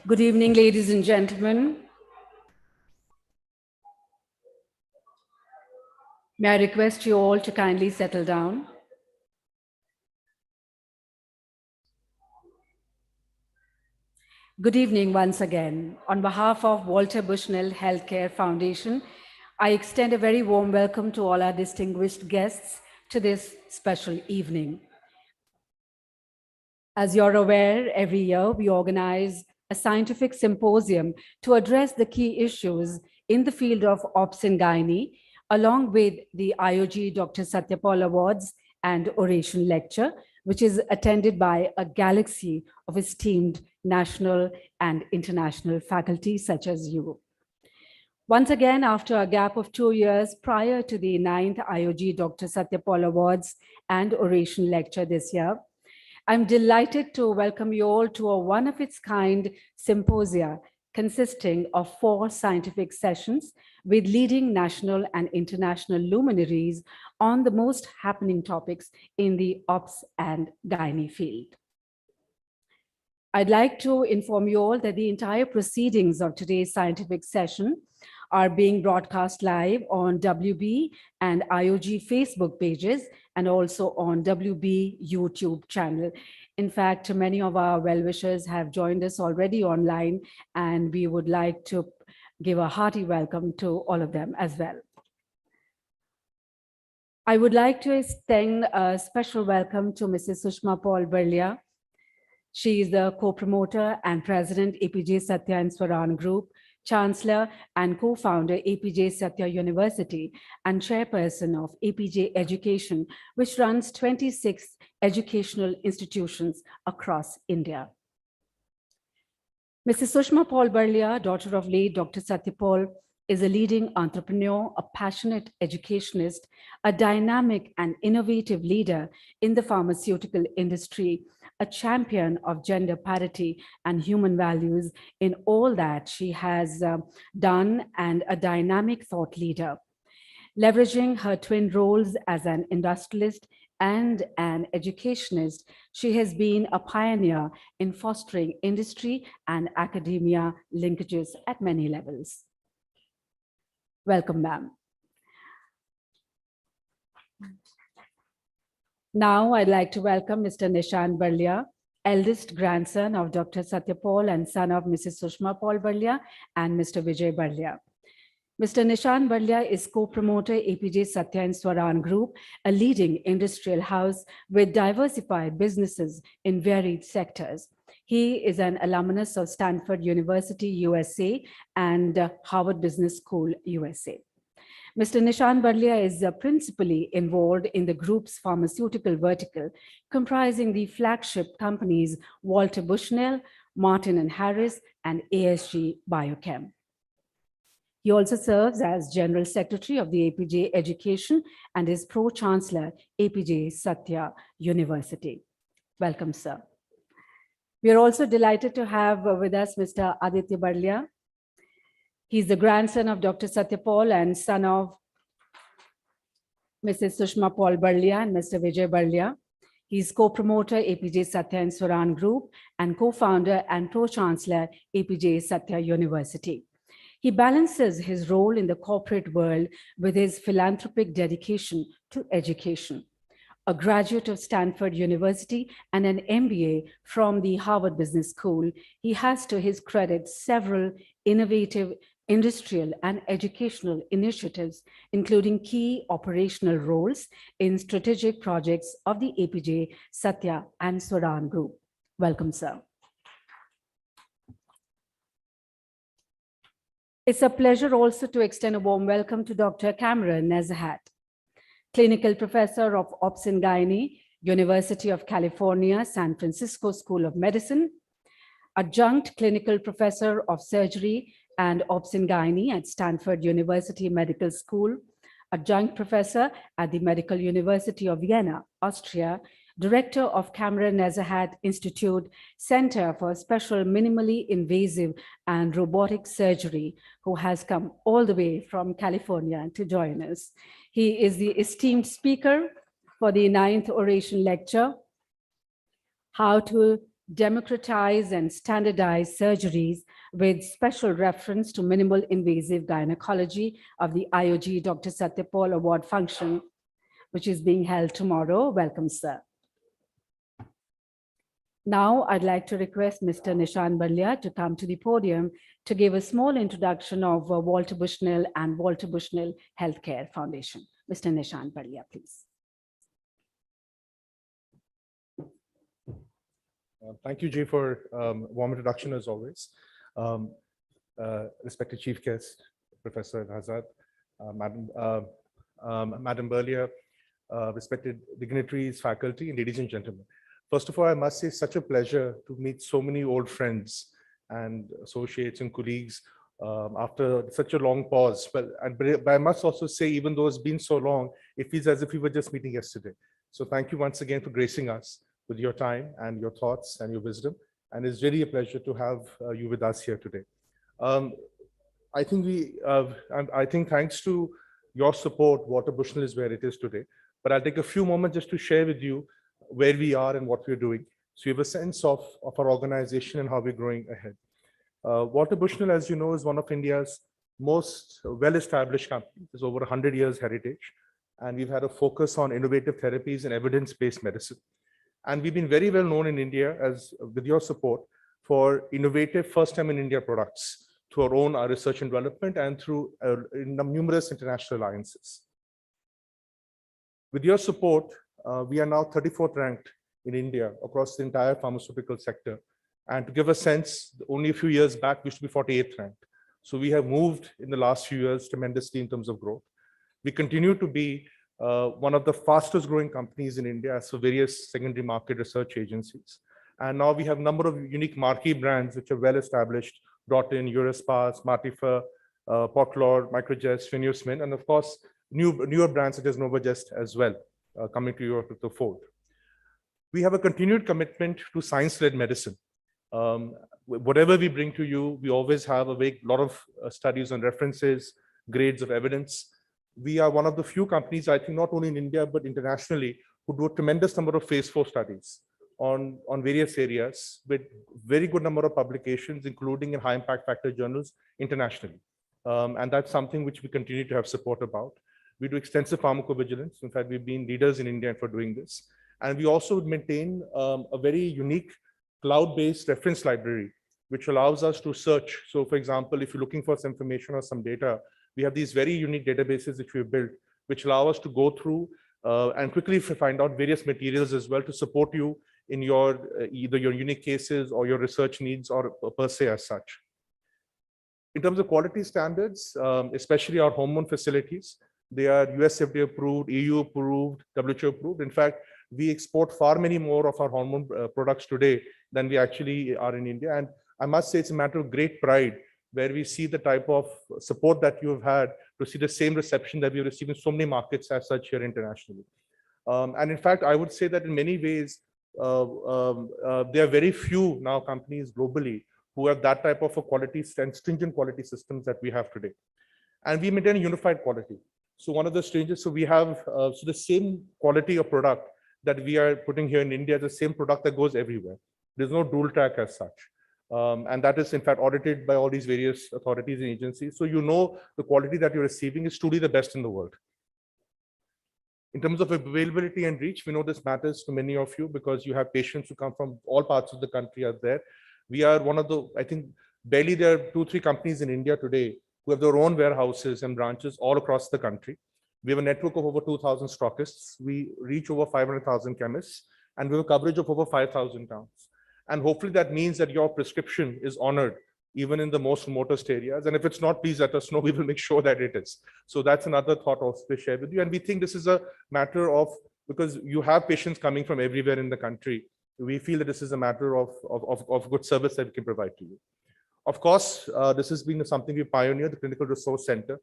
Good evening, ladies and gentlemen. May I request you all to kindly settle down? Good evening once again. On behalf of Walter Bushnell Healthcare Foundation, I extend a very warm welcome to all our distinguished guests to this special evening. As you're aware, every year we organize a scientific symposium to address the key issues in the field of Obs and Gynae, along with the IOG Dr. Satyapal Awards and Oration Lecture, which is attended by a galaxy of esteemed national and international faculty such as you. Once again, after a gap of 2 years prior to the 9th IOG Dr. Satyapal Awards and Oration Lecture this year, I'm delighted to welcome you all to a one-of-its-kind symposia consisting of 4 scientific sessions with leading national and international luminaries on the most happening topics in the Obs and Gynae field. I'd like to inform you all that the entire proceedings of today's scientific session are being broadcast live on WB and IOG Facebook pages and also on WB YouTube channel. In fact, many of our well-wishers have joined us already online, and we would like to give a hearty welcome to all of them as well. I would like to extend a special welcome to Mrs. Sushma Paul Berlia. She is the co-promoter and president, APJ Satya and Swaran Group, Chancellor and co-founder, APJ Satya University, and chairperson of APJ Education, which runs 26 educational institutions across India. Mrs. Sushma Paul Berlia, daughter of late Dr. Satyapal, is a leading entrepreneur, a passionate educationist, a dynamic and innovative leader in the pharmaceutical industry, a champion of gender parity and human values in all that she has done, and a dynamic thought leader. Leveraging her twin roles as an industrialist and an educationist, she has been a pioneer in fostering industry and academia linkages at many levels. Welcome, ma'am. Now I'd like to welcome Mr. Nishan Berlia, eldest grandson of Dr. Satyapal and son of Mrs. Sushma Paul Berlia and Mr. Vijay Berlia. Mr. Nishan Berlia is co-promoter APJ Satya and Swaran Group, a leading industrial house with diversified businesses in varied sectors. He is an alumnus of Stanford University, USA, and Harvard Business School, USA. Mr. Nishan Berlia is principally involved in the group's pharmaceutical vertical, comprising the flagship companies Walter Bushnell, Martin & Harris, and ASG Biochem. He also serves as General Secretary of the APJ Education and is Pro-Chancellor, APJ Satya University. Welcome, sir. We are also delighted to have with us Mr. Aditya Berlia. He's the grandson of Dr. Satyapal and son of Mrs. Sushma Paul Berlia and Mr. Vijay Berlia. He's co-promoter APJ Satya and Swaran Group and co-founder and pro-chancellor APJ Satya University. He balances his role in the corporate world with his philanthropic dedication to education. A graduate of Stanford University and an MBA from the Harvard Business School, he has to his credit several innovative industrial and educational initiatives, including key operational roles in strategic projects of the APJ Satya and Swaran Group. Welcome, sir. It's a pleasure also to extend a warm welcome to Dr. Cameron Nezahat, Clinical Professor of Obs and Gynae, University of California, San Francisco School of Medicine, Adjunct Clinical Professor of Surgery and Obs and Gynae at Stanford University Medical School, adjunct professor at the Medical University of Vienna, Austria, director of Cameron Nezahat Institute Center for Special Minimally Invasive and Robotic Surgery, who has come all the way from California to join us. He is the esteemed speaker for the 9th oration lecture, How to Democratize and Standardize Surgeries with special reference to minimal invasive gynecology of the IOG Dr. Satyapal Award function, which is being held tomorrow. Welcome, sir. Now, I'd like to request Mr. Nishan Barlia to come to the podium to give a small introduction of Walter Bushnell and Walter Bushnell Healthcare Foundation. Mr. Nishan Barlia, please. Thank you, Jay, for warm introduction as always. Respected Chief Guest, Professor Azad, Madam Burlia, respected dignitaries, faculty, and ladies and gentlemen. First of all, I must say it's such a pleasure to meet so many old friends and associates and colleagues after such a long pause. But I must also say, even though it's been so long, it feels as if we were just meeting yesterday. So thank you once again for gracing us with your time and your thoughts and your wisdom. And it's really a pleasure to have you with us here today. I think thanks to your support, Walter Bushnell is where it is today. But I'll take a few moments just to share with you where we are and what we're doing, so you have a sense of our organization and how we're growing ahead. Walter Bushnell, as you know, is one of India's most well-established companies. There's over 100 years heritage, and we've had a focus on innovative therapies and evidence-based medicine. And we've been very well known in India, as with your support, for innovative first-time in India products through our own research and development and through numerous international alliances. With your support, we are now 34th ranked in India across the entire pharmaceutical sector. And to give a sense, only a few years back, we used to be 48th ranked. So we have moved in the last few years tremendously in terms of growth. We continue to be one of the fastest growing companies in India as for various secondary market research agencies. And now we have a number of unique marquee brands which are well established, brought in Urospas, Martifer, Potlor, Microgest, Venusmin, and of course, newer brands such as Novogest as well. Coming to the fore. We have a continued commitment to science-led medicine. Whatever we bring to you, we always have a lot of studies and references, grades of evidence. We are one of the few companies, I think, not only in India, but internationally, who do a tremendous number of phase 4 studies on various areas with very good number of publications, including in high impact factor journals internationally. And that's something which we continue to have support about. We do extensive pharmacovigilance. In fact, we've been leaders in India for doing this. And we also maintain a very unique cloud-based reference library, which allows us to search. So for example, if you're looking for some information or some data, we have these very unique databases which we've built, which allow us to go through and quickly find out various materials as well to support you in your either your unique cases or your research needs or per se as such. In terms of quality standards, especially our hormone facilities, they are US FDA approved, EU approved, WHO approved. In fact, we export far many more of our hormone products today than we actually are in India. And I must say it's a matter of great pride where we see the type of support that you have had to see the same reception that we receive in so many markets as such here internationally. And in fact, I would say that in many ways, there are very few now companies globally who have that type of a quality and stringent quality systems that we have today. And we maintain a unified quality. So one of the strangest, so we have so the same quality of product that we are putting here in India, the same product that goes everywhere. There's no dual track as such. And that is in fact audited by all these various authorities and agencies. So you know the quality that you're receiving is truly the best in the world. In terms of availability and reach, we know this matters to many of you because you have patients who come from all parts of the country out there. We are one of the, I think, barely there are 2-3 companies in India today who have their own warehouses and branches all across the country. We have a network of over 2,000 stockists. We reach over 500,000 chemists, and we have a coverage of over 5,000 towns. And hopefully that means that your prescription is honored even in the most remotest areas. And if it's not, please let us know. We will make sure that it is. So that's another thought also to share with you. And we think this is a matter of, because you have patients coming from everywhere in the country, we feel that this is a matter of good service that we can provide to you. Of course, this has been something we pioneered, the Clinical Resource Center.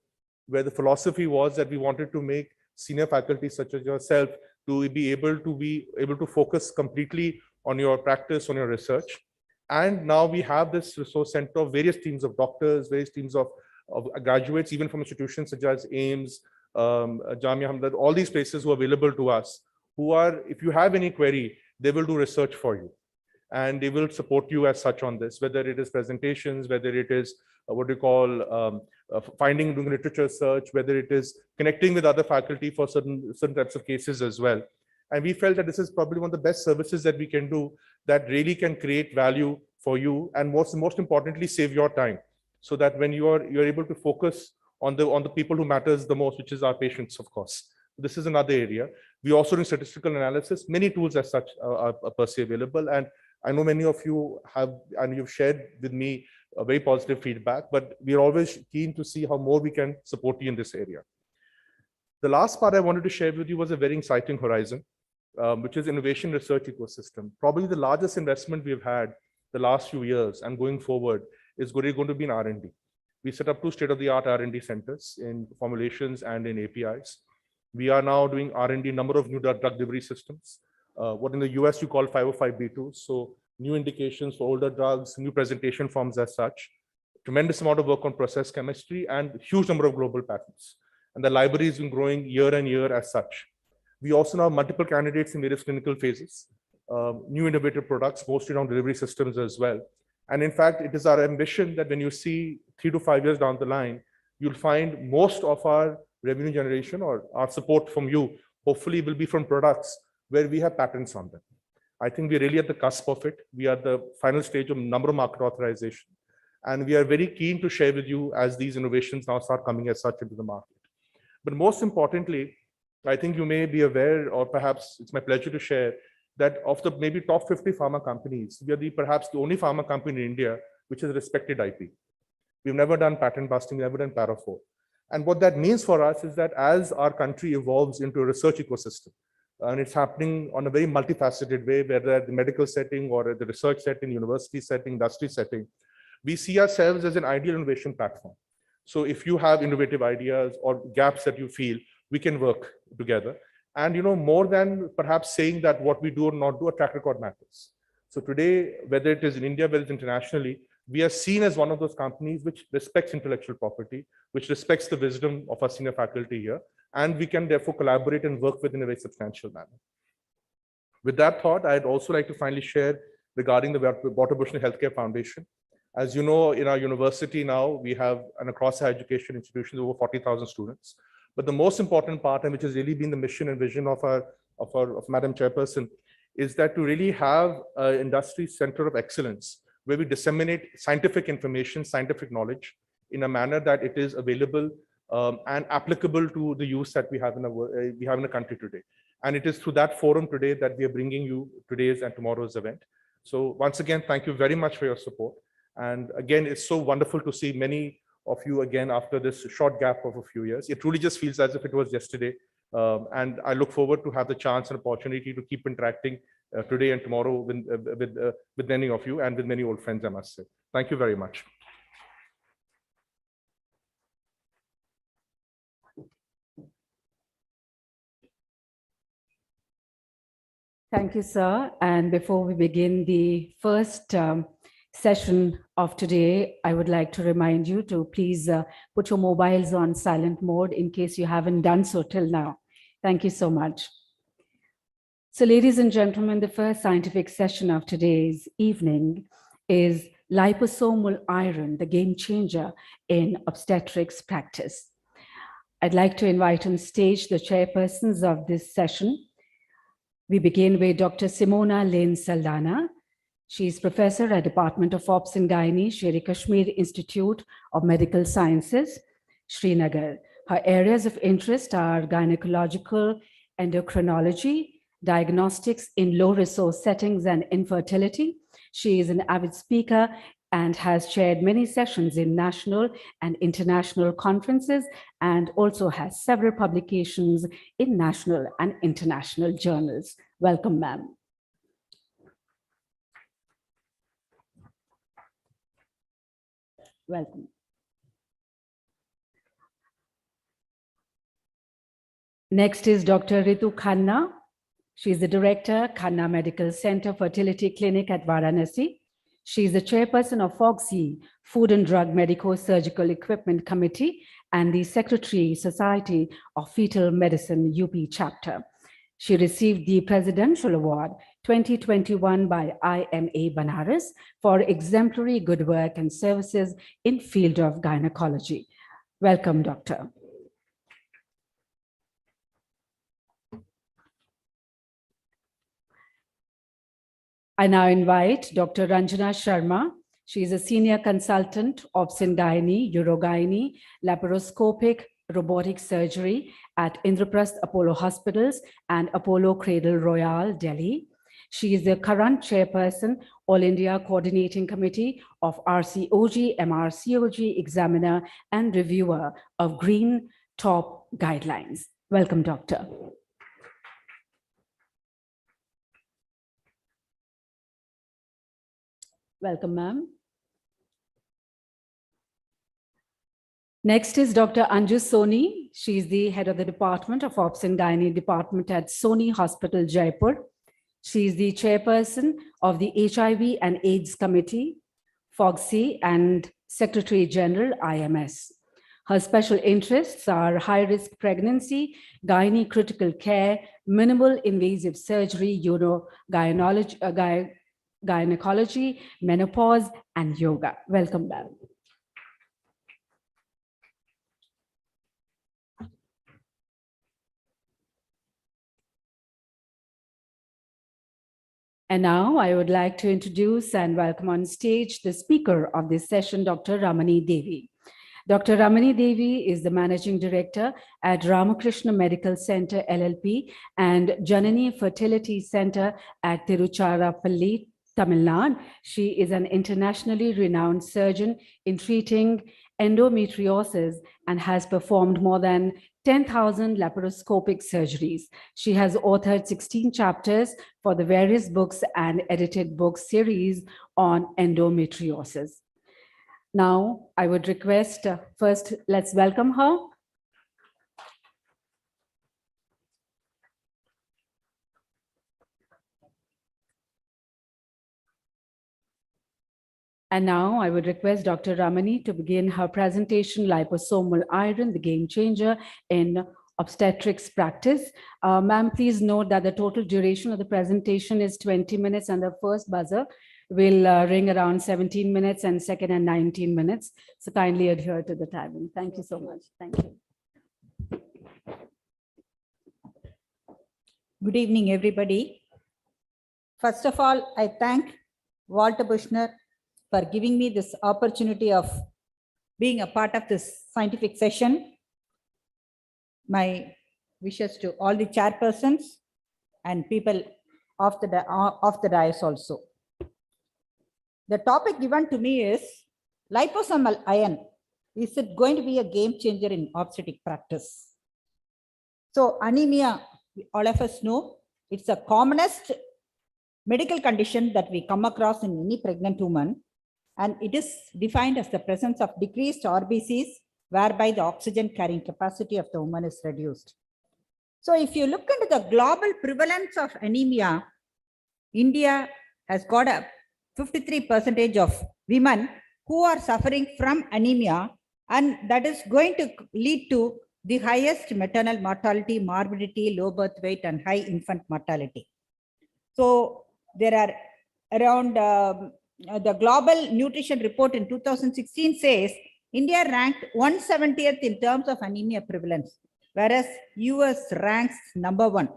where the philosophy was that we wanted to make senior faculty such as yourself to be able to focus completely on your practice, on your research. And now we have this resource center of various teams of doctors, various teams of graduates, even from institutions such as AIMS, Jamia Hamdard, all these places who are available to us, who are, if you have any query, they will do research for you. And they will support you as such on this, whether it is presentations, whether it is what we call finding, doing literature search, whether it is connecting with other faculty for certain types of cases as well. And we felt that this is probably one of the best services that we can do that really can create value for you, and most importantly, save your time, so that when you're able to focus on the people who matters the most, which is our patients, of course. This is another area. We also do statistical analysis. Many tools as such are per se available, and I know many of you have, and you've shared with me a very positive feedback, but we're always keen to see how more we can support you in this area. The last part I wanted to share with you was a very exciting horizon, which is innovation research ecosystem. Probably the largest investment we've had the last few years and going forward is going to be in R&D. We set up 2 state-of-the-art R&D centers in formulations and in APIs. We are now doing R&D number of new drug delivery systems. What in the US you call 505(b)(2)s, so new indications for older drugs, new presentation forms as such, tremendous amount of work on process chemistry, and huge number of global patents. And the library has been growing year and year as such. We also now have multiple candidates in various clinical phases, new innovative products, mostly around delivery systems as well. And in fact, it is our ambition that when you see 3 to 5 years down the line, you'll find most of our revenue generation or our support from you, hopefully will be from products where we have patents on them. I think we're really at the cusp of it. We are at the final stage of number of market authorization. And we are very keen to share with you as these innovations now start coming as such into the market. But most importantly, I think you may be aware, or perhaps it's my pleasure to share, that of the maybe top 50 pharma companies, we are perhaps the only pharma company in India which has respected IP. We've never done patent busting, never done Para 4. And what that means for us is that as our country evolves into a research ecosystem, and it's happening on a very multifaceted way, whether at the medical setting or at the research setting, university setting, industry setting, we see ourselves as an ideal innovation platform. So if you have innovative ideas or gaps that you feel, we can work together. And more than perhaps saying that what we do or not do, a track record matters. So today, whether it is in India, whether it's internationally, we are seen as one of those companies which respects intellectual property, which respects the wisdom of our senior faculty here, and we can therefore collaborate and work with in a very substantial manner. With that thought, I'd also like to finally share regarding the Walter Bushnell Healthcare Foundation. As you know, in our university now, we have an across higher education institutions over 40,000 students. But the most important part, and which has really been the mission and vision of Madam Chairperson, is that to really have an industry center of excellence where we disseminate scientific information, scientific knowledge in a manner that it is available and applicable to the use that we have in the country today. And it is through that forum today that we are bringing you today's and tomorrow's event. So once again, thank you very much for your support. And again, it's so wonderful to see many of you again after this short gap of a few years. It really just feels as if it was yesterday. And I look forward to have the chance and opportunity to keep interacting today and tomorrow with many of you and with many old friends, I must say. Thank you very much. Thank you, sir. And before we begin the first session of today, I would like to remind you to please put your mobiles on silent mode in case you haven't done so till now. Thank you so much. So ladies and gentlemen, the first scientific session of today's evening is liposomal iron, the game changer in obstetrics practice. I'd like to invite on stage the chairpersons of this session. We begin with Dr. Simona Lane Saldana. She is professor at Department of Obs and Gynae, Sher-e-Kashmir Institute of Medical Sciences, Srinagar. Her areas of interest are gynecological endocrinology, diagnostics in low-resource settings, and infertility. She is an avid speaker and has chaired many sessions in national and international conferences, and also has several publications in national and international journals. Welcome, ma'am. Welcome. Next is Dr. Ritu Khanna. She is the director, Khanna Medical Center Fertility Clinic at Varanasi. She is the chairperson of FOGSI, Food and Drug Medico-Surgical Equipment Committee, and the Secretary, Society of Fetal Medicine, UP chapter. She received the Presidential Award 2021 by IMA Banaras for exemplary good work and services in field of gynecology. Welcome, Doctor. I now invite Dr. Ranjana Sharma. She is a senior consultant, obs-gynae, urogynae, laparoscopic robotic surgery at Indraprasth Apollo Hospitals and Apollo Cradle Royal, Delhi. She is the current chairperson, All India Coordinating Committee of RCOG, MRCOG, examiner and reviewer of Green Top Guidelines. Welcome, Doctor. Welcome, ma'am. Next is Dr. Anju Soni. She is the head of the Department of Obs and Gynae Department at Soni Hospital, Jaipur. She is the chairperson of the HIV and AIDS Committee, FOGSI, and Secretary General, IMS. Her special interests are high-risk pregnancy, gynae critical care, minimal invasive surgery, gynecology, menopause, and yoga. Welcome, ma'am. And now I would like to introduce and welcome on stage the speaker of this session, Dr. Ramani Devi. Dr. Ramani Devi is the Managing Director at Ramakrishna Medical Center, LLP, and Janani Fertility Center at Tiruchirappalli, Tamil Nadu. She is an internationally renowned surgeon in treating endometriosis and has performed more than 10,000 laparoscopic surgeries. She has authored 16 chapters for the various books and edited book series on endometriosis. Now, I would request, first, let's welcome her. And now I would request Dr. Ramani to begin her presentation, Liposomal Iron, the Game Changer in Obstetrics Practice. Ma'am, please note that the total duration of the presentation is 20 minutes and the first buzzer will ring around 17 minutes and second and 19 minutes. So kindly adhere to the timing. Thank you so much. Thank you. Good evening, everybody. First of all, I thank Walter Bushnell for giving me this opportunity of being a part of this scientific session. My wishes to all the chairpersons and people of the dais also. The topic given to me is liposomal iron. Is it going to be a game changer in obstetric practice? So anemia, all of us know, it's the commonest medical condition that we come across in any pregnant woman. And it is defined as the presence of decreased RBCs, whereby the oxygen carrying capacity of the woman is reduced. So if you look into the global prevalence of anemia, India has got a 53% of women who are suffering from anemia, and that is going to lead to the highest maternal mortality, morbidity, low birth weight, and high infant mortality. So there are around the Global Nutrition Report in 2016 says India ranked 170th in terms of anemia prevalence, whereas US ranks #1.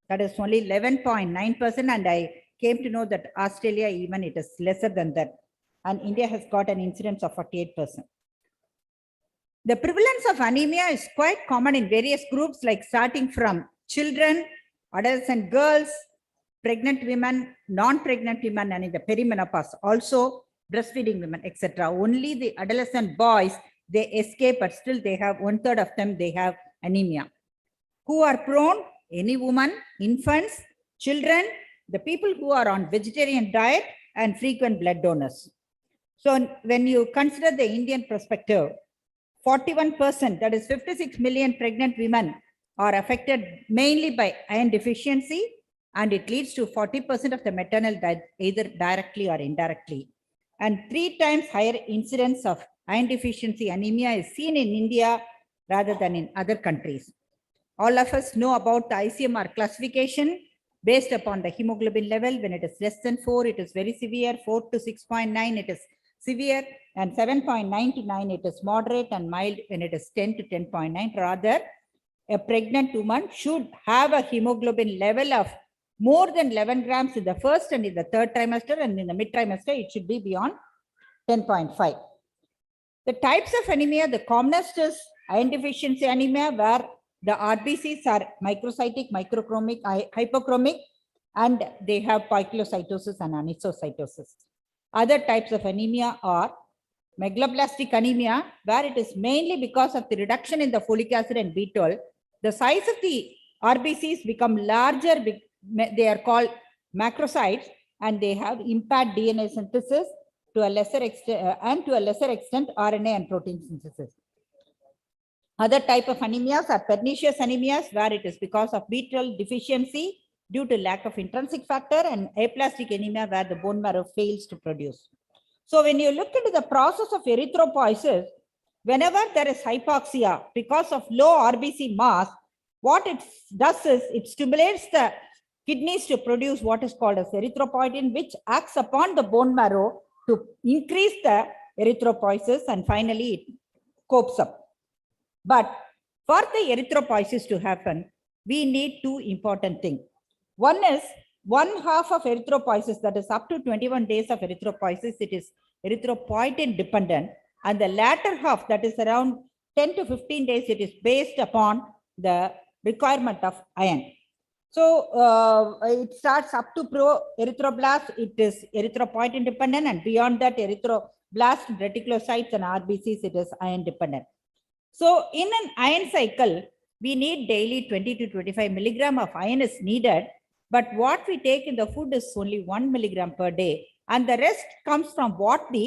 That is only 11.9%, and I came to know that Australia even it is lesser than that, and India has got an incidence of 48%. The prevalence of anemia is quite common in various groups, like starting from children, adolescent girls, pregnant women, non-pregnant women, and in the perimenopause, also breastfeeding women, etc. Only the adolescent boys, they escape, but still they have 1/3 of them, they have anemia. Who are prone? Any woman, infants, children, the people who are on vegetarian diet, and frequent blood donors. So when you consider the Indian perspective, 41%, that is 56 million pregnant women, are affected mainly by iron deficiency, and it leads to 40% of the maternal death either directly or indirectly. And 3 times higher incidence of iron deficiency anemia is seen in India rather than in other countries. All of us know about the ICMR classification based upon the hemoglobin level. When it is less than 4, it is very severe. 4 to 6.9, it is severe. And 7.9 to 9, it is moderate, and mild when it is 10 to 10.9. Rather, a pregnant woman should have a hemoglobin level of more than 11 grams in the first and in the third trimester, and in the mid trimester, it should be beyond 10.5. The types of anemia, the commonest is iron deficiency anemia, where the RBCs are microcytic, microchromic, hypochromic, and they have poikilocytosis and anisocytosis. Other types of anemia are megaloblastic anemia, where it is mainly because of the reduction in the folic acid and B12. The size of the RBCs become larger. They are called macrocytes, and they have impaired DNA synthesis to a lesser extent, and to a lesser extent RNA and protein synthesis. Other type of anemias are pernicious anemias, where it is because of B12 deficiency due to lack of intrinsic factor, and aplastic anemia, where the bone marrow fails to produce. So when you look into the process of erythropoiesis, whenever there is hypoxia because of low RBC mass, what it does is it stimulates the kidneys to produce what is called as erythropoietin, which acts upon the bone marrow to increase the erythropoiesis, and finally it copes up. But for the erythropoiesis to happen, we need 2 important things. One is 1/2 of erythropoiesis, that is up to 21 days of erythropoiesis, it is erythropoietin dependent, and the latter half, that is around 10 to 15 days, it is based upon the requirement of iron. So it starts up to pro-erythroblast, it is erythropoietin dependent, and beyond that, erythroblast, reticulocytes, and RBCs, it is iron dependent. So in an iron cycle, we need daily 20 to 25 milligram of iron is needed, but what we take in the food is only 1 milligram per day, and the rest comes from what the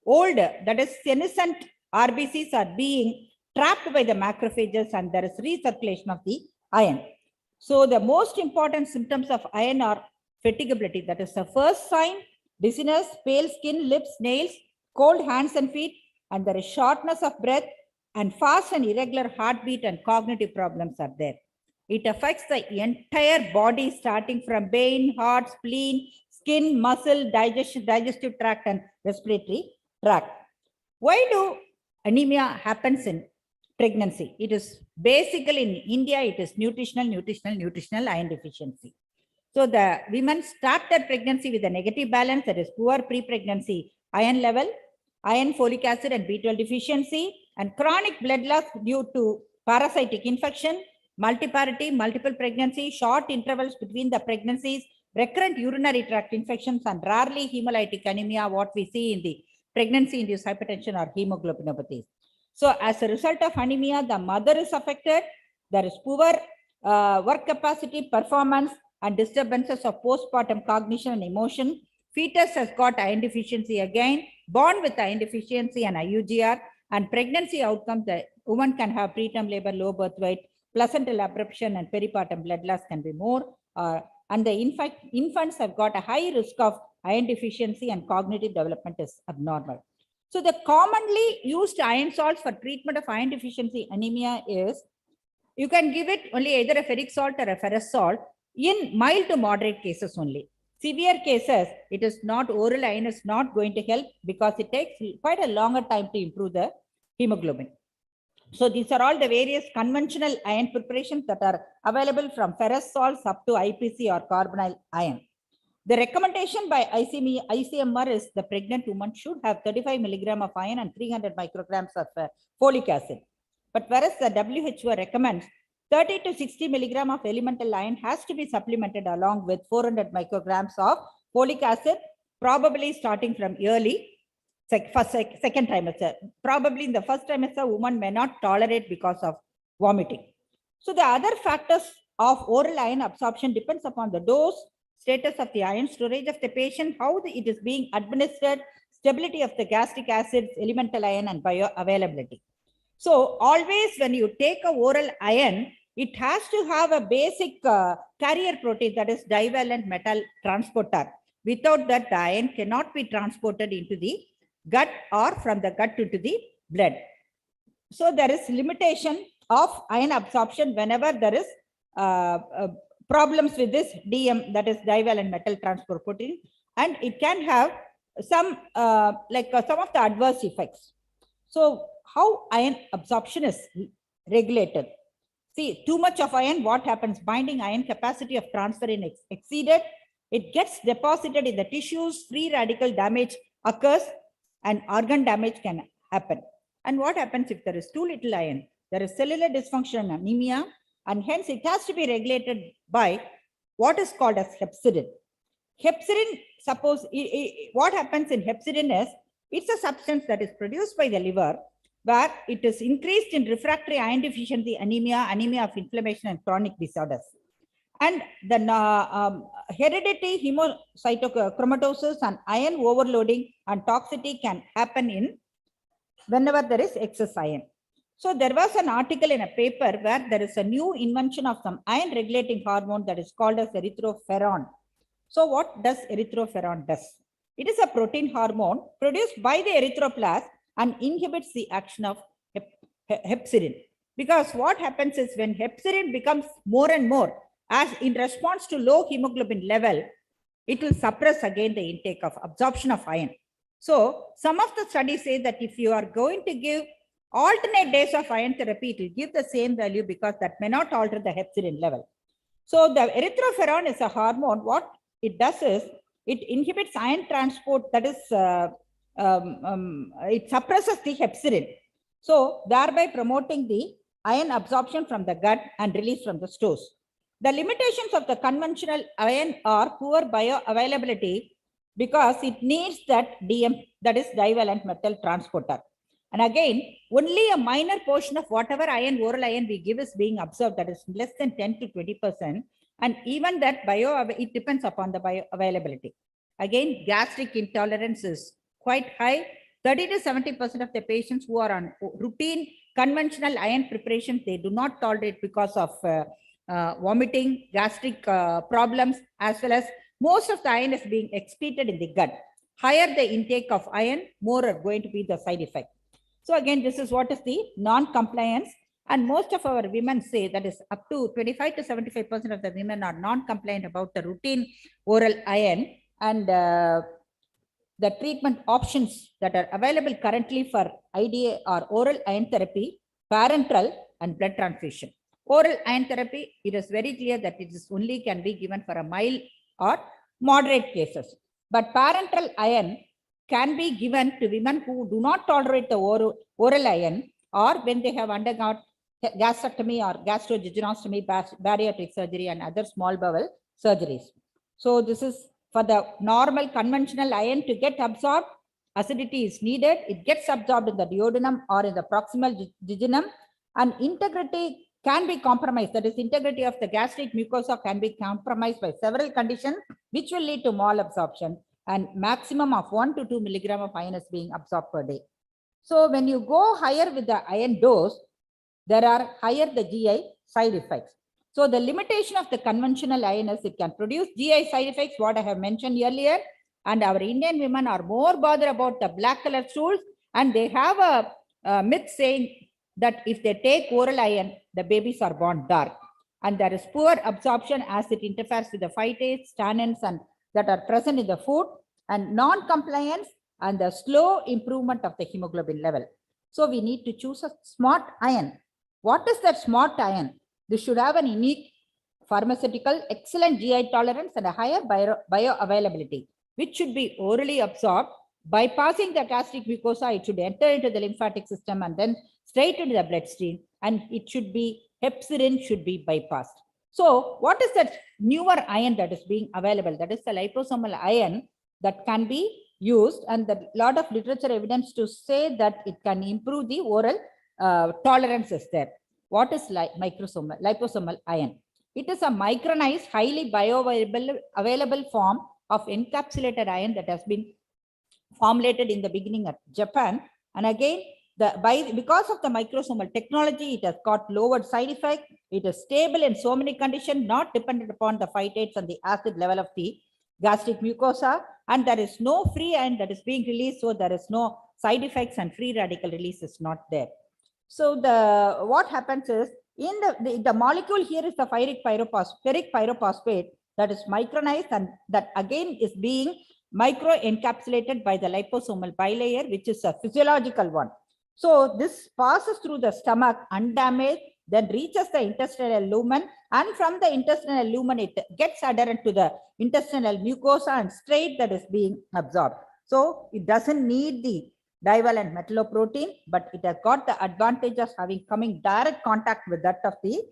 older, that is senescent RBCs are being trapped by the macrophages, and there is recirculation of the iron. So the most important symptoms of iron are fatigability, that is the first sign, dizziness, pale skin, lips, nails, cold hands and feet, and there is shortness of breath, and fast and irregular heartbeat, and cognitive problems are there. It affects the entire body, starting from brain, heart, spleen, skin, muscle, digestive tract, and respiratory tract. Why do anemia happens in pregnancy? It is basically in India, it is nutritional iron deficiency. So the women start their pregnancy with a negative balance, that is poor pre-pregnancy iron level, iron, folic acid, and B12 deficiency, and chronic blood loss due to parasitic infection, multiparity, multiple pregnancy, short intervals between the pregnancies, recurrent urinary tract infections, and rarely hemolytic anemia, what we see in the pregnancy-induced hypertension or hemoglobinopathies. So as a result of anemia, the mother is affected. There is poor work capacity, performance, and disturbances of postpartum cognition and emotion. Fetus has got iron deficiency again, born with iron deficiency and IUGR, and pregnancy outcome, the woman can have preterm labor, low birth weight, placental abruption, and peripartum blood loss can be more. And the infants have got a high risk of iron deficiency, and cognitive development is abnormal. So the commonly used iron salts for treatment of iron deficiency anemia is, you can give it only either a ferric salt or a ferrous salt in mild to moderate cases only. Severe cases, it is not, oral iron is not going to help because it takes quite a longer time to improve the hemoglobin. So these are all the various conventional iron preparations that are available, from ferrous salts up to IPC or carbonyl iron. The recommendation by ICMR is the pregnant woman should have 35 milligram of iron and 300 micrograms of folic acid. But whereas the WHO recommends 30 to 60 milligram of elemental iron has to be supplemented along with 400 micrograms of folic acid, probably starting from early second trimester. Probably in the first trimester, woman may not tolerate because of vomiting. So the other factors of oral iron absorption depends upon the dose, status of the iron storage of the patient, how it is being administered, stability of the gastric acids, elemental iron, and bioavailability. So always when you take a oral iron, it has to have a basic carrier protein, that is divalent metal transporter. Without that, the iron cannot be transported into the gut or from the gut into the blood. So there is limitation of iron absorption whenever there is problems with this DM, that is divalent metal transport protein, and it can have some some of the adverse effects. So how iron absorption is regulated? See, too much of iron, what happens? Binding iron capacity of transfer is exceeded. It gets deposited in the tissues, free radical damage occurs, and organ damage can happen. And what happens if there is too little iron? There is cellular dysfunction and anemia, and hence it has to be regulated by what is called as hepcidin. Hepcidin, suppose, what happens in hepcidin is, it's a substance that is produced by the liver, where it is increased in refractory iron deficiency anemia, anemia of inflammation and chronic disorders. And the hereditary hemocytochromatosis and iron overloading and toxicity can happen in whenever there is excess iron. So there was an article in a paper where there is a new invention of some iron regulating hormone that is called as erythroferon. So what does erythroferon does? It is a protein hormone produced by the erythroblast and inhibits the action of hepcidin. Because what happens is, when hepcidin becomes more and more, as in response to low hemoglobin level, it will suppress again the intake of absorption of iron. So some of the studies say that if you are going to give alternate days of iron therapy, it will give the same value because that may not alter the hepcidin level. So the erythroferon is a hormone. What it does is, it inhibits iron transport, that is, it suppresses the hepcidin. So thereby promoting the iron absorption from the gut and release from the stores. The limitations of the conventional iron are poor bioavailability because it needs that DM, that is divalent metal transporter. And again, only a minor portion of whatever iron, oral iron we give is being absorbed, that is less than 10 to 20%. And even that it depends upon the bioavailability. Again, gastric intolerance is quite high. 30 to 70% of the patients who are on routine conventional iron preparation, they do not tolerate because of vomiting, gastric problems, as well as most of the iron is being excreted in the gut. Higher the intake of iron, more are going to be the side effect. So again, this is what is the non-compliance. And most of our women say that is up to 25 to 75% of the women are non-compliant about the routine oral iron. And the treatment options that are available currently for IDA are oral iron therapy, parenteral, and blood transfusion. Oral iron therapy, it is very clear that it is only can be given for a mild or moderate cases. But parenteral iron can be given to women who do not tolerate the oral iron, or when they have undergone gastrectomy or gastrojejunostomy, bariatric surgery, and other small bowel surgeries. So this is for the normal conventional iron to get absorbed. Acidity is needed. It gets absorbed in the duodenum or in the proximal jejunum, and integrity can be compromised. That is, integrity of the gastric mucosa can be compromised by several conditions, which will lead to malabsorption, and maximum of 1 to 2 milligram of iron is being absorbed per day. So when you go higher with the iron dose, there are higher the GI side effects. So the limitation of the conventional iron is it can produce GI side effects, what I have mentioned earlier. And our Indian women are more bothered about the black color stools, and they have a myth saying that if they take oral iron, the babies are born dark. And there is poor absorption as it interferes with the phytates, tannins, and that are present in the food, and non-compliance and the slow improvement of the hemoglobin level. So we need to choose a smart iron. What is that smart iron? This should have an unique pharmaceutical, excellent GI tolerance, and a higher bioavailability, which should be orally absorbed. Bypassing the gastric mucosa, it should enter into the lymphatic system and then straight into the bloodstream, and it should be, hepcidin should be bypassed. So what is that newer iron that is being available? That is the liposomal iron that can be used, and a lot of literature evidence to say that it can improve the oral tolerance is there. What is liposomal iron? It is a micronized, highly bioavailable form of encapsulated iron that has been formulated in the beginning at Japan. And again, because of the microsomal technology, it has got lowered side effect. It is stable in so many conditions, not dependent upon the phytates and the acid level of the gastric mucosa, and there is no free ion that is being released, so there is no side effects and free radical release is not there. So what happens is, in the molecule here is the ferric pyrophosphate that is micronized, and that again is being micro encapsulated by the liposomal bilayer, which is a physiological one. So this passes through the stomach undamaged, then reaches the intestinal lumen, and from the intestinal lumen it gets adherent to the intestinal mucosa and straight that is being absorbed. So it doesn't need the divalent metalloprotein, but it has got the advantage of having coming direct contact with that of the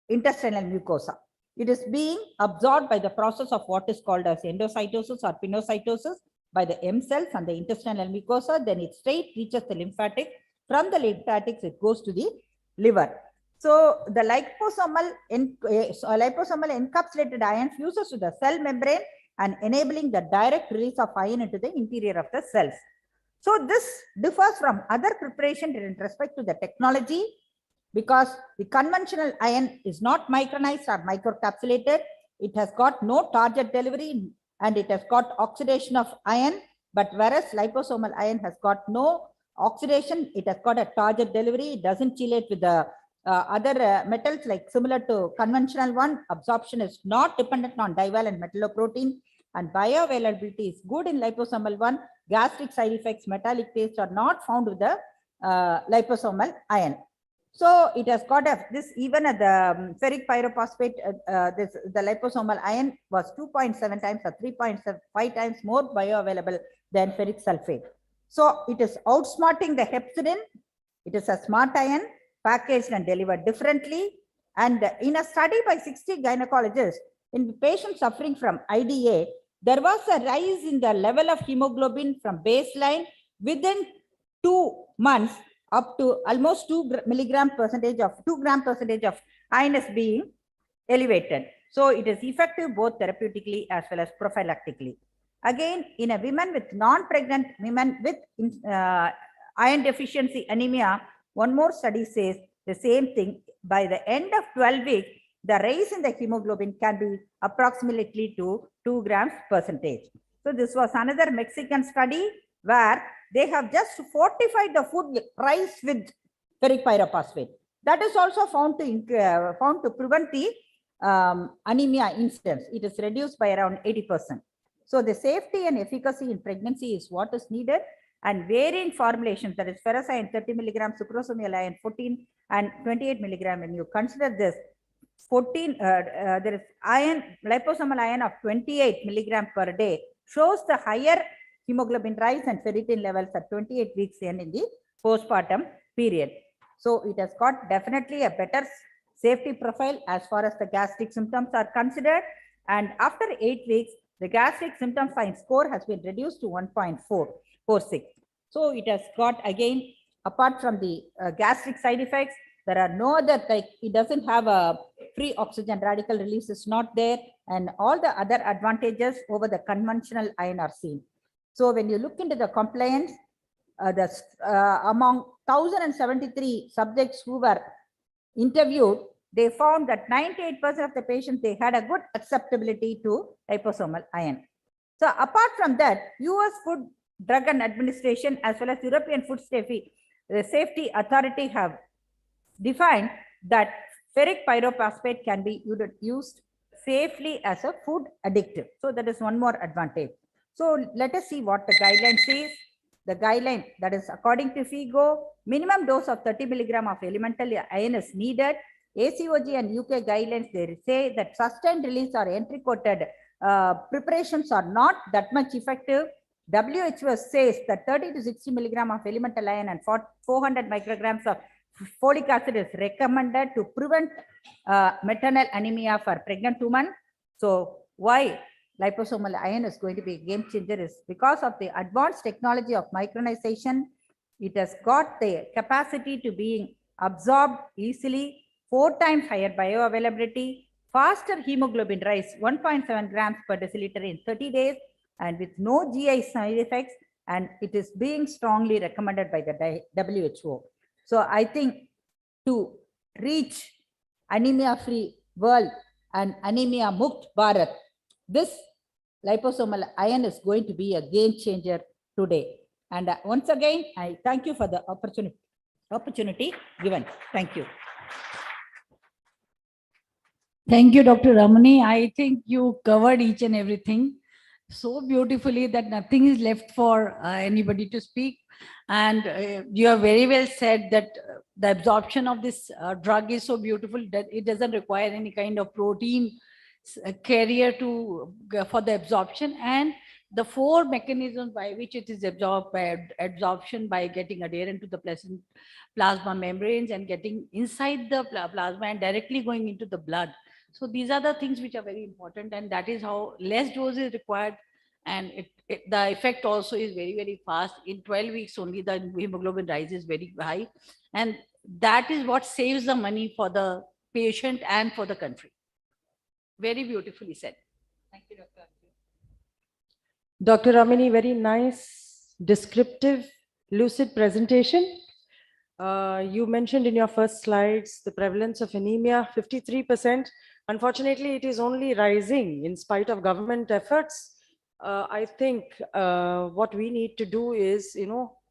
intestinal mucosa. It is being absorbed by the process of what is called as endocytosis or pinocytosis by the M cells and the intestinal mucosa. Then it straight reaches the lymphatic. From the lymphatics, it goes to the liver. So the liposomal encapsulated ion fuses to the cell membrane and enabling the direct release of ion into the interior of the cells. So this differs from other preparation in respect to the technology, because the conventional ion is not micronized or microcapsulated. It has got no target delivery and it has got oxidation of ion, but whereas liposomal ion has got no oxidation, it has got a target delivery. It doesn't chelate with the other metals like similar to conventional one. Absorption is not dependent on divalent metalloprotein, and bioavailability is good in liposomal one. Gastric side effects, metallic taste are not found with the liposomal ion. So it has got this, even at the ferric pyrophosphate, the liposomal ion was 2.7 times or 3.5 times more bioavailable than ferric sulfate. So it is outsmarting the hepcidin. It is a smart ion packaged and delivered differently. And in a study by 60 gynecologists in patients suffering from IDA, there was a rise in the level of hemoglobin from baseline within 2 months up to almost 2 gram percentage of iron is being elevated. So it is effective both therapeutically as well as prophylactically. Again, in a women with non-pregnant women with iron deficiency anemia, one more study says the same thing. By the end of 12 weeks, the rise in the hemoglobin can be approximately to 2 grams percentage. So this was another Mexican study where they have just fortified the food rice with ferric pyrophosphate. That is also found to prevent the anemia incidence. It is reduced by around 80%. So the safety and efficacy in pregnancy is what is needed, and varying formulations, that is ferrous iron 30 milligram, sucrosomal iron 14 and 28 milligram. When you consider this 14, there is iron, liposomal iron of 28 milligram per day shows the higher hemoglobin rise and ferritin levels at 28 weeks and in the postpartum period. So it has got definitely a better safety profile as far as the gastric symptoms are considered. And after 8 weeks, the gastric symptom sign score has been reduced to 1.46. So it has got, again, apart from the gastric side effects, there are no other, like it doesn't have a free oxygen radical release is not there, and all the other advantages over the conventional iron are seen. So when you look into the compliance, among 1,073 subjects who were interviewed, they found that 98% of the patients, they had a good acceptability to liposomal iron. So apart from that, US Food, Drug and Administration as well as European Food Safety Authority have defined that ferric pyrophosphate can be used safely as a food addictive. So that is one more advantage. So let us see what the guideline says. The guideline, that is according to FIGO, minimum dose of 30 milligram of elemental iron is needed. ACOG and UK guidelines, they say that sustained release or entry-coated preparations are not that much effective. WHO says that 30 to 60 milligram of elemental iron and 400 micrograms of folic acid is recommended to prevent maternal anemia for pregnant women. So why liposomal iron is going to be a game changer is because of the advanced technology of micronization. It has got the capacity to being absorbed easily, 4 times higher bioavailability, faster hemoglobin rise, 1.7 grams per deciliter in 30 days, and with no GI side effects, and it is being strongly recommended by the WHO. So I think to reach anemia-free world and anemia-mukt Bharat, this liposomal iron is going to be a game changer today. And once again, I thank you for the opportunity given. Thank you. Thank you, Dr. Ramani. I think you covered each and everything so beautifully that nothing is left for anybody to speak. And you have very well said that the absorption of this drug is so beautiful that it doesn't require any kind of protein carrier for the absorption, and the 4 mechanisms by which it is absorbed by absorption by getting adherent to the plasma membranes and getting inside the plasma and directly going into the blood. So these are the things which are very important, and that is how less dose is required, and the effect also is very, very fast. In 12 weeks only the hemoglobin rise is very high, and that is what saves the money for the patient and for the country. Very beautifully said. Thank you, Dr. Dr. Ramani, very nice, descriptive, lucid presentation. You mentioned in your first slides the prevalence of anemia, 53%. Unfortunately, it is only rising in spite of government efforts. I think what we need to do is,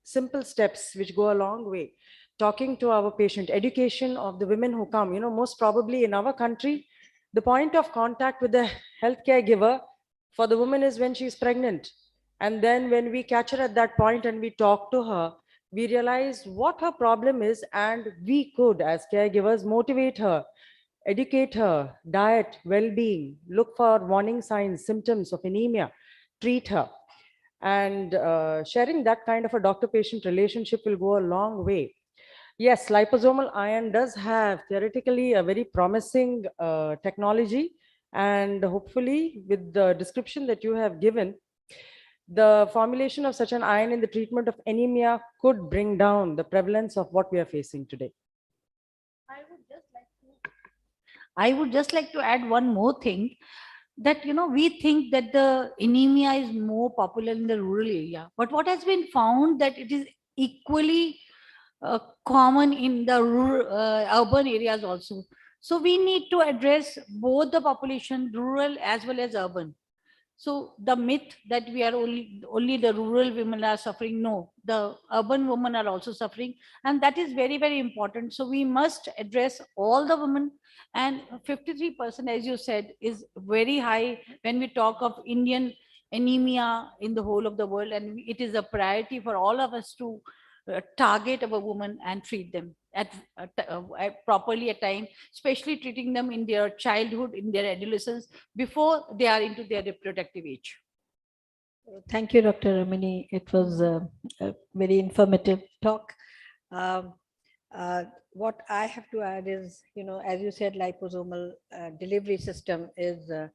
simple steps which go a long way. Talking to our patient, education of the women who come, most probably in our country, the point of contact with the healthcare giver for the woman is when she's pregnant. And then when we catch her at that point and we talk to her, we realize what her problem is, and we could, as caregivers, motivate her, educate her, diet, well-being, look for warning signs, symptoms of anemia, treat her. And sharing that kind of a doctor-patient relationship will go a long way. Yes, liposomal iron does have theoretically a very promising technology, and hopefully with the description that you have given, the formulation of such an iron in the treatment of anemia could bring down the prevalence of what we are facing today. I would just like to add one more thing, that we think that the anemia is more popular in the rural area, but what has been found that it is equally common in the urban areas also. So we need to address both the population, rural as well as urban. So the myth that we are only the rural women are suffering, no, the urban women are also suffering, and that is very, very important. So we must address all the women, and 53%, as you said, is very high when we talk of Indian anemia in the whole of the world, and it is a priority for all of us to target our women and treat them properly at time, especially treating them in their childhood, in their adolescence, before they are into their reproductive age. Thank you, Dr. Ramani. It was a very informative talk. What I have to add is, as you said, liposomal delivery system is a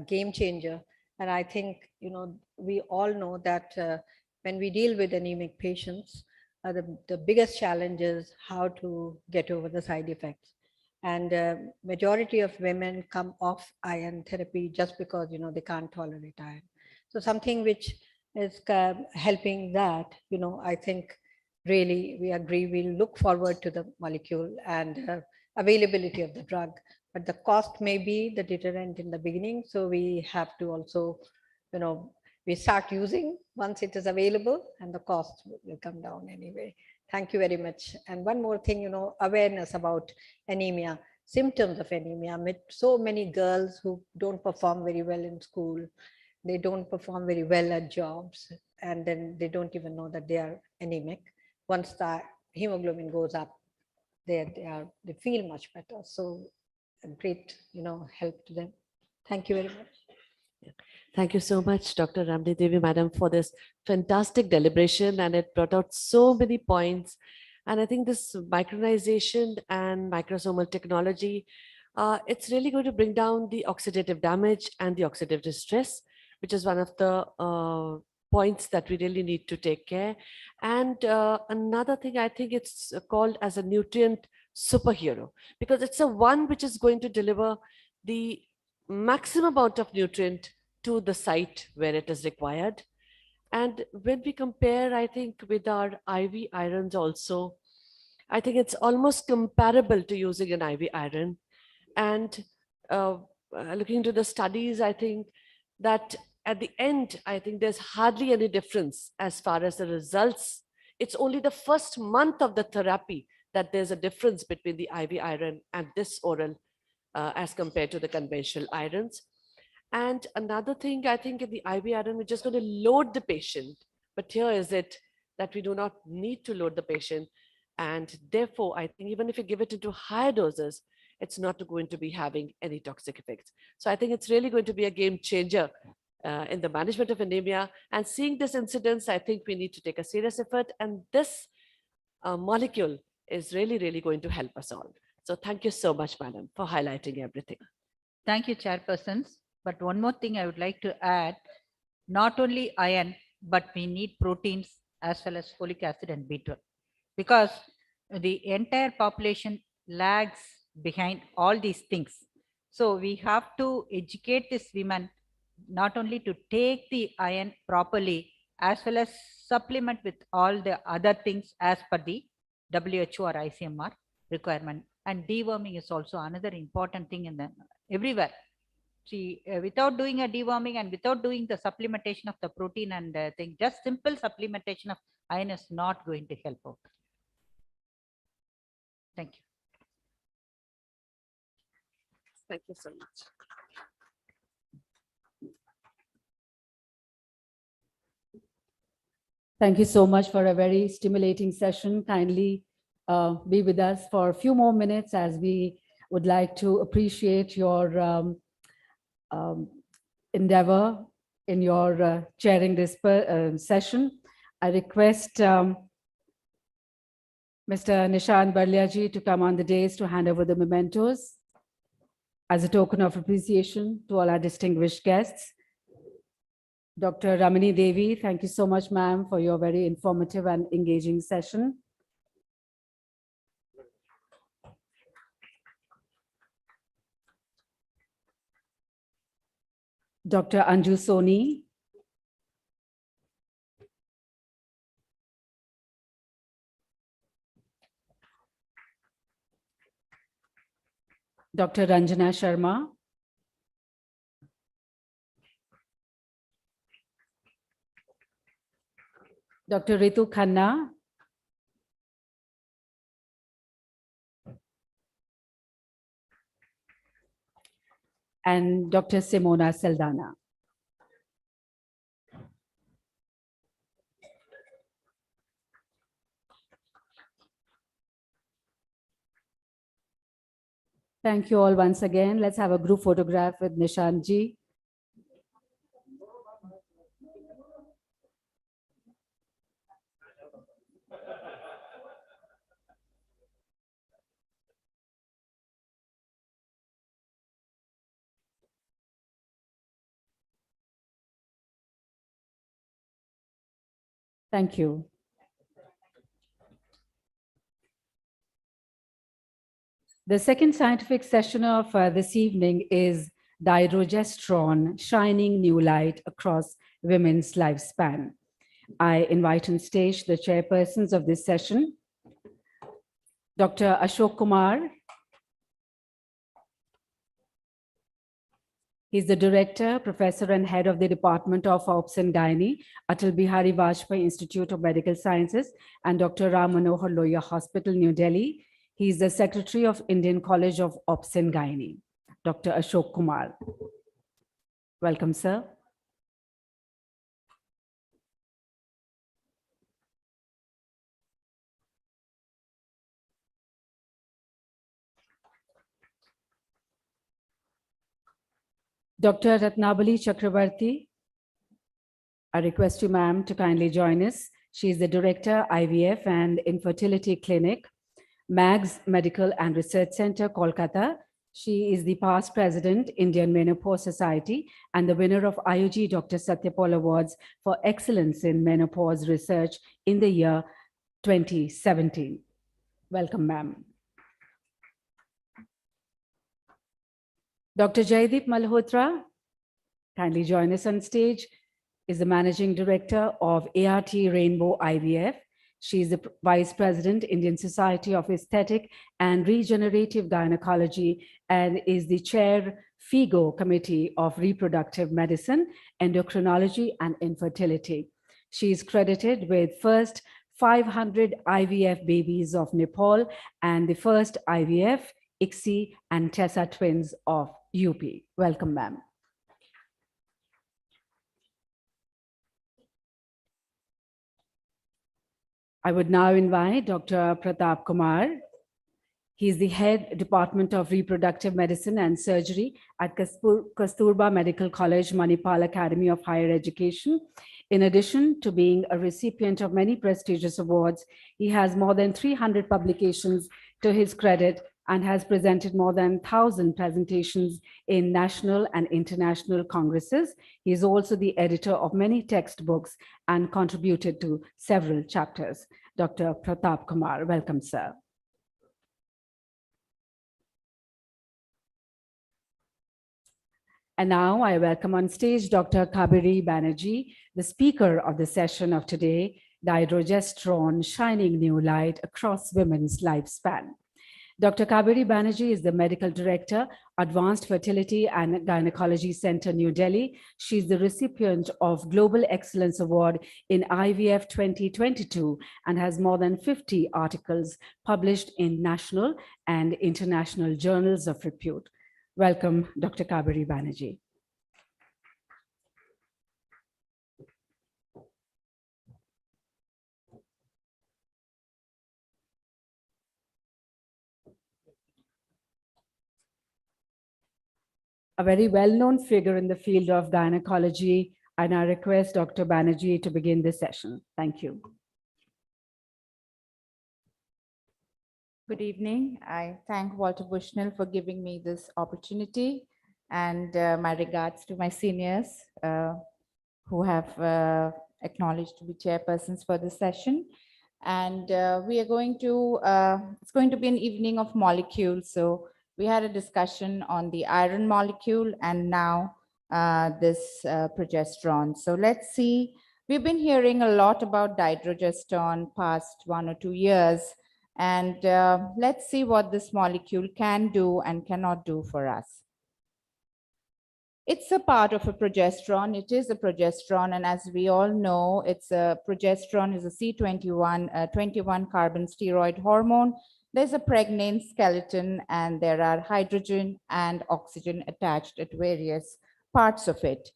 game changer. And I think, we all know that when we deal with anemic patients, the biggest challenge is how to get over the side effects. And majority of women come off iron therapy just because, they can't tolerate iron. So something which is helping that, I think really we agree, we'll look forward to the molecule and availability of the drug, but the cost may be the deterrent in the beginning. So we have to also, we start using once it is available, and the cost will come down anyway. Thank you very much. And one more thing, awareness about anemia, symptoms of anemia. I met so many girls who don't perform very well in school. They don't perform very well at jobs, and then they don't even know that they are anemic. Once the hemoglobin goes up, they feel much better. So a great, help to them. Thank you very much. Thank you so much, Dr. Ramani Devi, Madam, for this fantastic deliberation, and it brought out so many points. And I think this micronization and microsomal technology, it's really going to bring down the oxidative damage and the oxidative distress, which is one of the points that we really need to take care. And another thing, I think it's called as a nutrient superhero, because it's a one which is going to deliver the maximum amount of nutrient to the site where it is required. And when we compare, I think, with our IV irons also, I think it's almost comparable to using an IV iron. And looking into the studies, I think that at the end, I think there's hardly any difference as far as the results. It's only the first month of the therapy that there's a difference between the IV iron and this oral as compared to the conventional irons. And another thing, I think in the IV iron, we're just going to load the patient. But here is it that we do not need to load the patient. And therefore, I think even if you give it into higher doses, it's not going to be having any toxic effects. So I think it's really going to be a game changer in the management of anemia. And seeing this incidence, I think we need to take a serious effort. And this molecule is really, really going to help us all. So thank you so much, madam, for highlighting everything. Thank you, chairpersons. But one more thing I would like to add, not only iron, but we need proteins as well as folic acid and B12, because the entire population lags behind all these things. So we have to educate these women not only to take the iron properly, as well as supplement with all the other things as per the WHO or ICMR requirement. And deworming is also another important thing in the everywhere. See, without doing a deworming and without doing the supplementation of the protein and thing, just simple supplementation of iron is not going to help out. Thank you. Thank you so much. Thank you so much for a very stimulating session. Kindly be with us for a few more minutes as we would like to appreciate your endeavor in your chairing this session. I request Mr. Nishant Barliaji to come on the dais to hand over the mementos as a token of appreciation to all our distinguished guests. Dr. Ramani Devi, thank you so much, ma'am, for your very informative and engaging session. Dr. Anju Soni. Dr. Ranjana Sharma. Dr. Ritu Khanna. And Dr. Simona Saldana. Thank you all once again. Let's have a group photograph with Nishant ji. Thank you. The second scientific session of this evening is Progesterone, Shining New Light Across Women's Lifespan. I invite on stage the chairpersons of this session, Dr. Ashok Kumar. He's the director, professor, and head of the Department of Obs and Gynae, Atal Bihari Vajpayee Institute of Medical Sciences, and Dr. Ram Manohar Lohia Hospital, New Delhi. He's the secretary of Indian College of Obs and Gynae, Dr. Ashok Kumar. Welcome, sir. Dr. Ratnabali Chakravarti, I request you, ma'am, to kindly join us. She is the director, IVF and Infertility Clinic, MAGS Medical and Research Center, Kolkata. She is the past president, Indian Menopause Society, and the winner of IOG Dr. Satyapal Awards for Excellence in Menopause Research in the year 2017. Welcome, ma'am. Dr. Jaideep Malhotra, kindly join us on stage, is the Managing Director of ART Rainbow IVF. She is the Vice President, Indian Society of Aesthetic and Regenerative Gynecology, and is the Chair, FIGO Committee of Reproductive Medicine, Endocrinology, and Infertility. She is credited with first 500 IVF babies of Nepal and the first IVF, ICSI, and Tessa twins of UP. Welcome, ma'am. I would now invite Dr. Pratap Kumar. He is the head Department of Reproductive Medicine and Surgery at Kasturba Medical College, Manipal Academy of Higher Education. In addition to being a recipient of many prestigious awards, he has more than 300 publications to his credit and has presented more than 1,000 presentations in national and international congresses. He is also the editor of many textbooks and contributed to several chapters. Dr. Pratap Kumar, welcome, sir. And now I welcome on stage Dr. Kabiri Banerjee, the speaker of the session of today, Dydrogesterone, Shining New Light Across Women's Lifespan. Dr. Kabiri Banerjee is the Medical Director, Advanced Fertility and Gynecology Center, New Delhi. She is the recipient of Global Excellence Award in IVF 2022 and has more than 50 articles published in national and international journals of repute. Welcome, Dr. Kabiri Banerjee. A very well-known figure in the field of gynecology, and I request Dr. Banerjee to begin this session. Thank you. Good evening. I thank Walter Bushnell for giving me this opportunity, and my regards to my seniors who have acknowledged to be chairpersons for this session. And we are going to, it's going to be an evening of molecules. So we had a discussion on the iron molecule and now this progesterone. So let's see, we've been hearing a lot about dydrogesterone past 1 or 2 years. And let's see what this molecule can do and cannot do for us. It's a part of a progesterone. It is a progesterone. And as we all know, it's a progesterone is a C21, 21 carbon steroid hormone. There's a pregnant skeleton and there are hydrogen and oxygen attached at various parts of it.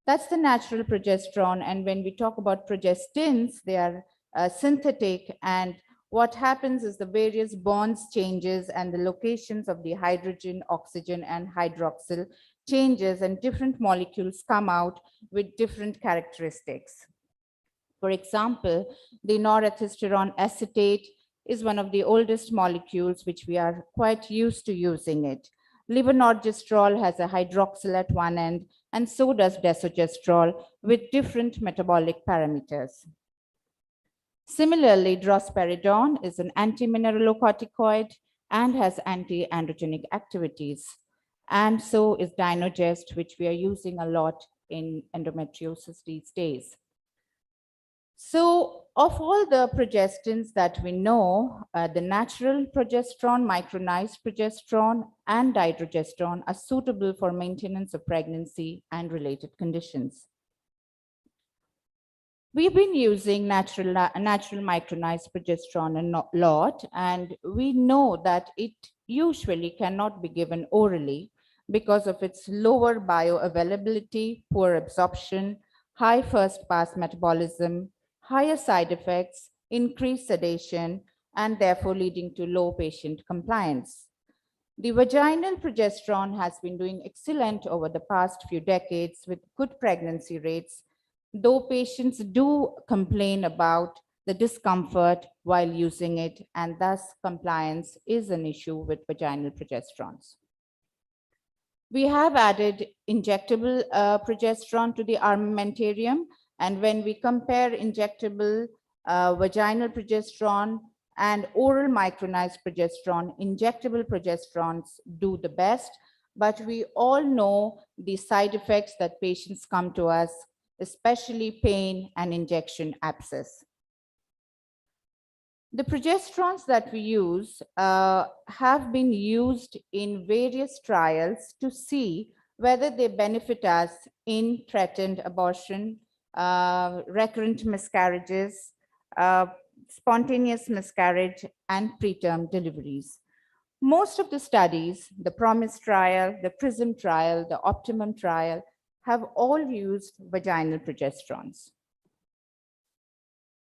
That's the natural progesterone. And when we talk about progestins, they are synthetic, and what happens is the various bonds changes and the locations of the hydrogen, oxygen, and hydroxyl changes, and different molecules come out with different characteristics. For example, the norethisterone acetate is one of the oldest molecules which we are quite used to using it. Levonorgestrel has a hydroxyl at one end, and so does desogestrel with different metabolic parameters. Similarly, drospiridone is an anti-mineralocorticoid and has anti-androgenic activities. And so is Dynogest, which we are using a lot in endometriosis these days. So of all the progestins that we know, the natural progesterone, micronized progesterone, and dydrogesterone are suitable for maintenance of pregnancy and related conditions. We've been using natural micronized progesterone a lot, and we know that it usually cannot be given orally because of its lower bioavailability, poor absorption, high first pass metabolism, higher side effects, increased sedation, and therefore leading to low patient compliance. The vaginal progesterone has been doing excellent over the past few decades with good pregnancy rates, though patients do complain about the discomfort while using it, and thus compliance is an issue with vaginal progesterones. We have added injectable progesterone to the armamentarium, and when we compare injectable vaginal progesterone and oral micronized progesterone, injectable progesterones do the best, but we all know the side effects that patients come to us, especially pain and injection abscess. The progesterones that we use have been used in various trials to see whether they benefit us in threatened abortion, recurrent miscarriages, spontaneous miscarriage, and preterm deliveries. Most of the studies, the PROMISE trial, the PRISM trial, the OPTIMUM trial, have all used vaginal progesterones.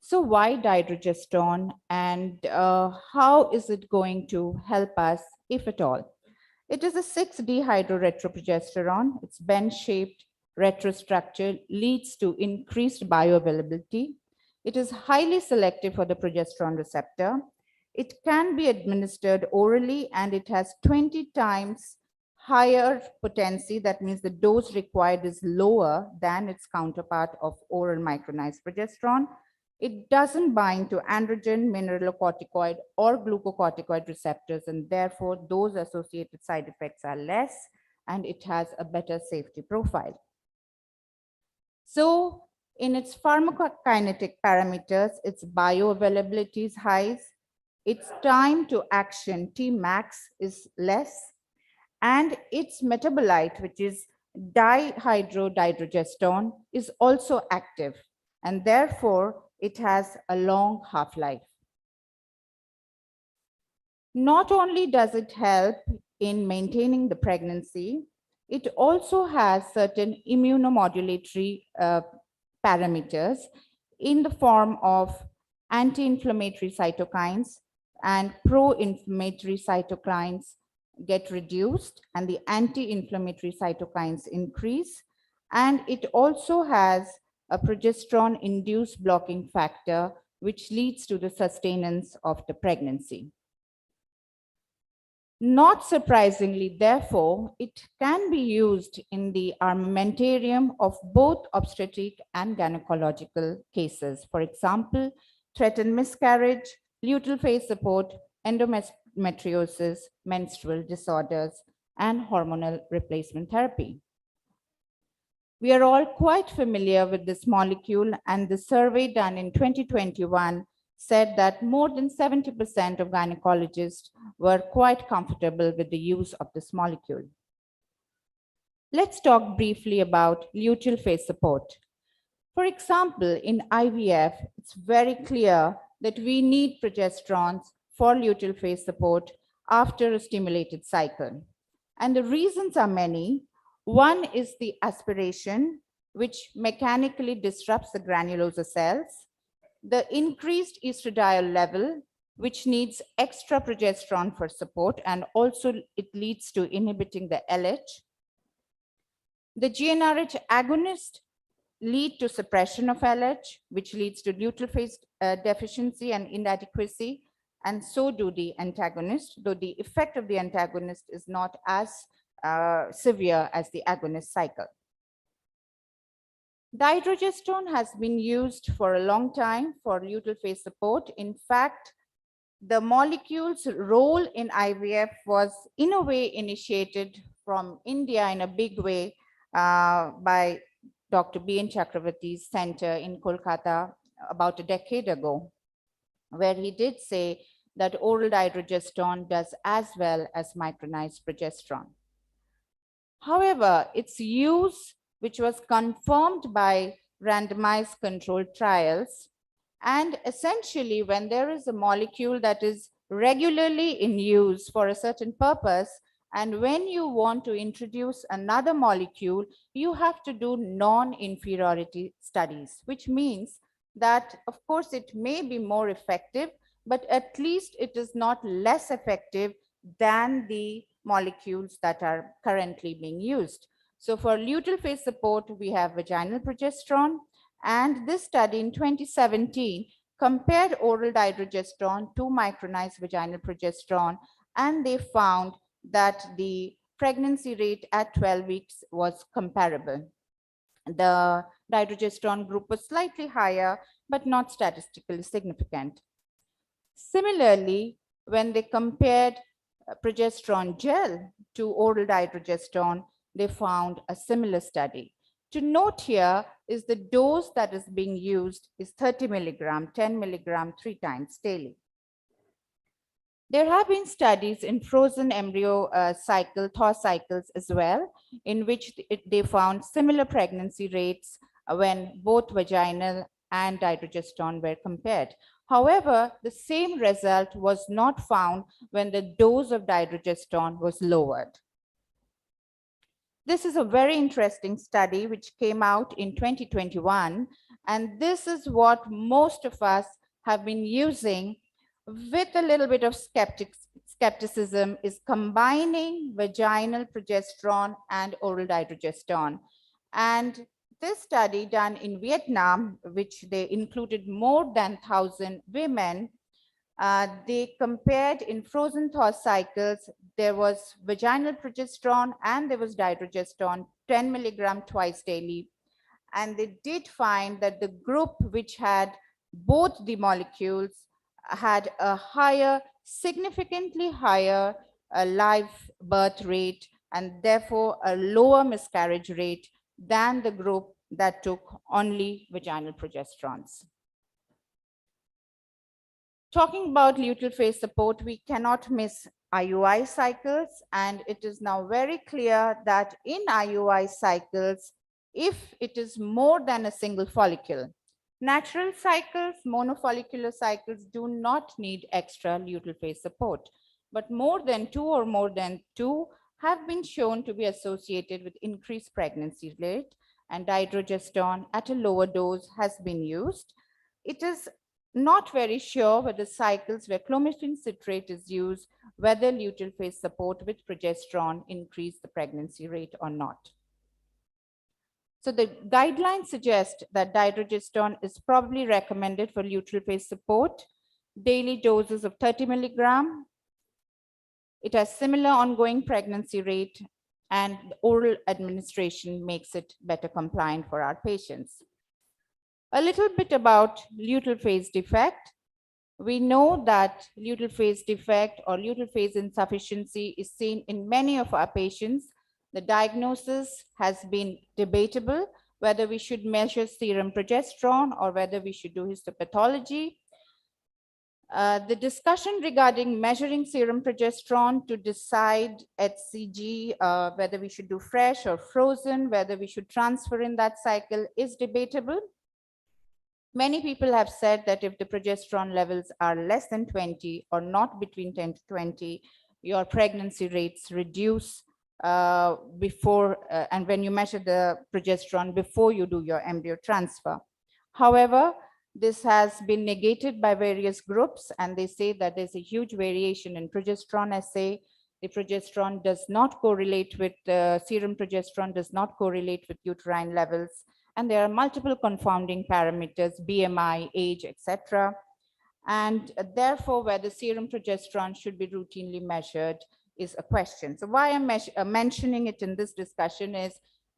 So why dydrogesterone, and how is it going to help us, if at all? It is a 6-dehydroretroprogesterone. Its bend-shaped retrostructure leads to increased bioavailability. It is highly selective for the progesterone receptor. It can be administered orally, and it has 20 times higher potency. That means the dose required is lower than its counterpart of oral micronized progesterone. It doesn't bind to androgen, mineralocorticoid, or glucocorticoid receptors, and therefore those associated side effects are less, and it has a better safety profile. So in its pharmacokinetic parameters, its bioavailability is high, its time to action, Tmax, is less, and its metabolite, which is dihydrodydrogestone, is also active, and therefore it has a long half-life. Not only does it help in maintaining the pregnancy, it also has certain immunomodulatory parameters in the form of anti-inflammatory cytokines, and pro-inflammatory cytokines get reduced and the anti-inflammatory cytokines increase. And it also has a progesterone-induced blocking factor, which leads to the sustenance of the pregnancy. Not surprisingly, therefore, it can be used in the armamentarium of both obstetric and gynecological cases. For example, threatened miscarriage, luteal phase support, endometriosis, menstrual disorders, and hormonal replacement therapy. We are all quite familiar with this molecule, and the survey done in 2021 said that more than 70% of gynecologists were quite comfortable with the use of this molecule. Let's talk briefly about luteal phase support. For example, in IVF, it's very clear that we need progesterones for luteal phase support after a stimulated cycle. And the reasons are many. One is the aspiration, which mechanically disrupts the granulosa cells. The increased estradiol level, which needs extra progesterone for support, and also it leads to inhibiting the LH. The GnRH agonist lead to suppression of LH, which leads to luteal phase deficiency and inadequacy, and so do the antagonist, though the effect of the antagonist is not as severe as the agonist cycle. Dydrogesterone has been used for a long time for luteal phase support. In fact, the molecule's role in IVF was in a way initiated from India in a big way by Dr. B.N. Chakravarti's center in Kolkata about a decade ago, where he did say that oral dydrogesterone does as well as micronized progesterone. However, its use, which was confirmed by randomized controlled trials, and essentially when there is a molecule that is regularly in use for a certain purpose, and when you want to introduce another molecule, you have to do non-inferiority studies, which means that, of course, it may be more effective, but at least it is not less effective than the molecules that are currently being used. So for luteal phase support, we have vaginal progesterone, and this study in 2017 compared oral dydrogesterone to micronized vaginal progesterone, and they found that the pregnancy rate at 12 weeks was comparable. The dydrogesterone group was slightly higher, but not statistically significant. Similarly, when they compared progesterone gel to oral dydrogesterone, they found a similar study. To note here is the dose that is being used is 30 milligram, 10 milligram, 3 times daily. There have been studies in frozen embryo thaw cycles as well, in which they found similar pregnancy rates when both vaginal and dydrogesterone were compared. However, the same result was not found when the dose of dydrogesterone was lowered. This is a very interesting study which came out in 2021, and this is what most of us have been using with a little bit of skepticism, is combining vaginal progesterone and oral dydrogesterone. And this study done in Vietnam, which they included more than 1,000 women, they compared in frozen thaw cycles, there was vaginal progesterone and there was dydrogesterone, 10 milligram twice daily. And they did find that the group which had both the molecules had a higher, significantly higher live birth rate, and therefore a lower miscarriage rate than the group that took only vaginal progesterones. Talking about luteal phase support, we cannot miss IUI cycles, and it is now very clear that in IUI cycles, if it is more than a single follicle, natural cycles, monofollicular cycles do not need extra luteal phase support, but more than 2 or more than 2 have been shown to be associated with increased pregnancy rate, and dydrogesterone at a lower dose has been used. It is not very sure whether cycles where clomiphene citrate is used, whether luteal phase support with progesterone increase the pregnancy rate or not. So the guidelines suggest that dydrogesterone is probably recommended for luteal phase support, daily doses of 30 milligram. It has similar ongoing pregnancy rate, and oral administration makes it better compliant for our patients. A little bit about luteal phase defect. We know that luteal phase defect or luteal phase insufficiency is seen in many of our patients. The diagnosis has been debatable, whether we should measure serum progesterone or whether we should do histopathology. The discussion regarding measuring serum progesterone to decide HCG, whether we should do fresh or frozen, whether we should transfer in that cycle is debatable. Many people have said that if the progesterone levels are less than 20 or not between 10 to 20, your pregnancy rates reduce and when you measure the progesterone before you do your embryo transfer. However, this has been negated by various groups, and they say that there's a huge variation in progesterone assay. The progesterone does not correlate with serum progesterone, does not correlate with uterine levels. And there are multiple confounding parameters, BMI, age, etc. And therefore, whether serum progesterone should be routinely measured is a question. So why I'm mentioning it in this discussion is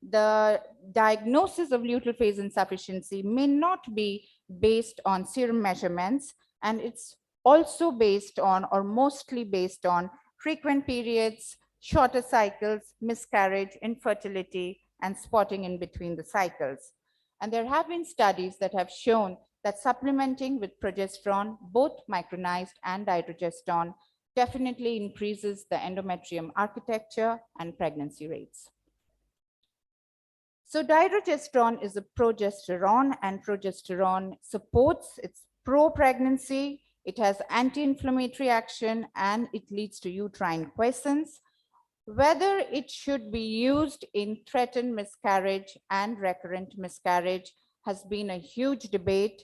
the diagnosis of luteal phase insufficiency may not be based on serum measurements, and it's also based on, or mostly based on, frequent periods, shorter cycles, miscarriage, infertility, and spotting in between the cycles. And there have been studies that have shown that supplementing with progesterone, both micronized and dydrogesterone, definitely increases the endometrium architecture and pregnancy rates. So dydrogesterone is a progesterone, and progesterone supports, it's pro-pregnancy, it has anti-inflammatory action, and it leads to uterine quiescence. Whether it should be used in threatened miscarriage and recurrent miscarriage has been a huge debate,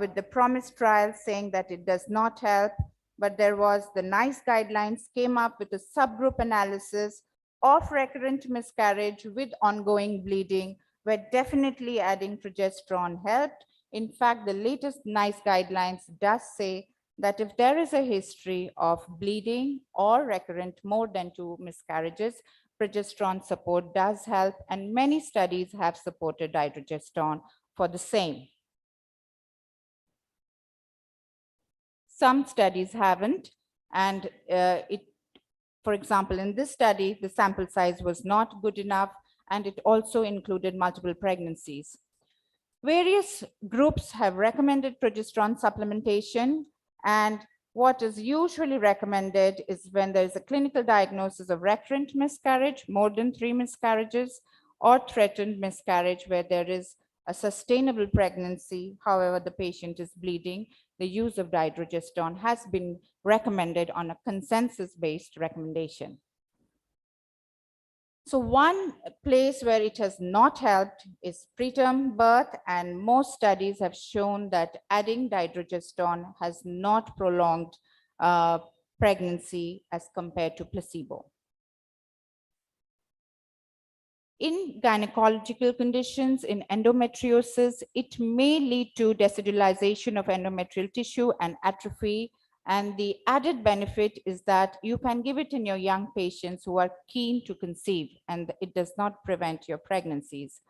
with the PROMISE trial saying that it does not help, but there was the NICE guidelines came up with a subgroup analysis of recurrent miscarriage with ongoing bleeding, where definitely adding progesterone helped. In fact, the latest NICE guidelines does say that if there is a history of bleeding or recurrent more than 2 miscarriages, progesterone support does help, and many studies have supported dydrogesterone for the same. Some studies haven't, and for example, in this study, the sample size was not good enough, and it also included multiple pregnancies. Various groups have recommended progesterone supplementation, and what is usually recommended is when there is a clinical diagnosis of recurrent miscarriage, more than 3 miscarriages, or threatened miscarriage where there is a sustainable pregnancy, however, the patient is bleeding, the use of dydrogesterone has been recommended on a consensus-based recommendation. So one place where it has not helped is preterm birth, and most studies have shown that adding dydrogesterone has not prolonged pregnancy as compared to placebo. In gynecological conditions, in endometriosis, it may lead to decidualization of endometrial tissue and atrophy. And the added benefit is that you can give it in your young patients who are keen to conceive, and it does not prevent your pregnancies.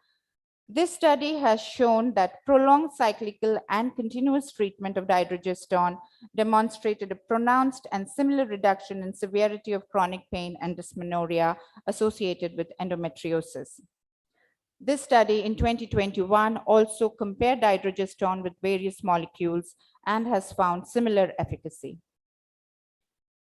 This study has shown that prolonged cyclical and continuous treatment of dydrogesterone demonstrated a pronounced and similar reduction in severity of chronic pain and dysmenorrhea associated with endometriosis. This study in 2021 also compared dydrogesterone with various molecules and has found similar efficacy.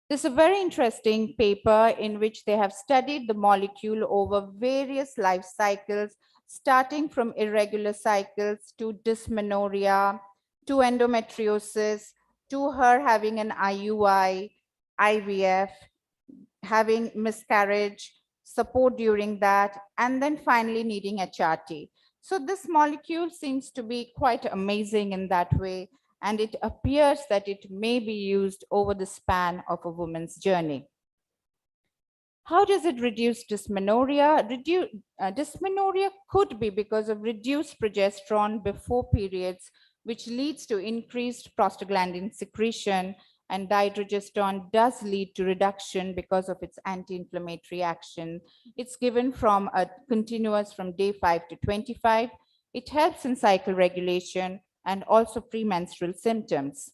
This is a very interesting paper in which they have studied the molecule over various life cycles, starting from irregular cycles to dysmenorrhea, to endometriosis, to her having an IUI, IVF, having miscarriage, support during that, and then finally needing HRT. So this molecule seems to be quite amazing in that way, and it appears that it may be used over the span of a woman's journey. How does it reduce dysmenorrhea? Dysmenorrhea could be because of reduced progesterone before periods, which leads to increased prostaglandin secretion, and dydrogesterone does lead to reduction because of its anti-inflammatory action. It's given from a continuous from day 5 to 25. It helps in cycle regulation and also premenstrual symptoms.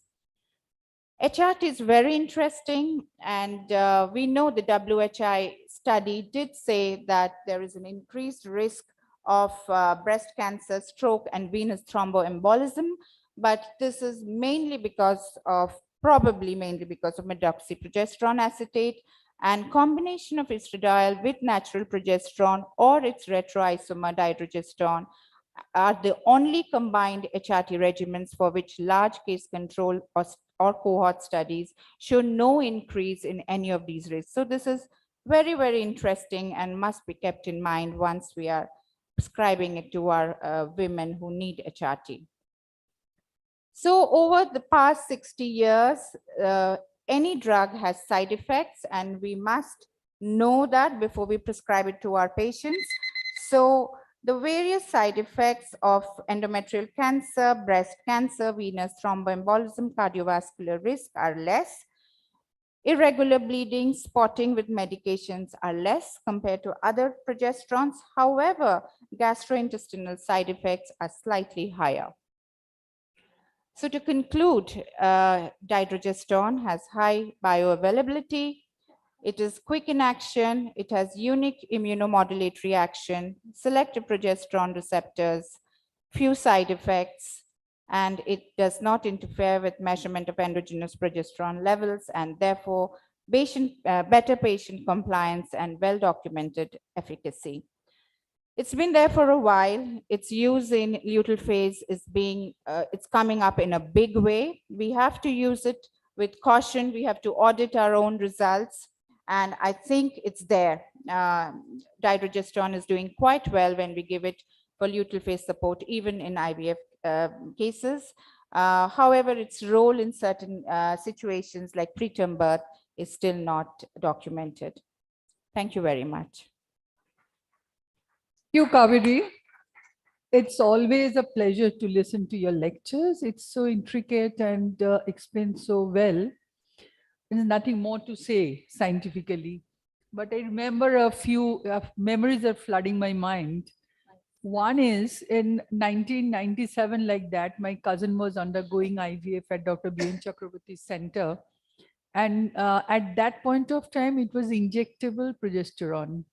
HRT is very interesting, and we know the WHI study did say that there is an increased risk of breast cancer, stroke, and venous thromboembolism, but this is mainly because of, probably mainly because of medroxyprogesterone acetate, and combination of estradiol with natural progesterone or its retroisomer dydrogesterone are the only combined HRT regimens for which large case control or cohort studies show no increase in any of these risks. So this is very, very interesting and must be kept in mind once we are prescribing it to our women who need HRT. So over the past 60 years, any drug has side effects, and we must know that before we prescribe it to our patients. So the various side effects of endometrial cancer, breast cancer, venous thromboembolism, cardiovascular risk are less. Irregular bleeding, spotting with medications are less compared to other progesterones. However, gastrointestinal side effects are slightly higher. So to conclude, dydrogesterone has high bioavailability. It is quick in action. It has unique immunomodulatory action, selective progesterone receptors, few side effects, and it does not interfere with measurement of endogenous progesterone levels, and therefore better patient compliance and well-documented efficacy. It's been there for a while. Its use in luteal phase is it's coming up in a big way. We have to use it with caution. We have to audit our own results. And I think it's there. Dydrogesterone is doing quite well when we give it for luteal phase support, even in IVF cases. However, its role in certain situations like preterm birth is still not documented. Thank you very much. Thank you, Kaveri. It's always a pleasure to listen to your lectures. It's so intricate and explained so well. There's nothing more to say scientifically, but I remember a few memories are flooding my mind. One is in 1997, like that, my cousin was undergoing IVF at Dr. B.N. Chakraborty's center. And at that point of time, it was injectable progesterone.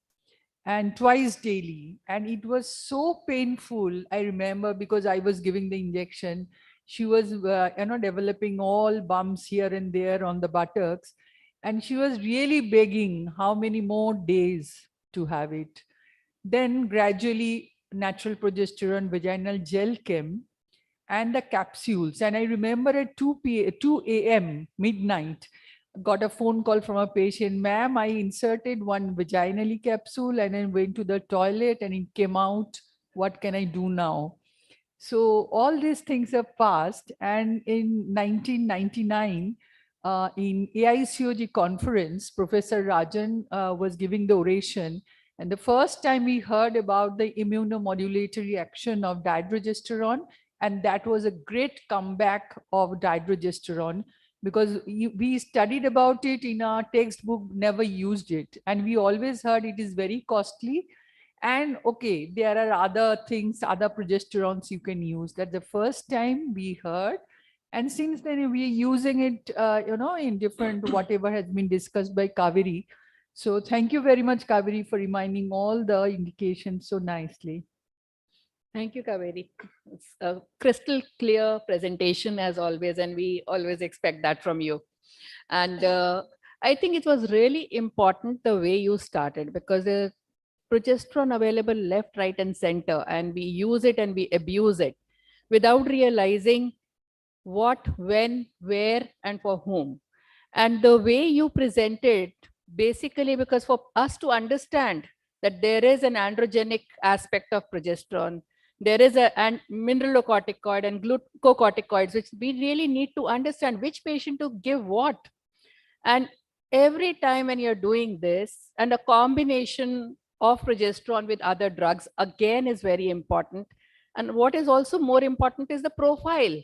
and twice daily. And it was so painful. I remember, because I was giving the injection. She was, developing all bumps here and there on the buttocks. And she was really begging how many more days to have it. Then gradually natural progesterone vaginal gel came, and the capsules. And I remember at 2 a.m. midnight, got a phone call from a patient, ma'am, I inserted one vaginally capsule and then went to the toilet and it came out. What can I do now? So all these things have passed. And in 1999, in AICOG conference, Professor Rajan was giving the oration. And the first time we heard about the immunomodulatory action of dydrogesterone, and that was a great comeback of dydrogesterone, because we studied about it in our textbook, never used it. And we always heard it is very costly. And okay, there are other things, other progesterones you can use. That's the first time we heard. And since then we are using it, in different, whatever has been discussed by Kaveri. So thank you very much, Kaveri, for reminding all the indications so nicely. Thank you, Kaveri. It's a crystal clear presentation as always, and we always expect that from you. And I think it was really important the way you started, because the progesterone available left, right, and center, and we use it and we abuse it without realizing what, when, where, and for whom. And the way you presented, basically, because for us to understand that there is an androgenic aspect of progesterone, there is a mineralocorticoid and glucocorticoids, which we really need to understand which patient to give what. And every time when you're doing this, and a combination of progesterone with other drugs, again, is very important. And what is also more important is the profile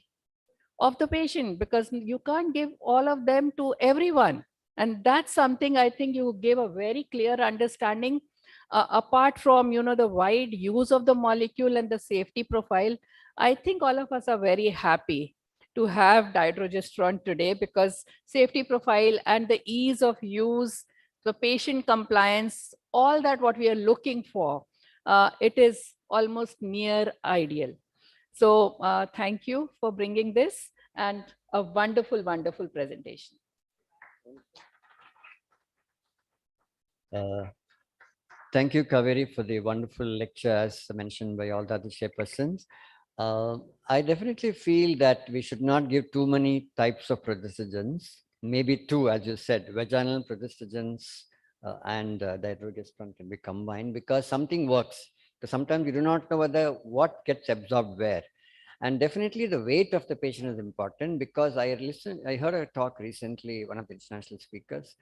of the patient, because you can't give all of them to everyone. And that's something I think you gave a very clear understanding. Apart from, the wide use of the molecule and the safety profile, I think all of us are very happy to have dydrogesterone today, because safety profile and the ease of use, the patient compliance, all that what we are looking for, it is almost near ideal. So thank you for bringing this, and a wonderful, wonderful presentation. Thank you, Kaveri, for the wonderful lecture, as mentioned by all the other chairpersons. I definitely feel that we should not give too many types of progestogens, maybe two, as you said, vaginal progestogens and dydrogesterone can be combined, because something works. Because sometimes you do not know whether what gets absorbed where. And definitely the weight of the patient is important, because I heard a talk recently, one of the international speakers,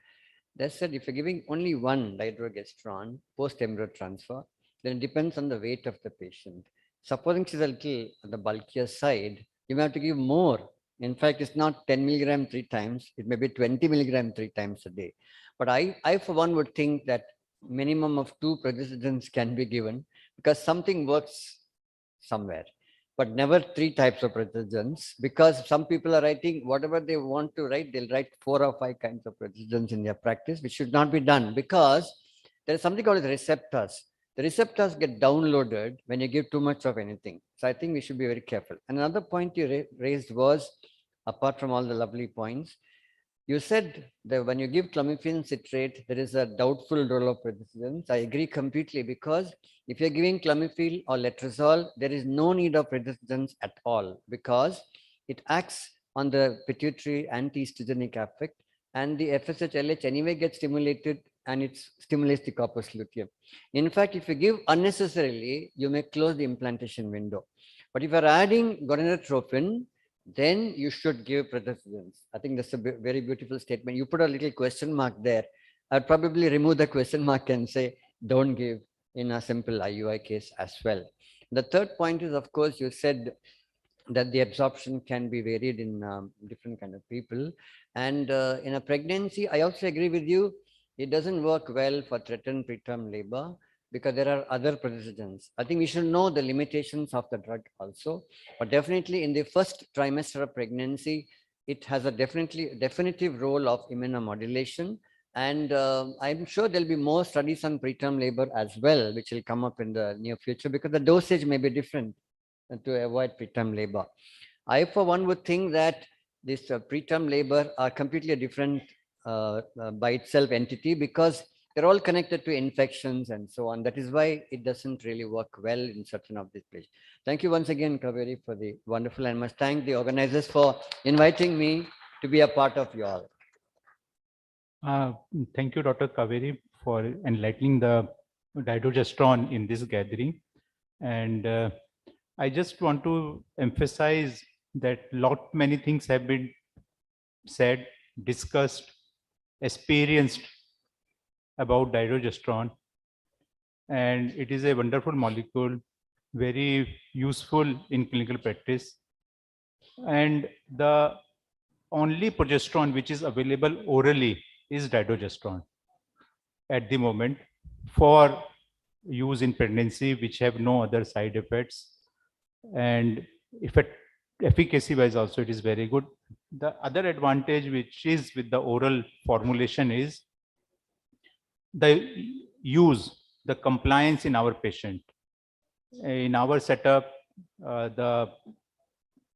they said if you're giving only one dydrogesterone post-embryo transfer, then it depends on the weight of the patient. Supposing she's a little on the bulkier side, you may have to give more. In fact, it's not 10 milligram 3 times, it may be 20 milligram 3 times a day. But I for one would think that minimum of 2 progestogens can be given, because something works somewhere. But never 3 types of progestogens, because some people are writing whatever they want to write, they'll write 4 or 5 kinds of progestogens in their practice, which should not be done, because there is something called receptors. The receptors get downloaded when you give too much of anything. So I think we should be very careful. Another point you raised was, apart from all the lovely points, you said that when you give clomiphene citrate, there is a doubtful role of progestogens. I agree completely, because if you're giving clomiphene or letrozole, there is no need of progestogens at all, because it acts on the pituitary anti-estrogenic effect, and the FSH-LH anyway gets stimulated, and it stimulates the corpus luteum. In fact, if you give unnecessarily, you may close the implantation window. But if you're adding gonadotropin, then you should give progestogens. I think that's a very beautiful statement. You put a little question mark there. I'd probably remove the question mark and say, don't give in a simple IUI case as well. The third point is, of course, you said that the absorption can be varied in different kind of people. And in a pregnancy, I also agree with you, it doesn't work well for threatened preterm labor, because there are other progestogens. I think we should know the limitations of the drug also, but definitely in the first trimester of pregnancy, it has a definitive role of immunomodulation, And I'm sure there'll be more studies on preterm labor as well, which will come up in the near future because the dosage may be different to avoid preterm labor. I, for one, would think that this preterm labor are completely a different by itself entity because they're all connected to infections and so on. That is why it doesn't really work well in certain of these places. Thank you once again, Kaveri, for the wonderful, and must thank the organizers for inviting me to be a part of you all. Thank you, Dr. Kaveri, for enlightening the dydrogesterone in this gathering. And I just want to emphasize that many things have been said, discussed, experienced about dydrogesterone. And it is a wonderful molecule, very useful in clinical practice. And the only progesterone which is available orally is dydrogesterone at the moment for use in pregnancy, which have no other side effects. And efficacy wise also it is very good. The other advantage which is with the oral formulation is the use, the compliance in our patient. In our setup,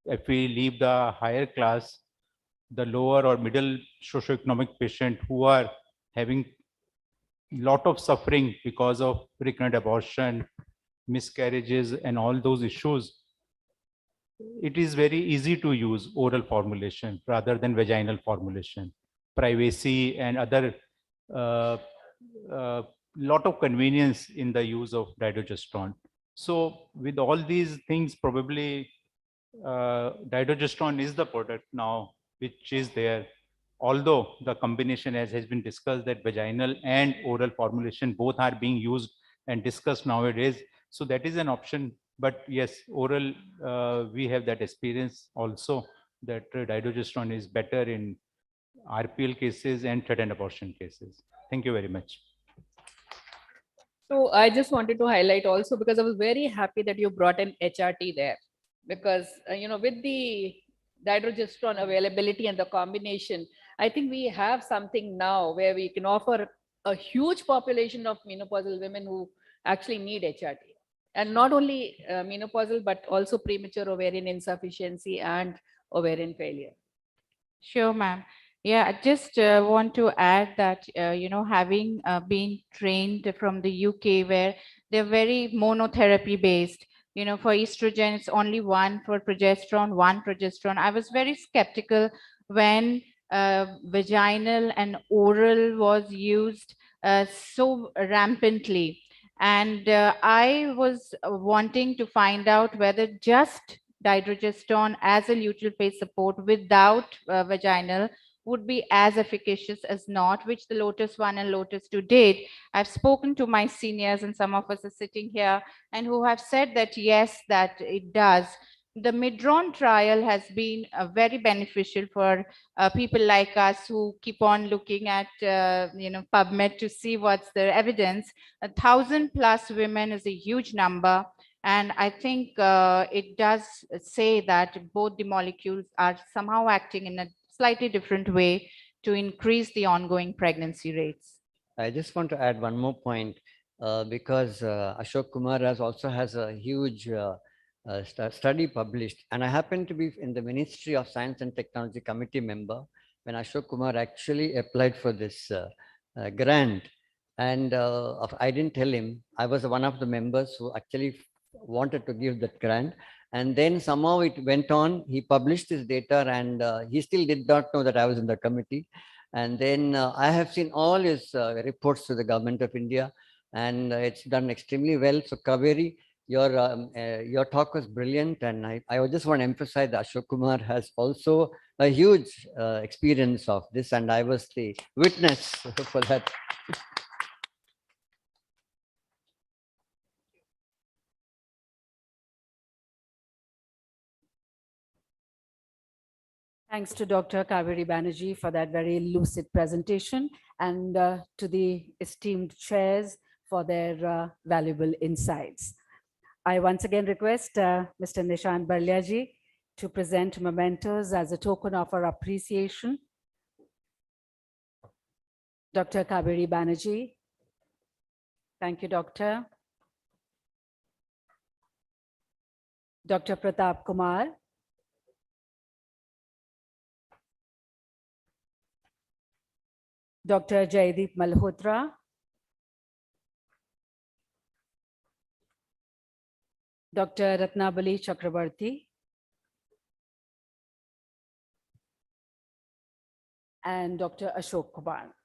if we leave the higher class, the lower or middle socioeconomic patient who are having lot of suffering because of recurrent abortion, miscarriages, and all those issues, it is very easy to use oral formulation rather than vaginal formulation. Privacy and other lot of convenience in the use of dydrogesterone. So with all these things, probably dydrogesterone is the product now which is there. Although the combination, as has been discussed, that vaginal and oral formulation both are being used and discussed nowadays. So that is an option. But yes, oral, we have that experience also that dydrogesterone is better in RPL cases and threatened abortion cases. Thank you very much. So I just wanted to highlight also, because I was very happy that you brought an HRT there, because with the dydrogesterone availability and the combination, I think we have something now where we can offer a huge population of menopausal women who actually need HRT. And not only menopausal, but also premature ovarian insufficiency and ovarian failure. Sure, ma'am. Yeah, I just want to add that, having been trained from the UK, where they're very monotherapy based, for estrogen, it's only one, for progesterone, one progesterone. I was very skeptical when vaginal and oral was used so rampantly. And I was wanting to find out whether just dydrogesterone as a luteal phase support without vaginal would be as efficacious as not, which the Lotus 1 and Lotus 2 did. I've spoken to my seniors, and some of us are sitting here, and who have said that yes, that it does. The Midron trial has been very beneficial for people like us who keep on looking at PubMed to see what's the evidence. 1,000+ women is a huge number. And I think it does say that both the molecules are somehow acting in a slightly different way to increase the ongoing pregnancy rates. I just want to add one more point because Ashok Kumar also has a huge study published, and I happen to be in the Ministry of Science and Technology committee member when Ashok Kumar actually applied for this grant. And I didn't tell him. I was one of the members who actually wanted to give that grant. And then somehow it went on. He published his data, and he still did not know that I was in the committee. And then I have seen all his reports to the government of India, and it's done extremely well. So Kaveri, your talk was brilliant, and I just want to emphasize that Ashok Kumar has also a huge experience of this, and I was the witness for that. Thanks to Dr. Kaveri Banerjee for that very lucid presentation, and to the esteemed chairs for their valuable insights. I once again request Mr. Nishant Barliaji to present mementos as a token of our appreciation. Dr. Kaveri Banerjee. Thank you, Doctor. Dr. Pratap Kumar. Dr. Jaideep Malhotra. Dr. Ratnabali Chakrabarti. And Dr. Ashok Kumar.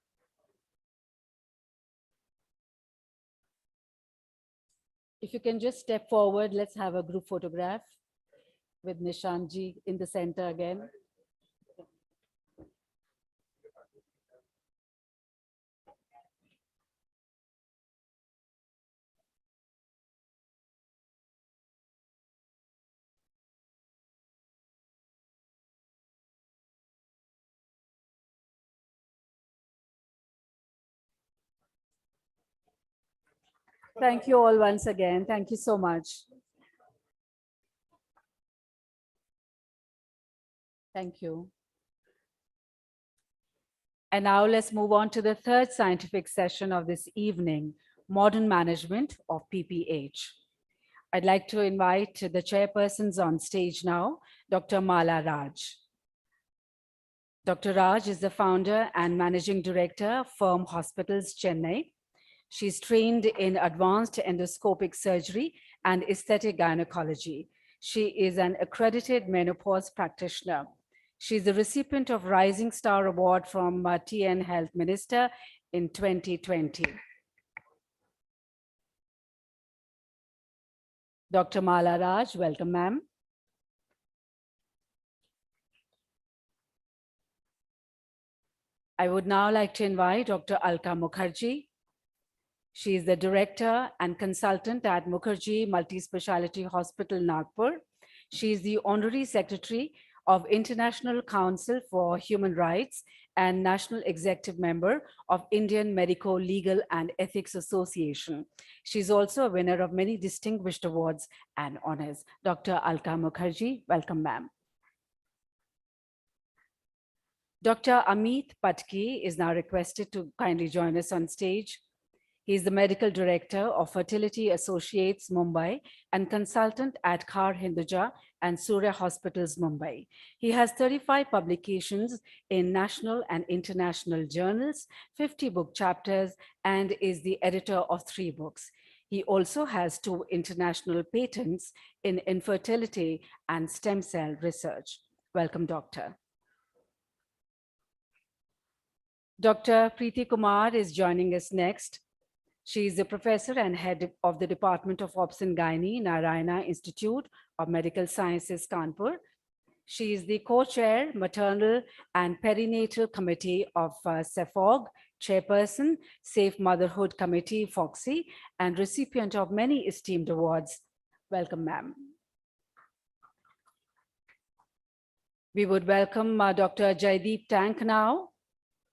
If you can just step forward, let's have a group photograph with Nishanji in the center again. Thank you all once again. Thank you so much. Thank you. And now let's move on to the third scientific session of this evening, modern management of PPH. I'd like to invite the chairpersons on stage now, Dr. Mala Raj. Dr. Raj is the founder and managing director, Firm Hospitals, Chennai. She's trained in advanced endoscopic surgery and aesthetic gynecology. She is an accredited menopause practitioner. She's the recipient of Rising Star Award from TN Health Minister in 2020. Dr. Mala Raj, welcome, ma'am. I would now like to invite Dr. Alka Mukherjee. She is the director and consultant at Mukherjee Multi-Speciality Hospital, Nagpur. She is the honorary secretary of International Council for Human Rights and national executive member of Indian Medico Legal and Ethics Association. She's also a winner of many distinguished awards and honors. Dr. Alka Mukherjee, welcome, ma'am. Dr. Amit Patki is now requested to kindly join us on stage. He is the medical director of Fertility Associates Mumbai and consultant at Khar Hinduja and Surya Hospitals Mumbai. He has 35 publications in national and international journals, 50 book chapters, and is the editor of 3 books. He also has 2 international patents in infertility and stem cell research. Welcome, Doctor. Dr. Preeti Kumar is joining us next. She is a professor and head of the Department of Obs and Gynae, Narayana Institute of Medical Sciences, Kanpur. She is the co-chair, Maternal and Perinatal Committee of CEFOG, chairperson, Safe Motherhood Committee, FOXY, and recipient of many esteemed awards. Welcome, ma'am. We would welcome Dr. Jaideep Tank now.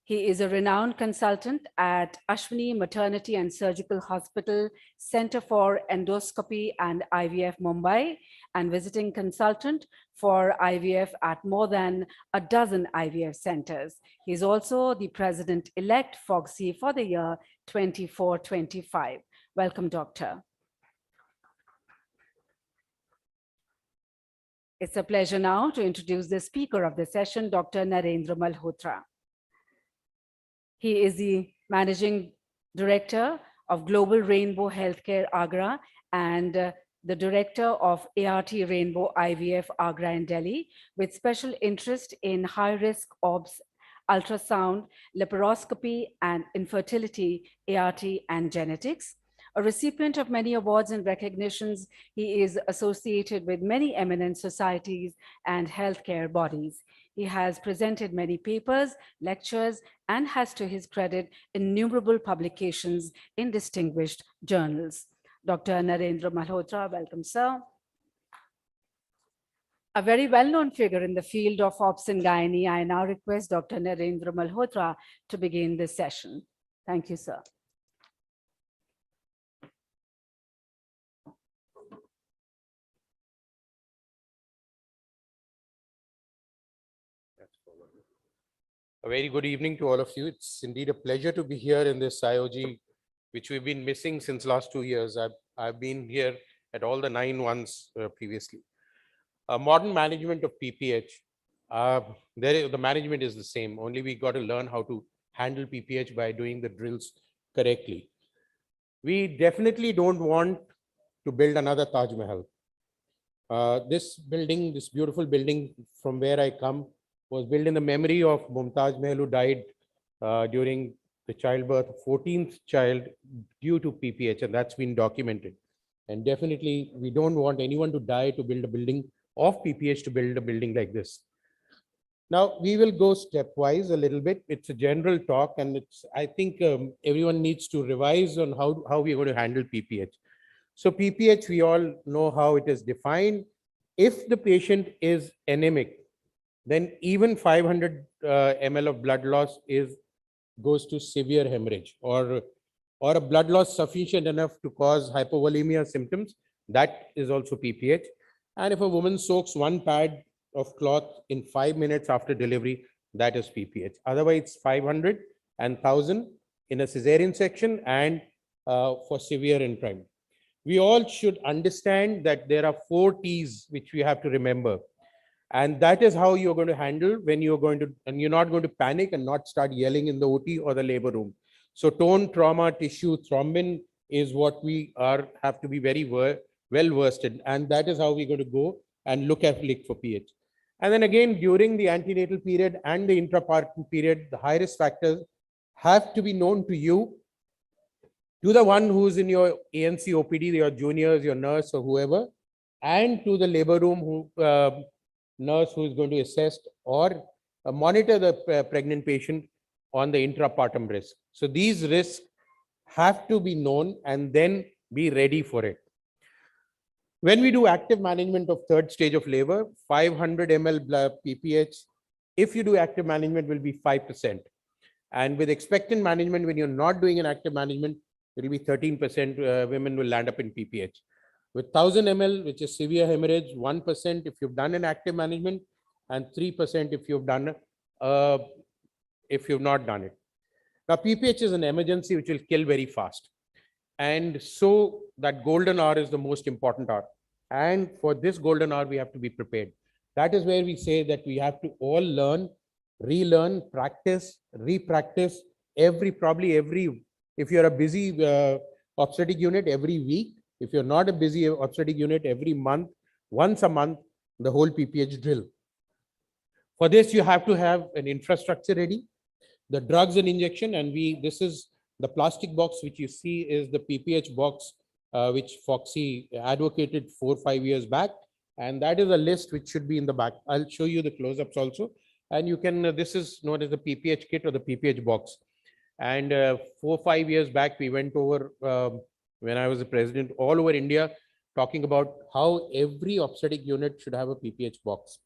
He is a renowned consultant at Ashwini Maternity and Surgical Hospital, Center for Endoscopy and IVF, Mumbai, and visiting consultant for IVF at more than a dozen IVF centers. He's also the president-elect FOGSI for the year 24-25. Welcome, Doctor. It's a pleasure now to introduce the speaker of the session, Dr. Narendra Malhotra. He is the managing director of Global Rainbow Healthcare Agra and the director of ART Rainbow IVF Agra in Delhi, with special interest in high-risk OBS, ultrasound, laparoscopy, and infertility, ART, and genetics. A recipient of many awards and recognitions, he is associated with many eminent societies and healthcare bodies. He has presented many papers, lectures, and has to his credit innumerable publications in distinguished journals. Dr. Narendra Malhotra, welcome, sir. A very well-known figure in the field of Obs and Gynae, I now request Dr. Narendra Malhotra to begin this session. Thank you, sir. A very good evening to all of you. It's indeed a pleasure to be here in this IOG, which we've been missing since last 2 years. I've been here at all the 9 ones previously. Modern management of PPH, the management is the same. Only we got to learn how to handle PPH by doing the drills correctly. We definitely don't want to build another Taj Mahal. This building, this beautiful building from where I come, was built in the memory of Mumtaz Mahal, who died during the childbirth, 14th child due to PPH, and that's been documented. And definitely, we don't want anyone to die to build a building of PPH, to build a building like this. Now, we will go stepwise a little bit. It's a general talk, and I think everyone needs to revise on how we're going to handle PPH. So PPH, we all know how it is defined. If the patient is anemic, then even 500 ml of blood loss goes to severe hemorrhage, or a blood loss sufficient enough to cause hypovolemia symptoms. That is also PPH. And if a woman soaks 1 pad of cloth in 5 minutes after delivery, that is PPH. Otherwise, 500 and 1000 in a cesarean section, and for severe and primary. We all should understand that there are 4 T's which we have to remember. And that is how you're going to handle when you're going to, and you're not going to panic and not start yelling in the OT or the labor room. So tone, trauma, tissue, thrombin is what we have to be very well versed in. And that is how we're going to go and look for pH. And then again, during the antenatal period and the intrapartum period, the high risk factors have to be known to you, to the one who's in your ANC OPD, your juniors, your nurse or whoever, and to the labor room nurse who is going to assess or monitor the pregnant patient on the intrapartum risk. So these risks have to be known and then be ready for it. When we do active management of 3rd stage of labor, 500 ml PPH, if you do active management, will be 5%. And with expectant management, when you're not doing an active management, it will be 13% women will land up in PPH. With 1000 ml, which is severe hemorrhage, 1% if you've done an active management, and 3% if you've not done it. Now, PPH is an emergency which will kill very fast. And so that golden hour is the most important hour. And for this golden hour, we have to be prepared. That is where we say that we have to all learn, relearn, practice, re-practice probably every, if you're a busy obstetric unit, every week. If you're not a busy obstetric unit, every month, once a month, the whole PPH drill. For this, you have to have an infrastructure ready, the drugs and injection, and this is the plastic box which you see is the PPH box which Foxy advocated 4 or 5 years back, and that is a list which should be in the back. I'll show you the close-ups also, and you can. This is known as the PPH kit or the PPH box, and 4 or 5 years back we went over. When I was the president, all over India, talking about how every obstetric unit should have a PPH box.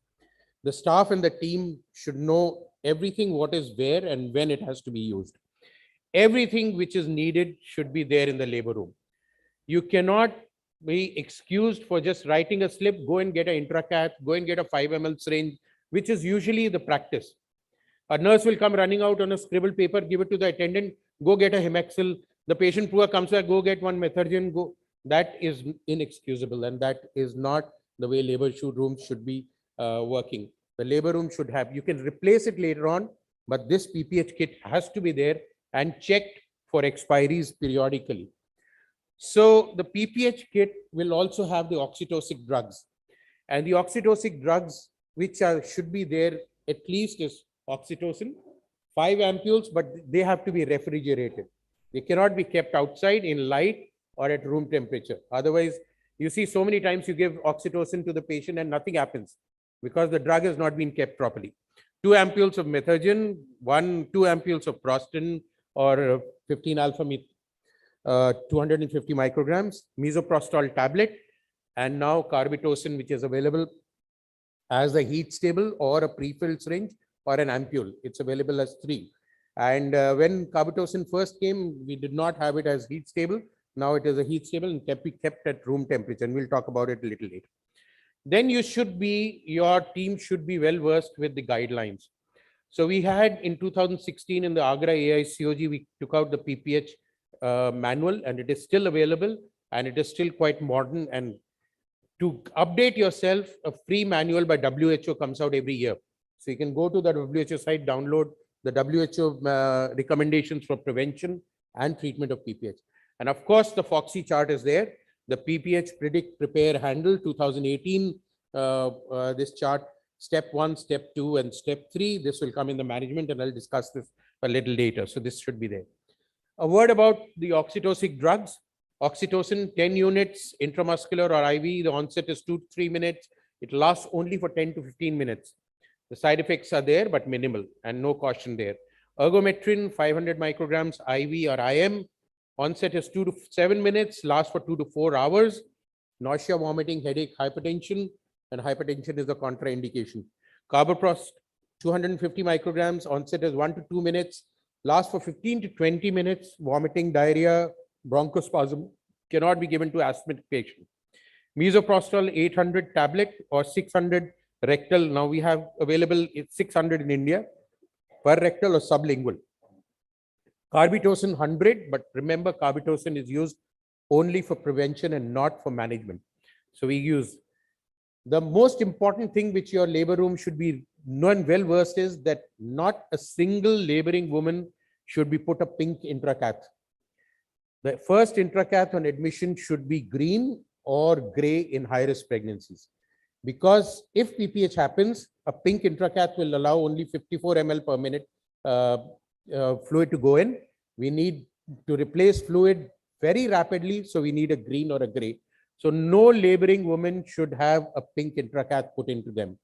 The staff and the team should know everything, what is where and when it has to be used. Everything which is needed should be there in the labor room. You cannot be excused for just writing a slip, go and get an intracath, go and get a 5 ml syringe, which is usually the practice. A nurse will come running out on a scribbled paper, give it to the attendant, go get a Hemexil. The patient poor comes back, go get one Methergin, go. That is inexcusable, and that is not the way labor rooms should be working. The labor room should have, you can replace it later on, but this PPH kit has to be there and checked for expiries periodically. So the PPH kit will also have the oxytocic drugs, and the oxytocic drugs which should be there at least is oxytocin, 5 ampules, but they have to be refrigerated. They cannot be kept outside in light or at room temperature. Otherwise, you see so many times you give oxytocin to the patient and nothing happens because the drug has not been kept properly. 2 ampules of Methergin, 2 ampules of Prostin or 15 alpha 250 micrograms, misoprostol tablet, and now carbitocin, which is available as a heat stable or a pre-filled syringe or an ampule. It's available as 3. And when carbitocin first came, we did not have it as heat stable. Now it is a heat stable and can be kept at room temperature, and we'll talk about it a little later. Then your team should be well versed with the guidelines. So we had in 2016 in the Agra AICOG, we took out the PPH manual, and it is still available, and it is still quite modern. And to update yourself, a free manual by WHO comes out every year. So you can go to the WHO site, download the WHO recommendations for prevention and treatment of PPH. And of course, the Foxy chart is there. The PPH Predict, Prepare, Handle 2018, this chart, step 1, step 2, and step 3. This will come in the management, and I'll discuss this a little later. So this should be there. A word about the oxytocic drugs. Oxytocin, 10 units, intramuscular or IV. The onset is 2 to 3 minutes. It lasts only for 10 to 15 minutes. The side effects are there, but minimal, and no caution there. Ergometrin, 500 micrograms IV or IM. Onset is 2 to 7 minutes, lasts for 2 to 4 hours. Nausea, vomiting, headache, hypertension, and hypertension is the contraindication. Carbaprost, 250 micrograms, onset is 1 to 2 minutes, lasts for 15 to 20 minutes. Vomiting, diarrhea, bronchospasm cannot be given to asthmatic patient. Misoprostol, 800 tablet or 600 rectal. Now we have available 600 in India per rectal or sublingual. Carbitocin 100, but remember carbitocin is used only for prevention and not for management. So we use the most important thing which your labor room should be known well versed is that not a single laboring woman should be put a pink intracath. The first intracath on admission should be green or gray in high-risk pregnancies. Because if PPH happens, a pink intracath will allow only 54 ml per minute fluid to go in. We need to replace fluid very rapidly, so we need a green or a gray. So no laboring woman should have a pink intracath put into them.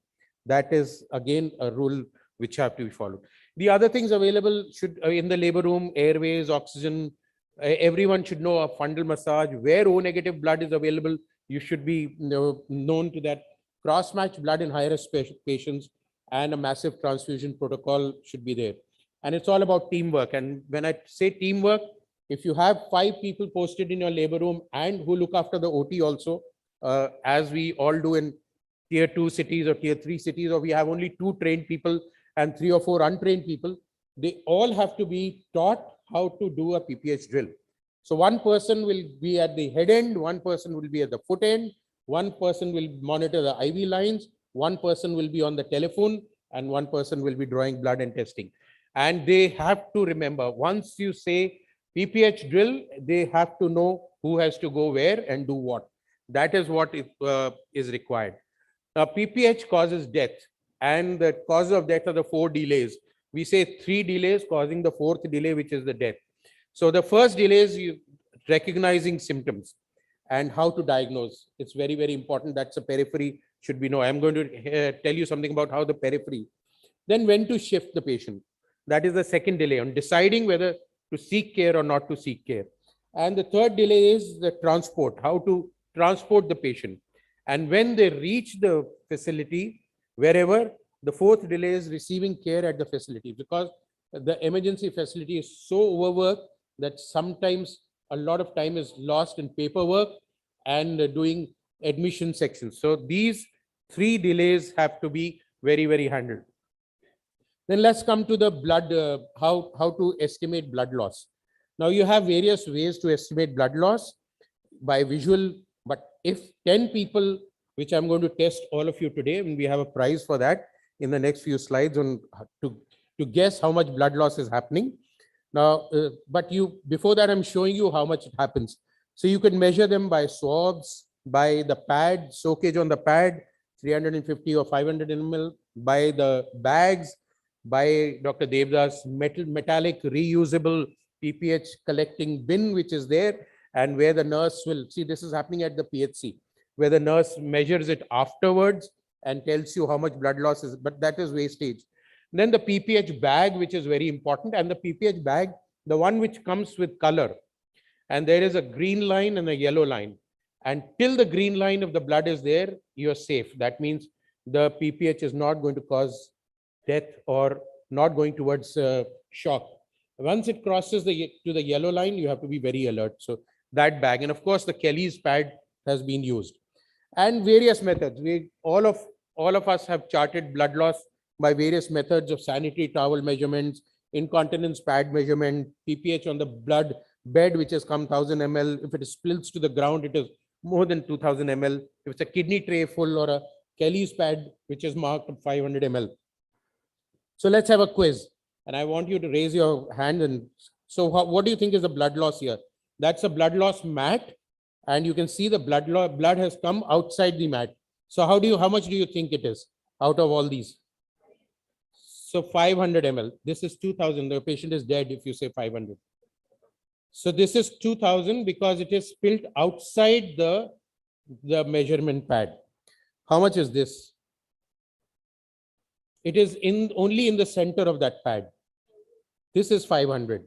That is again a rule which have to be followed. The other things available should in the labor room, airways, oxygen. Everyone should know a fundal massage. Where O negative blood is available, you should be known to that. Cross-match blood in high-risk patients and a massive transfusion protocol should be there. And it's all about teamwork. And when I say teamwork, if you have 5 people posted in your labor room and who look after the OT also, as we all do in tier 2 cities or tier 3 cities, or we have only 2 trained people and 3 or 4 untrained people, they all have to be taught how to do a PPH drill. So one person will be at the head end, one person will be at the foot end, one person will monitor the IV lines, one person will be on the telephone, and one person will be drawing blood and testing. And they have to remember, once you say PPH drill, they have to know who has to go where and do what. That is what is required. Now, PPH causes death, and the causes of death are the 4 delays. We say 3 delays causing the 4th delay, which is the death. So the first delay is recognizing symptoms and how to diagnose. It's very, very important. That's a periphery should be known. I'm going to tell you something about how the periphery. Then when to shift the patient. That is the second delay on deciding whether to seek care or not to seek care. And the third delay is the transport, how to transport the patient. And when they reach the facility, wherever, the 4th delay is receiving care at the facility, because the emergency facility is so overworked that sometimes a lot of time is lost in paperwork and doing admission sections. So these 3 delays have to be very, very handled. Then let's come to the blood, how to estimate blood loss. Now you have various ways to estimate blood loss by visual, but if 10 people, which I'm going to test all of you today, and we have a prize for that in the next few slides on to guess how much blood loss is happening. Now, but before that, I'm showing you how much it happens. So you can measure them by swabs, by the pad, soakage on the pad, 350 or 500 ml, by the bags, by Dr. Devdas metallic reusable PPH collecting bin, which is there, and where the nurse will see, this is happening at the PHC, where the nurse measures it afterwards and tells you how much blood loss is, but that is wastage. Then the PPH bag, which is very important, and the PPH bag, the one which comes with color, and there is a green line and a yellow line. And till the green line of the blood is there, you're safe. That means the PPH is not going to cause death or not going towards shock. Once it crosses to the yellow line, you have to be very alert. So that bag, and of course the Kelly's pad has been used, and various methods. All of us have charted blood loss by various methods of sanitary towel measurements, incontinence pad measurement, ppH on the blood bed, which has come 1000 ml. If it spills to the ground, it is more than 2000 ml. If it's a kidney tray full, or a Kelly's pad, which is marked 500 ml. So let's have a quiz. And I want you to raise your hand. And so what do you think is the blood loss here? That's a blood loss mat. And you can see the blood has come outside the mat. So how much do you think it is out of all these? So 500 ml. This is 2000. The patient is dead if you say 500. So this is 2000 because it is spilled outside the measurement pad. How much is this? It is only in the center of that pad. This is 500.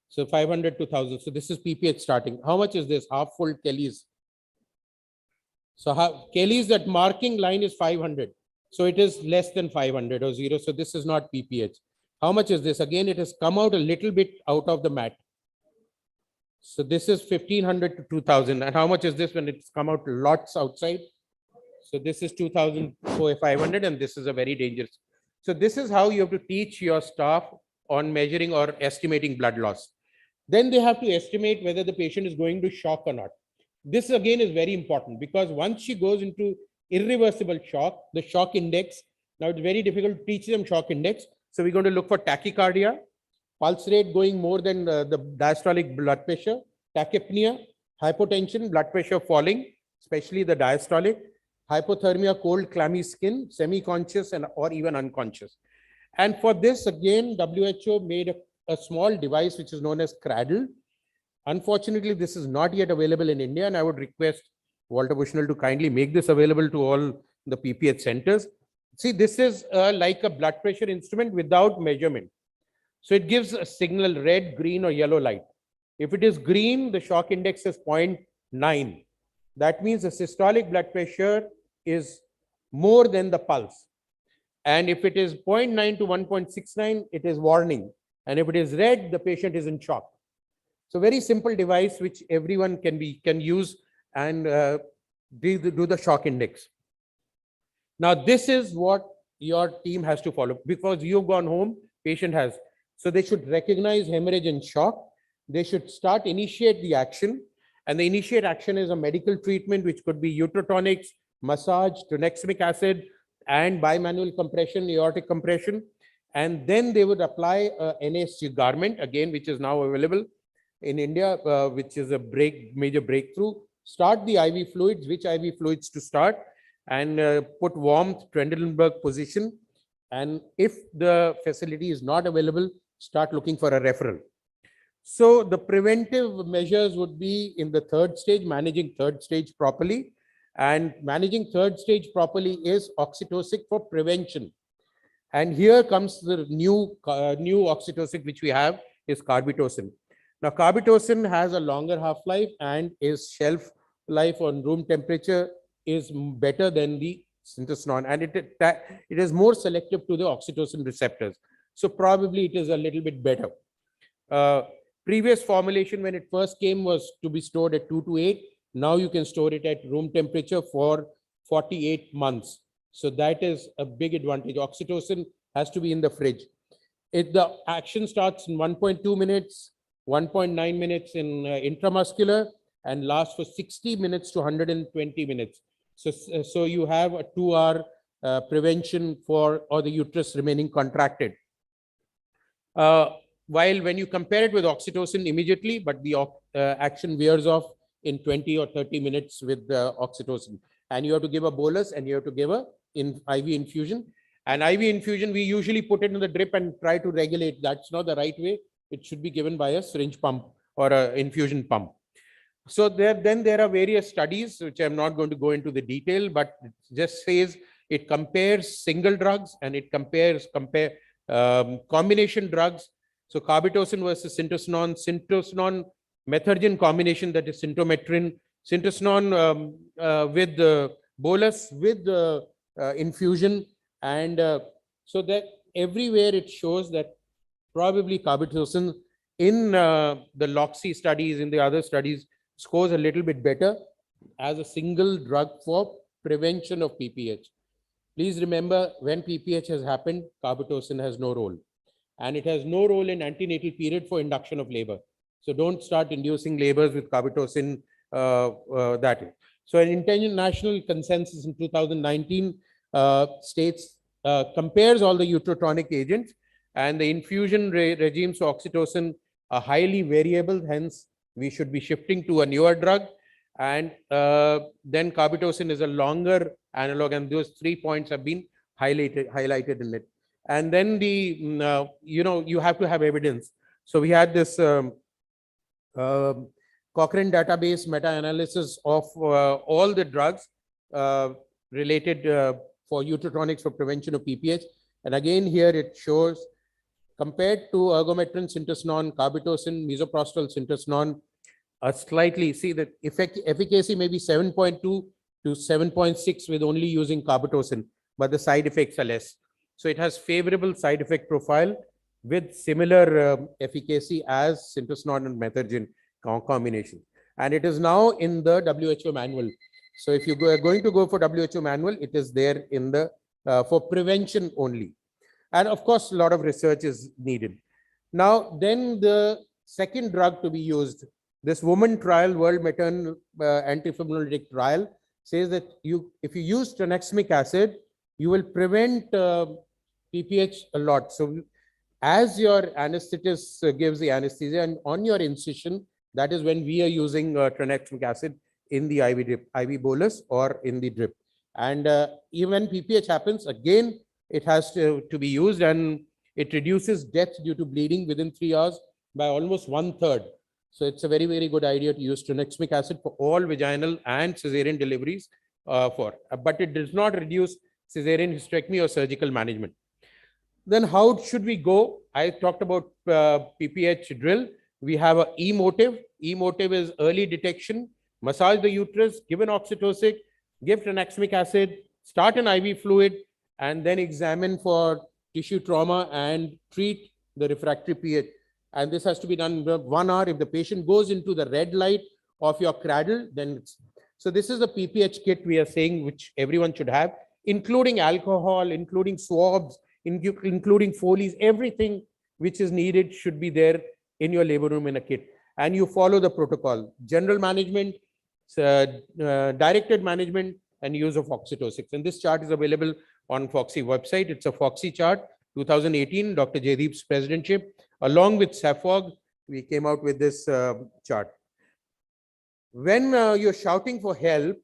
So 500 to 1000. So this is ppH starting. How much is this? Half full Kelly's. So Kelly's, that marking line is 500. So it is less than 500 or 0. So this is not ppH. How much is this? Again, it has come out a little bit out of the mat. So this is 1500 to 2000. And how much is this when it's come out lots outside? So this is 2500, and this is a very dangerous. So this is how you have to teach your staff on measuring or estimating blood loss. Then they have to estimate whether the patient is going to shock or not. This again is very important, because once she goes into irreversible shock, the shock index, now it's very difficult to teach them shock index. So we're going to look for tachycardia, pulse rate going more than the diastolic blood pressure, tachypnea, hypotension, blood pressure falling, especially the diastolic, hypothermia, cold, clammy skin, semi-conscious or even unconscious. And for this, again, WHO made a small device which is known as Cradle. Unfortunately, this is not yet available in India, and I would request Walter Bushnell to kindly make this available to all the PPH centers. See, this is like a blood pressure instrument without measurement. So it gives a signal, red, green, or yellow light. If it is green, the shock index is 0.9. That means the systolic blood pressure is more than the pulse. And if it is 0.9 to 1.69, it is warning. And if it is red, the patient is in shock. So very simple device which everyone can use and do the shock index. Now, this is what your team has to follow, because you've gone home, patient has. So they should recognize hemorrhage and shock. They should initiate the action. And the initiate action is a medical treatment, which could be uterotonics, massage, tranexamic acid, and bimanual compression, aortic compression. And then they would apply a NASG garment, again, which is now available in India, which is a major breakthrough. Start the IV fluids, which IV fluids to start, and put warmth, Trendelenburg position. And if the facility is not available, start looking for a referral. So the preventive measures would be in the third stage, managing third stage properly. And managing third stage properly is oxytocin for prevention. And here comes the new oxytocin which we have, is carbetocin. Now, carbetocin has a longer half-life, and its shelf life on room temperature is better than the syntesinone, and it is more selective to the oxytocin receptors. So probably it is a little bit better. Previous formulation, when it first came, was to be stored at 2 to 8. Now you can store it at room temperature for 48 months. So that is a big advantage. Oxytocin has to be in the fridge. The action starts in 1.2 minutes, 1.9 minutes in intramuscular, and lasts for 60 minutes to 120 minutes. So you have a 2-hour prevention or the uterus remaining contracted. While when you compare it with oxytocin immediately, but the action wears off in 20 or 30 minutes with the oxytocin. And you have to give a bolus, and you have to give a IV infusion. And IV infusion, we usually put it in the drip and try to regulate. That's not the right way. It should be given by a syringe pump or an infusion pump. So there are various studies, which I'm not going to go into the detail, but it just says it compares single drugs and it compares combination drugs. So carbetocin versus syntesinone methergin combination, that is syntometrin, syntesinone with the bolus with the infusion, and so that everywhere it shows that probably carbetocin in the LOXY studies, in the other studies, scores a little bit better as a single drug for prevention of PPH. Please remember, when PPH has happened, carbetocin has no role. And it has no role in antenatal period for induction of labor. So don't start inducing labors with carbetocin that way. So an international consensus in 2019 states, compares all the uterotonic agents, and the infusion regimes for oxytocin are highly variable. Hence, we should be shifting to a newer drug. And then carbetocin is a longer analog, and those 3 points have been highlighted in it. And then the, you have to have evidence. So we had this Cochrane database meta-analysis of all the drugs related for uterotonics for prevention of PPH. And again, here it shows, compared to ergometrin, syntocinon, carbetocin, misoprostol, syntocinon, slightly, see that efficacy may be 7.2 to 7.6 with only using carbetocin, but the side effects are less. So it has favorable side effect profile with similar efficacy as syntocinon and methergin combination. And it is now in the WHO manual. So if you are going to go for WHO manual, it is there in the for prevention only. And of course, a lot of research is needed. Now, then the second drug to be used, this woman trial, World Maternal Antifibrinolytic Trial, says that if you use tranexamic acid, you will prevent PPH a lot. So as your anesthetist gives the anesthesia, and on your incision, that is when we are using tranexamic acid in the IV drip, IV bolus, or in the drip. And even when PPH happens, again, it has to be used, and it reduces death due to bleeding within 3 hours by almost 1/3. So it's a very, very good idea to use tranexamic acid for all vaginal and cesarean deliveries but it does not reduce cesarean hysterectomy or surgical management. Then how should we go? I talked about PPH drill. We have a E-motive. E-motive is early detection, massage the uterus, give an oxytocin, give tranexamic acid, start an IV fluid, and then examine for tissue trauma and treat the refractory PH. And this has to be done in 1 hour. If the patient goes into the red light of your cradle, then it's... So this is the PPH kit we are saying, which everyone should have, including alcohol, including swabs, including Foley's, everything which is needed should be there in your labor room in a kit. And you follow the protocol: general management, directed management, and use of oxytocin. And this chart is available on Foxy website. It's a Foxy chart, 2018, Dr. Jaydeep's presidentship. Along with SAFOG, we came out with this chart. When you're shouting for help,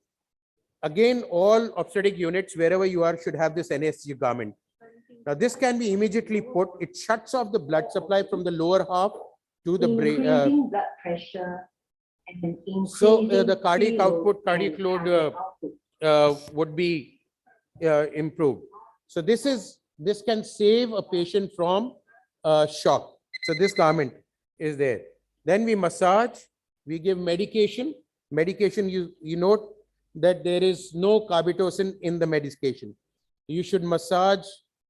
again, all obstetric units, wherever you are, should have this NSG garment. Now, this can be immediately put. It shuts off the blood supply from the lower half to the brain. Increasing blood pressure and then so the cardiac output, cardiac load would be improved. So this can save a patient from shock. So this garment is there. Then we massage, we give medication. Medication, you note that there is no carbetocin in the medication. You should massage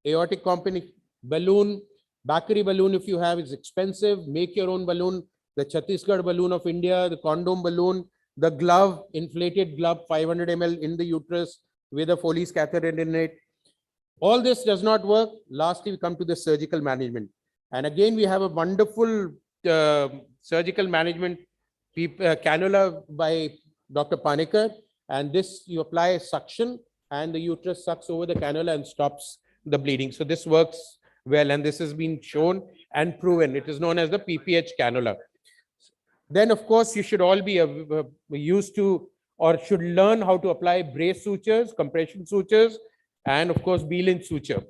aortic component, balloon, Bakary balloon if you have, is expensive. Make your own balloon. The Chhattisgarh balloon of India, the condom balloon, the glove, inflated glove, 500 ml in the uterus with a Foley's catheter in it. All this does not work. Lastly, we come to the surgical management. And again, we have a wonderful surgical management cannula by Dr. Panekar. And this, you apply suction and the uterus sucks over the cannula and stops the bleeding. So this works well, and this has been shown and proven. It is known as the PPH cannula. Then, of course, you should all be used to, or should learn how to apply brace sutures, compression sutures, and of course, B-link suture,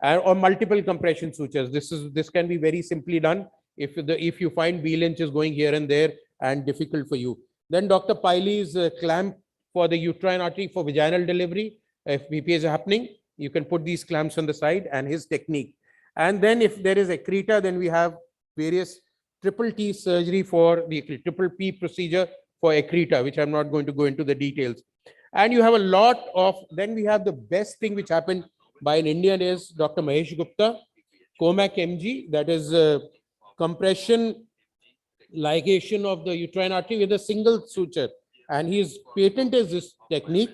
or multiple compression sutures. This can be very simply done if you find B-link is going here and there and difficult for you. Then Dr. Piley's clamp for the uterine artery for vaginal delivery. If PPH is happening, you can put these clamps on the side, and his technique. And then if there is accreta, then we have various triple T surgery for the triple P procedure for accreta, which I'm not going to go into the details. And you have a lot of, then we have the best thing which happened by an Indian is Dr. Mahesh Gupta, COMAC MG, that is compression ligation of the uterine artery with a single suture. And his patent is this technique.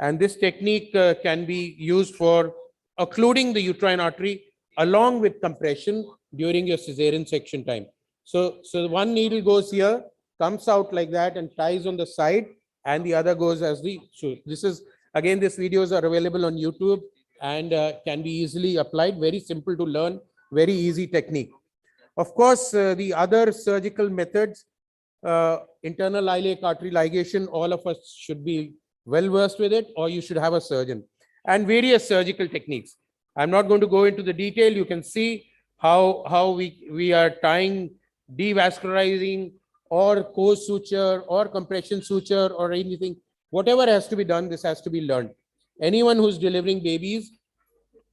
And this technique can be used for occluding the uterine artery along with compression during your cesarean section time. So one needle goes here, comes out like that and ties on the side, and the other goes as the, so this is, again, these videos are available on YouTube and can be easily applied. Very simple to learn, very easy technique. Of course, the other surgical methods, internal iliac artery ligation, all of us should be well versed with it, or you should have a surgeon, and various surgical techniques. I'm not going to go into the detail. You can see how we are tying, devascularizing, or closed suture or compression suture or anything. Whatever has to be done, this has to be learned. Anyone who's delivering babies,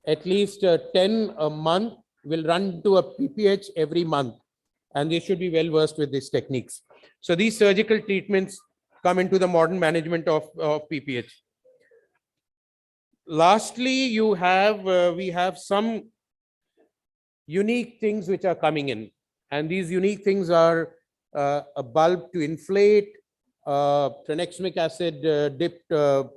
at least 10 a month, will run to a PPH every month, and they should be well versed with these techniques. So these surgical treatments come into the modern management of PPH. Lastly, we have some unique things which are coming in, and these unique things are a bulb to inflate, tranexamic acid dipped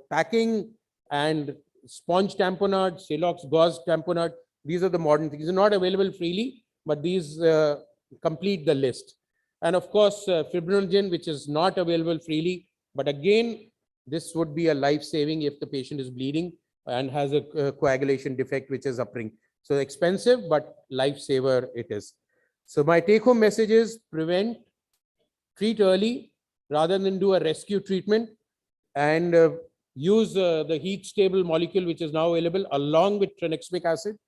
packing, and sponge tamponade, Celox gauze tamponade. These are the modern things. These are not available freely, but these complete the list. And of course, fibrinogen, which is not available freely, but again, this would be a life-saving if the patient is bleeding and has a coagulation defect which is occurring. So expensive, but lifesaver it is. So my take-home message is prevent, treat early rather than do a rescue treatment, and use the heat-stable molecule which is now available along with tranexamic acid.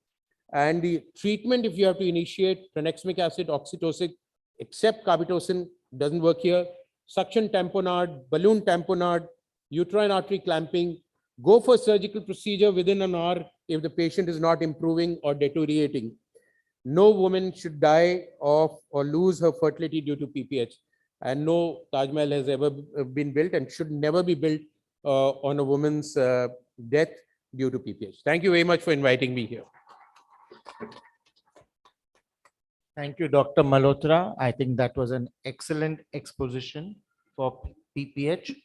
And the treatment, if you have to initiate tranexamic acid, oxytocin, except carbetocin, doesn't work here. Suction tamponade, balloon tamponade, uterine artery clamping. Go for surgical procedure within an hour if the patient is not improving or deteriorating. No woman should die of or lose her fertility due to PPH. And no Taj Mahal has ever been built and should never be built on a woman's death due to PPH. Thank you very much for inviting me here. Thank you, Dr. Malhotra. I think that was an excellent exposition for PPH.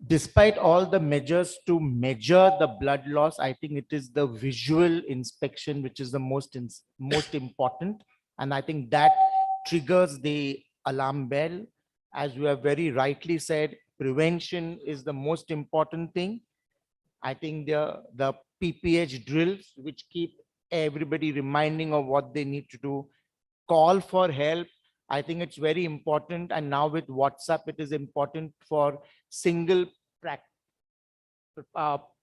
Despite all the measures to measure the blood loss, I think it is the visual inspection which is the most important. And I think that triggers the alarm bell. As you have very rightly said, prevention is the most important thing. I think the PPH drills, which keep everybody reminding of what they need to do, call for help. I think it's very important. And now with WhatsApp, it is important for single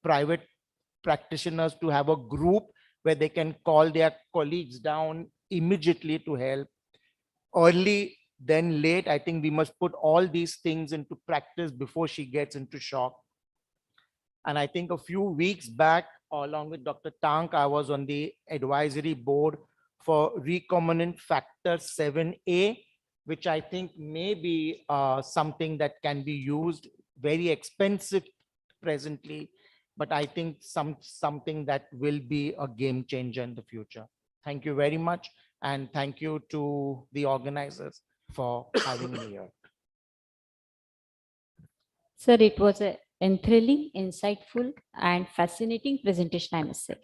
private practitioners to have a group where they can call their colleagues down immediately to help. Early, then late. I think we must put all these things into practice before she gets into shock. And I think a few weeks back, along with Dr. Tank, I was on the advisory board for recombinant factor 7A, which I think may be something that can be used, very expensive presently, but I think something that will be a game changer in the future. Thank you very much. And thank you to the organizers for having me here. Sir, it was a enthralling, insightful, and fascinating presentation, I must say.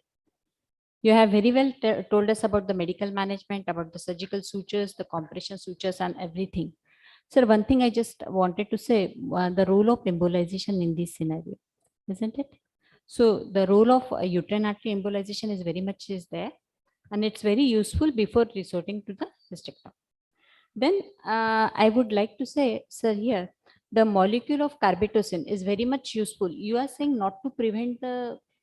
You have very well told us about the medical management, about the surgical sutures, the compression sutures, and everything. Sir, one thing I just wanted to say, the role of embolization in this scenario, isn't it? So the role of uterine artery embolization is very much there, and it's very useful before resorting to the hysterectomy. Then I would like to say, sir, here, the molecule of carbetocin is very much useful. You are saying not to prevent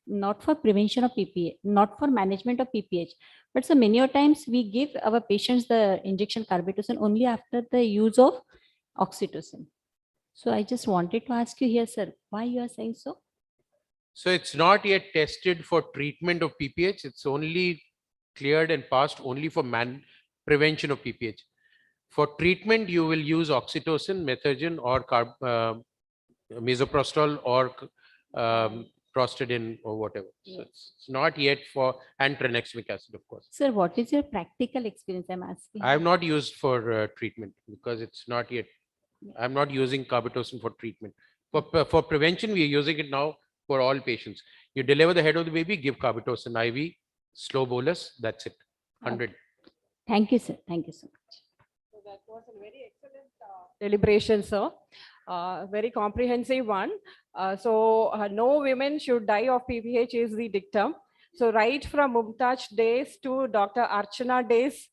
not for prevention of PPH, not for management of PPH, but so many times we give our patients the injection carbetocin only after the use of oxytocin. So I just wanted to ask you here, sir, why you are saying so? So it's not yet tested for treatment of PPH. It's only cleared and passed only for prevention of PPH. For treatment, you will use oxytocin, methogen, or misoprostol, or prostadine, or whatever. So it's not yet for, and tranexamic acid, of course. Sir, what is your practical experience? I'm asking. I have not used for treatment because it's not yet. I'm not using carbetocin for treatment. For prevention, we are using it now for all patients. You deliver the head of the baby, give carbetocin IV, slow bolus, that's it, 100. Thank you, sir. Thank you so much. So that was a very excellent deliberation, sir. Very comprehensive one. No women should die of PPH is the dictum. So right from Mumtaz days to Dr. Archana days,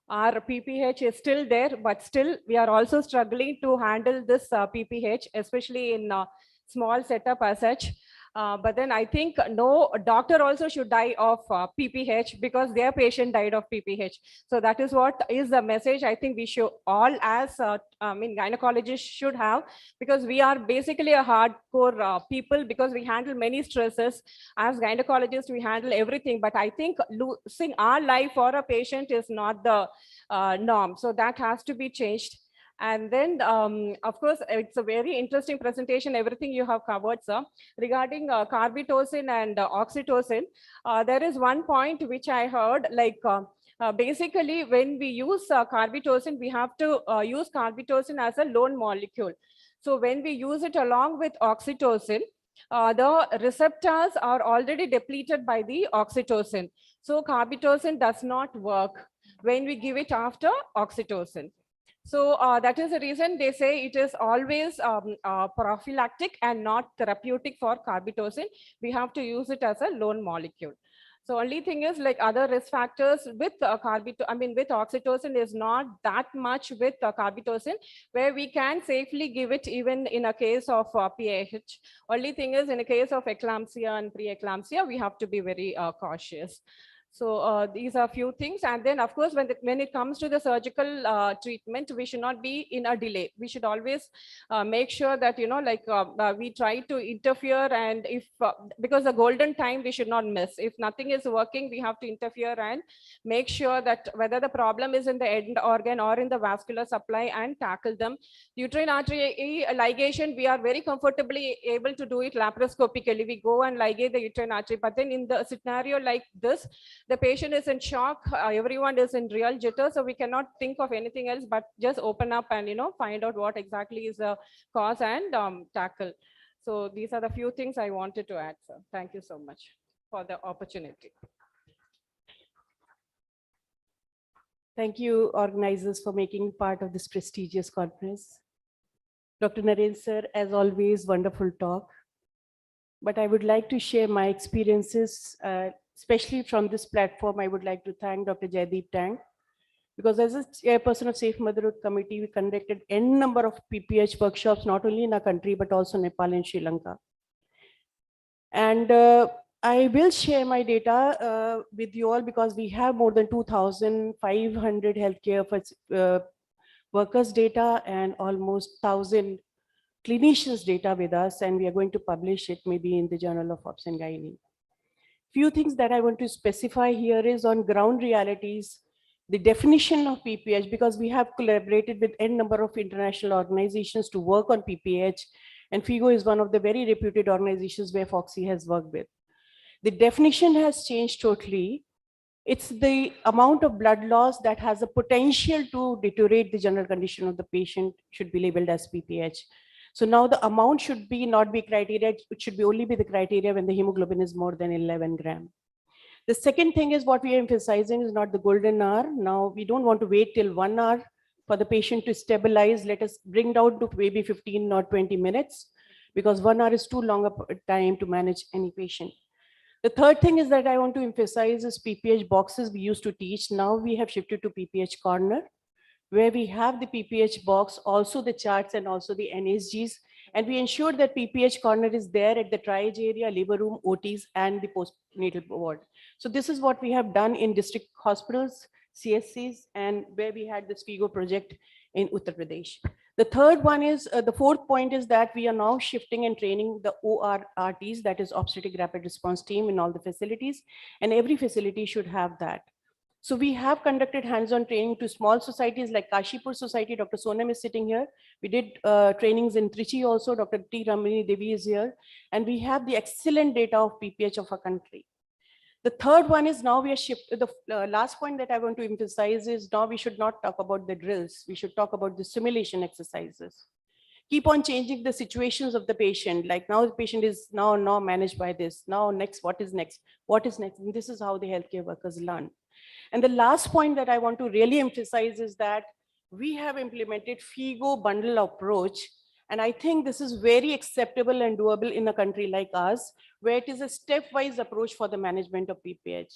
our PPH is still there, but still we are also struggling to handle this PPH, especially in small setup as such. But then I think no doctor also should die of PPH because their patient died of PPH. So that is what is the message I think we should all as gynecologists should have, because we are basically a hardcore people because we handle many stresses. As gynecologists, we handle everything, but I think losing our life for a patient is not the norm. So that has to be changed. And then, of course, it's a very interesting presentation, everything you have covered, sir. Regarding carbetocin and oxytocin, there is one point which I heard, like basically when we use carbetocin, we have to use carbetocin as a lone molecule. So when we use it along with oxytocin, the receptors are already depleted by the oxytocin. So carbetocin does not work when we give it after oxytocin. So that is the reason they say it is always prophylactic and not therapeutic for carbetocin. We have to use it as a lone molecule. So only thing is, like other risk factors with with oxytocin is not that much with carbetocin, where we can safely give it even in a case of PAH. Only thing is, in a case of eclampsia and preeclampsia, we have to be very cautious. So these are few things. And then, of course, when it comes to the surgical treatment, we should not be in a delay. We should always make sure that, we try to interfere, and if, because the golden time we should not miss. If nothing is working, we have to interfere and make sure that whether the problem is in the end organ or in the vascular supply and tackle them. Uterine artery ligation, we are very comfortably able to do it laparoscopically. We go and ligate the uterine artery, but then in the scenario like this, the patient is in shock, everyone is in real jitter, so we cannot think of anything else but just open up and find out what exactly is the cause and tackle. So these are the few things I wanted to add, sir. Thank you so much for the opportunity. Thank you, organizers, for making part of this prestigious conference. Dr. Naren sir, as always, wonderful talk. But I would like to share my experiences, especially from this platform. I would like to thank Dr. Jaideep Tang, because as a chairperson of Safe Motherhood Committee, we conducted n number of PPH workshops, not only in our country, but also Nepal and Sri Lanka. And I will share my data with you all, because we have more than 2,500 healthcare workers data and almost 1,000 clinicians data with us, and we are going to publish it maybe in the Journal of Obs and Gynae. Few things that I want to specify here is on ground realities, the definition of PPH, because we have collaborated with n number of international organizations to work on PPH, and FIGO is one of the very reputed organizations where Foxy has worked with. The definition has changed totally. It's the amount of blood loss that has a potential to deteriorate the general condition of the patient should be labeled as PPH. So now the amount should be not be criteria, it should be only be the criteria when the hemoglobin is more than 11 gram. The second thing is what we are emphasizing is not the golden hour. Now we don't want to wait till 1 hour for the patient to stabilize. Let us bring down to maybe 15 or 20 minutes, because 1 hour is too long a time to manage any patient. The third thing is that I want to emphasize is PPH boxes we used to teach. Now we have shifted to PPH corner, where we have the PPH box, also the charts and also the NSGs. And we ensure that PPH corner is there at the triage area, labor room, OTs, and the postnatal ward. So this is what we have done in district hospitals, CSCs, and where we had this FIGO project in Uttar Pradesh. The third one is, the fourth point is that we are now shifting and training the ORRTs, that is Obstetric Rapid Response Team, in all the facilities, and every facility should have that. So we have conducted hands-on training to small societies like Kashipur Society. Dr. Sonam is sitting here. We did trainings in Trichy also. Dr. T. Ramani Devi is here. And we have the excellent data of PPH of our country. The third one is now we are shifted. The last point that I want to emphasize is now we should not talk about the drills. We should talk about the simulation exercises. keep on changing the situations of the patient. Like now the patient is now managed by this. Now next, what is next? What is next? And this is how the healthcare workers learn. And the last point that I want to really emphasize is that we have implemented FIGO bundle approach. And I think this is very acceptable and doable in a country like us, where it is a stepwise approach for the management of PPH.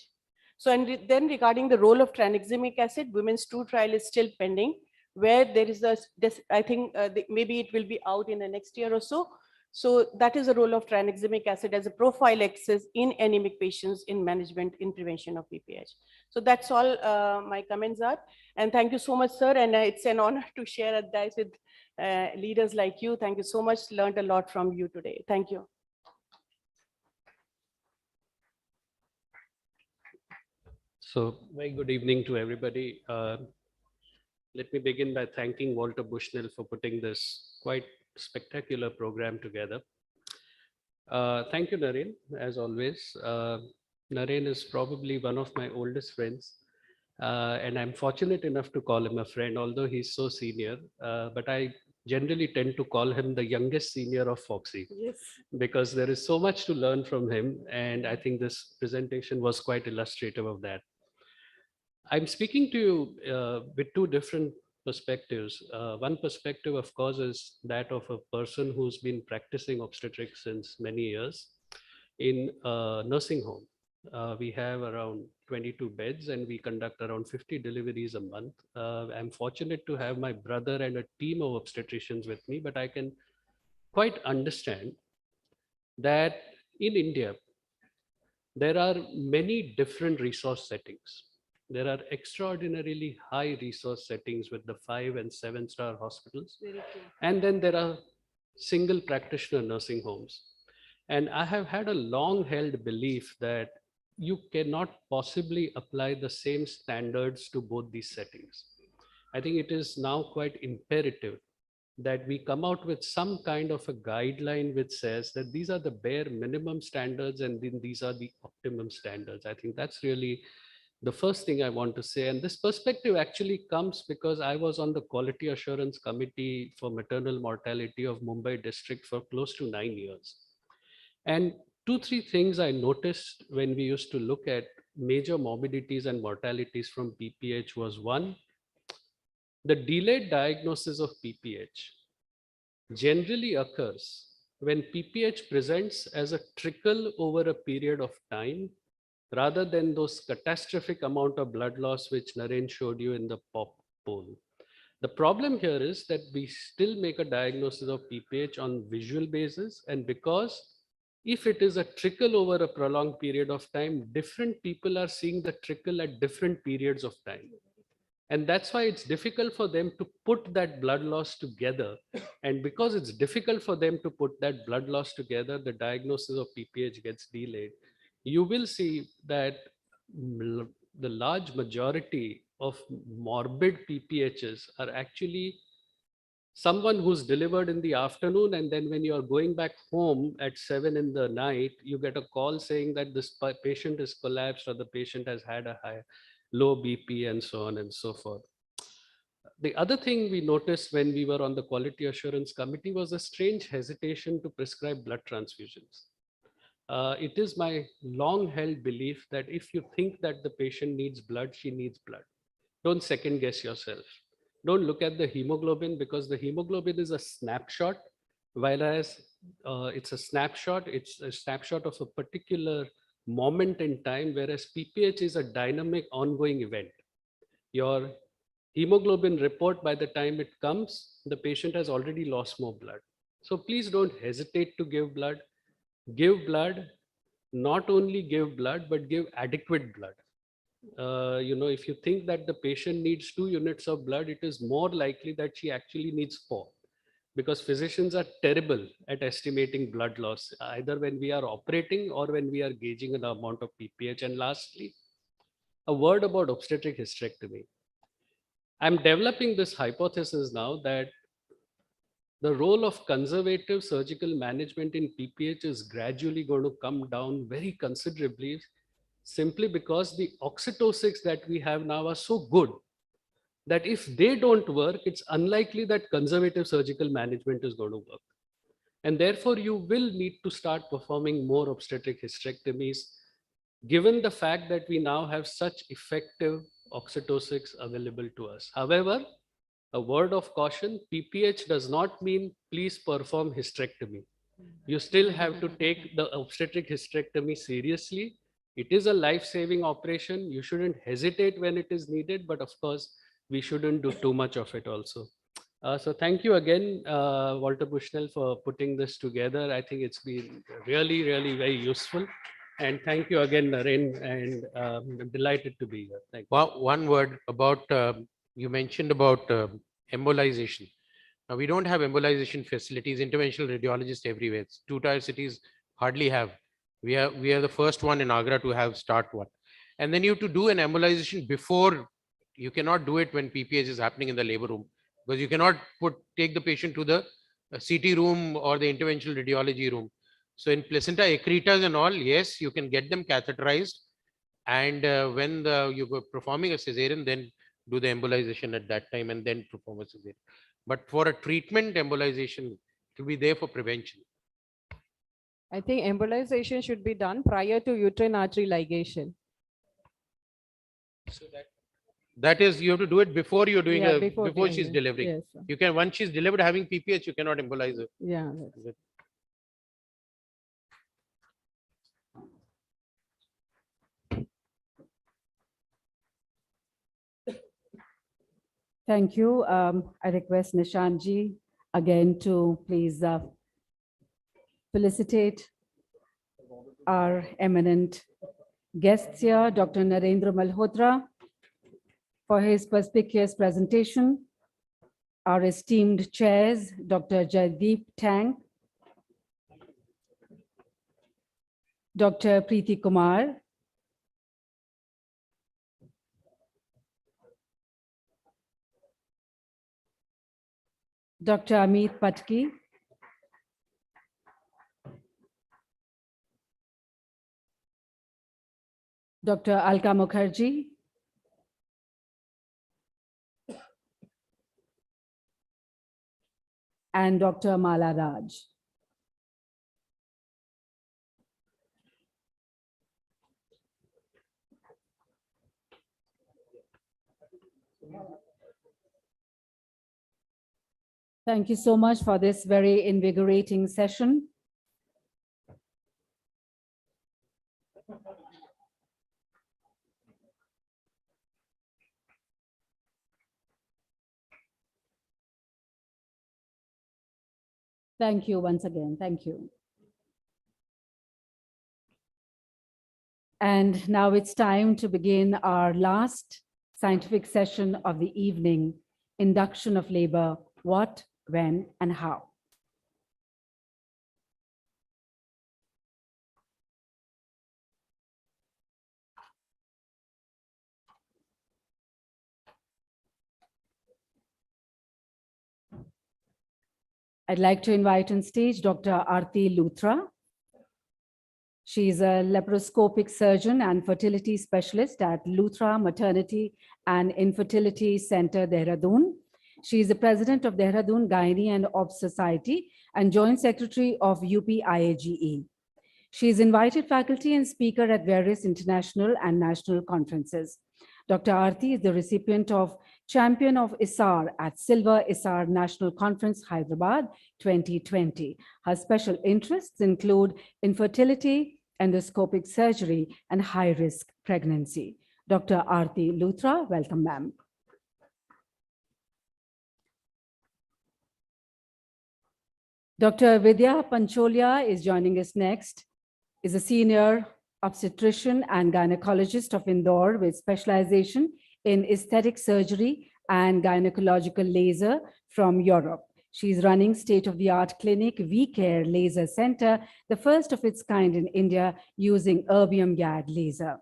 So, and then regarding the role of tranexamic acid, Women's 2 trial is still pending, where there is I think maybe it will be out in the next year or so. So that is the role of tranexamic acid as a prophylaxis in anemic patients in management in prevention of PPH. So that's all my comments are. And thank you so much, sir. And it's an honor to share advice with leaders like you. Thank you so much. Learned a lot from you today. Thank you. So very good evening to everybody. Let me begin by thanking Walter Bushnell for putting this quite spectacular program together. Thank you, Naren, as always. Naren is probably one of my oldest friends, and I'm fortunate enough to call him a friend, although he's so senior, but I generally tend to call him the youngest senior of Foxy. Yes. Because there is so much to learn from him, and I think this presentation was quite illustrative of that. I'm speaking to you with two different perspectives. One perspective, of course, is that of a person who's been practicing obstetrics since many years in a nursing home. We have around 22 beds and we conduct around 50 deliveries a month. I'm fortunate to have my brother and a team of obstetricians with me, but I can quite understand that in India, there are many different resource settings. There are extraordinarily high resource settings with the 5- and 7-star hospitals. And then there are single practitioner nursing homes. And I have had a long held belief that you cannot possibly apply the same standards to both these settings. I think it is now quite imperative that we come out with some kind of a guideline which says that these are the bare minimum standards and then these are the optimum standards. I think that's really the first thing I want to say. And this perspective actually comes because I was on the Quality Assurance Committee for Maternal Mortality of Mumbai District for close to 9 years. And 2-3 things I noticed when we used to look at major morbidities and mortalities from PPH was, one, the delayed diagnosis of PPH generally occurs when PPH presents as a trickle over a period of time, rather than those catastrophic amount of blood loss which Naren showed you in the POP poll. The problem here is that we still make a diagnosis of PPH on visual basis, and because if it is a trickle over a prolonged period of time, different people are seeing the trickle at different periods of time. And that's why it's difficult for them to put that blood loss together. And because it's difficult for them to put that blood loss together, the diagnosis of PPH gets delayed. You will see that the large majority of morbid PPHs are actually someone who's delivered in the afternoon, and then when you're going back home at 7 in the night, you get a call saying that this patient is collapsed or the patient has had a low BP and so on and so forth. The other thing we noticed when we were on the Quality Assurance Committee was a strange hesitation to prescribe blood transfusions. It is my long held belief that if you think that the patient needs blood, she needs blood. Don't second guess yourself. Don't look at the hemoglobin, because the hemoglobin is a snapshot, whereas it's a snapshot of a particular moment in time, whereas PPH is a dynamic ongoing event. Your hemoglobin report, by the time it comes, the patient has already lost more blood. So please don't hesitate to give blood. Give blood, not only give blood, but give adequate blood. If you think that the patient needs 2 units of blood, it is more likely that she actually needs 4, because physicians are terrible at estimating blood loss, either when we are operating or when we are gauging an amount of PPH. And lastly, a word about obstetric hysterectomy. I'm developing this hypothesis now that the role of conservative surgical management in PPH is gradually going to come down very considerably, simply because the oxytocics that we have now are so good that if they don't work, it's unlikely that conservative surgical management is going to work. And therefore, you will need to start performing more obstetric hysterectomies, given the fact that we now have such effective oxytocics available to us. However, a word of caution, PPH does not mean please perform hysterectomy. You still have to take the obstetric hysterectomy seriously. It is a life-saving operation. You shouldn't hesitate when it is needed, but of course, we shouldn't do too much of it also. So thank you again, Walter Bushnell, for putting this together. I think it's been really, really very useful. And thank you again, Naren, and I'm delighted to be here. Thank you. One word about, you mentioned about embolization. Now, we don't have embolization facilities, interventional radiologists everywhere. 2-tier cities hardly have. We are the first one in Agra to have start one. And then you have to do an embolization before. You cannot do it when PPH is happening in the labor room, because you cannot take the patient to the CT room or the interventional radiology room. So in placenta accretas and all, yes, you can get them catheterized. And when you were performing a cesarean, then do the embolization at that time and then perform a cesarean. But for a treatment embolization, it will be there for prevention. I think embolization should be done prior to uterine artery ligation. So that is, you have to do it before you're doing Yeah, before she's delivering. Yes, sir. You can, once she's delivered having PPH, you cannot embolize her. Yeah. Thank you. I request Nishanji again to please felicitate our eminent guests here, Dr. Narendra Malhotra, for his perspicuous presentation. Our esteemed chairs, Dr. Jaideep Tang, Dr. Preeti Kumar, Dr. Amit Patki, Dr. Alka Mukherjee, and Dr. Mala Raj. Thank you so much for this very invigorating session. Thank you once again. Thank you. And now it's time to begin our last scientific session of the evening, induction of labor, what, when, and how. I'd like to invite on stage Dr. Aarti Luthra. She is a laparoscopic surgeon and fertility specialist at Luthra Maternity and Infertility Center, Dehradun. She is the president of Dehradun Gynae and Obs Society and joint secretary of UPIAGE. She is invited faculty and speaker at various international and national conferences. Dr. Aarti is the recipient of Champion of ISAR at Silver ISAR National Conference, Hyderabad 2020. Her special interests include infertility, endoscopic surgery, and high-risk pregnancy. Dr. Aarti Luthra, welcome, ma'am. Dr. Vidya Pancholia is joining us next, is a senior obstetrician and gynecologist of Indore with specialization in aesthetic surgery and gynecological laser from Europe. She's running state-of-the-art clinic V-Care Laser Center, the first of its kind in India using erbium YAG laser.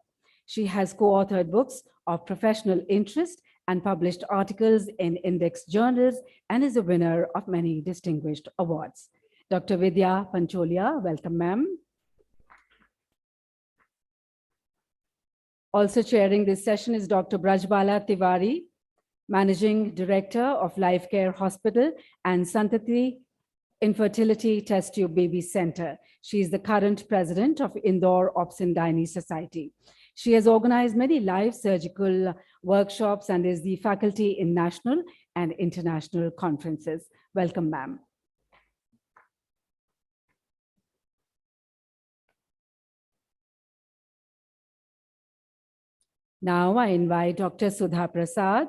She has co-authored books of professional interest and published articles in index journals and is a winner of many distinguished awards. Dr. Vidya Pancholia, welcome, ma'am. Also chairing this session is Dr. Brajbala Tiwari, Managing Director of Life Care Hospital and Santati Infertility Test Tube Baby Center. She is the current president of Indore Obs and Gynae Society. She has organized many live surgical workshops and is the faculty in national and international conferences. Welcome, ma'am. Now I invite Dr. Sudha Prasad,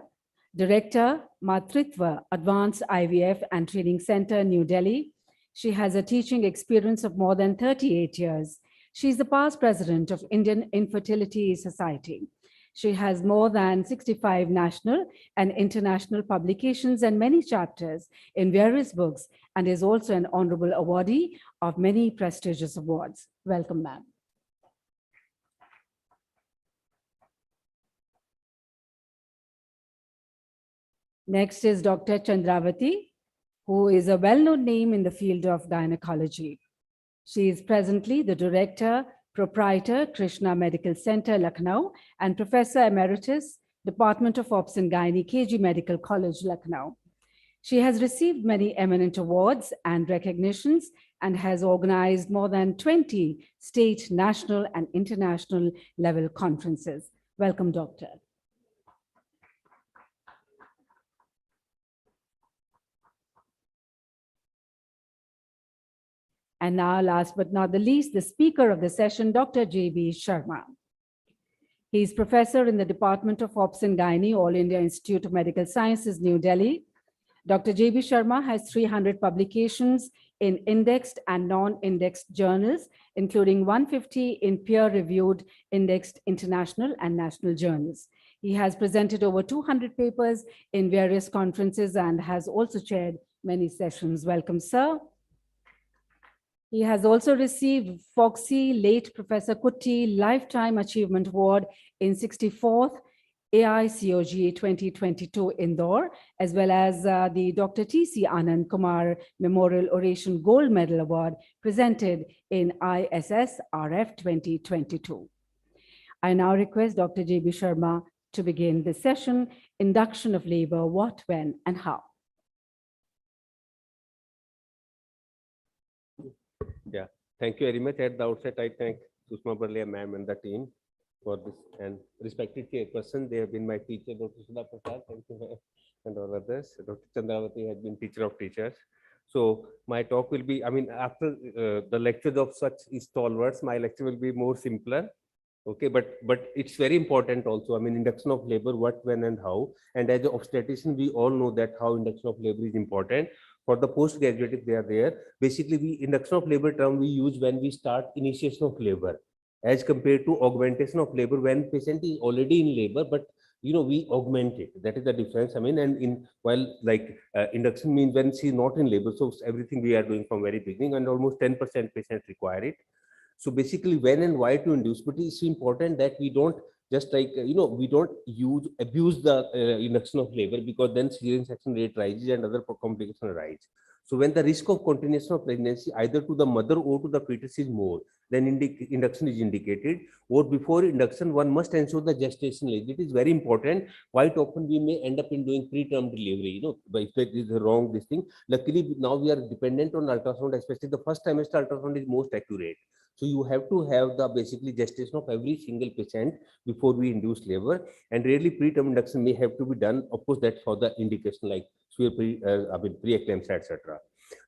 Director, Matritva, Advanced IVF and Training Center, New Delhi. She has a teaching experience of more than 38 years. She is the past president of Indian Infertility Society. She has more than 65 national and international publications and many chapters in various books and is also an honorable awardee of many prestigious awards. Welcome, ma'am. Next is Dr. Chandravati, who is a well-known name in the field of gynecology. She is presently the Director, Proprietor, Krishna Medical Center, Lucknow, and Professor Emeritus, Department of Obs and Gynae, KG Medical College, Lucknow. She has received many eminent awards and recognitions and has organized more than 20 state, national, and international level conferences. Welcome, Doctor. And now, last but not the least, the speaker of the session, Dr. J.B. Sharma. He is professor in the Department of Obs and Gynae, All India Institute of Medical Sciences, New Delhi. Dr. J.B. Sharma has 300 publications in indexed and non-indexed journals, including 150 in peer-reviewed indexed international and national journals. He has presented over 200 papers in various conferences and has also chaired many sessions. Welcome, sir. He has also received Foxy Late Professor Kutty Lifetime Achievement Award in 64th AICOG 2022 Indore, as well as the Dr. T.C. Anand Kumar Memorial Oration Gold Medal Award presented in ISS RF 2022. I now request Dr. J.B. Sharma to begin the session, Induction of Labor, What, When, and How. Yeah, thank you very much. At the outset, I thank Sushma Barlia ma'am and the team for this, and respected chairperson. They have been my teacher, Dr. Sudha Prasad, thank you, ma'am, and all others. Dr. Chandravati has been teacher of teachers. So my talk will be, I mean, after the lectures of such stalwarts, my lecture will be more simpler. Okay, but it's very important also. I mean, induction of labor, what, when, and how. And as an obstetrician, we all know that how induction of labor is important. For the postgraduate, if they are there, basically we induction of labor term we use when we start initiation of labor, as compared to augmentation of labor when patient is already in labor, but we augment it. That is the difference. I mean, and in while like induction means when she is not in labor, so everything we are doing from very beginning, and almost 10% patients require it. So basically, when and why to induce, but it's important that we don't just like we don't abuse the induction of labor, because then cesarean section rate rises and other complications arise. So when the risk of continuation of pregnancy either to the mother or to the fetus is more, then induction is indicated. Or before induction, one must ensure the gestation age. It is very important. Quite often we may end up in doing preterm delivery, but if that is the wrong this thing. Luckily now we are dependent on ultrasound, especially the first trimester ultrasound is most accurate. So you have to have the basically gestation of every single patient before we induce labor, and really preterm induction may have to be done. Of course, that's for the indication like pre-eclampsia, etc.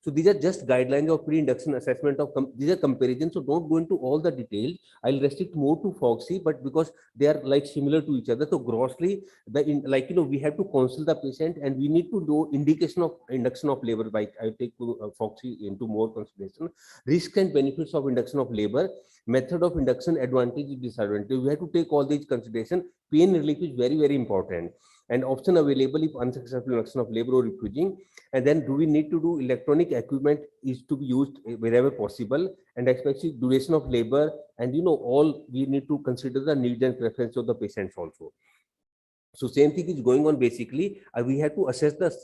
So these are just guidelines of pre-induction assessment of these are comparisons. So don't go into all the details. I'll restrict more to Foxy, but because they are like similar to each other. So grossly, we have to consult the patient, and we need to do indication of induction of labor. By I take Foxy into more consideration. Risk and benefits of induction of labor, method of induction, advantage, disadvantage. We have to take all these consideration. Pain relief is very, very important. And option available if unsuccessful induction of labor or refusing. And then do we need to do electronic equipment is to be used wherever possible, and especially duration of labor, and all we need to consider the needs and preference of the patients also. So same thing is going on basically. We have to assess the,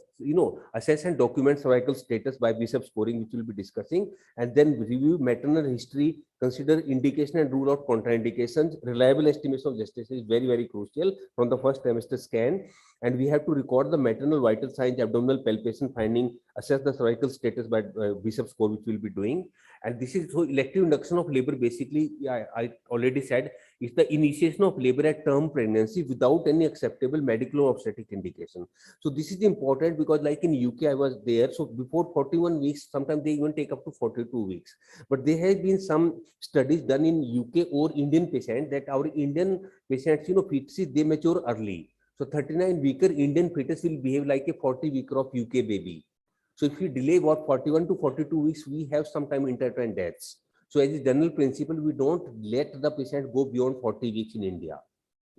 assess and document cervical status by biceps scoring, which we'll be discussing, and then review maternal history, consider indication and rule out contraindications. Reliable estimation of gestation is very, very crucial from the first trimester scan. And we have to record the maternal vital signs, abdominal palpation finding, assess the cervical status by biceps score, which we'll be doing. And this is so elective induction of labor. Basically, I already said, is the initiation of labor at term pregnancy without any acceptable medical or obstetric indication. So this is important because like in UK, I was there. So before 41 weeks, sometimes they even take up to 42 weeks. But there have been some studies done in UK or Indian patients that our Indian patients, fetuses, they mature early. So 39 weeker Indian fetus will behave like a 40 weeker of UK baby. So if we delay about 41 to 42 weeks, we have sometime intermittent deaths. So as a general principle, we don't let the patient go beyond 40 weeks in India.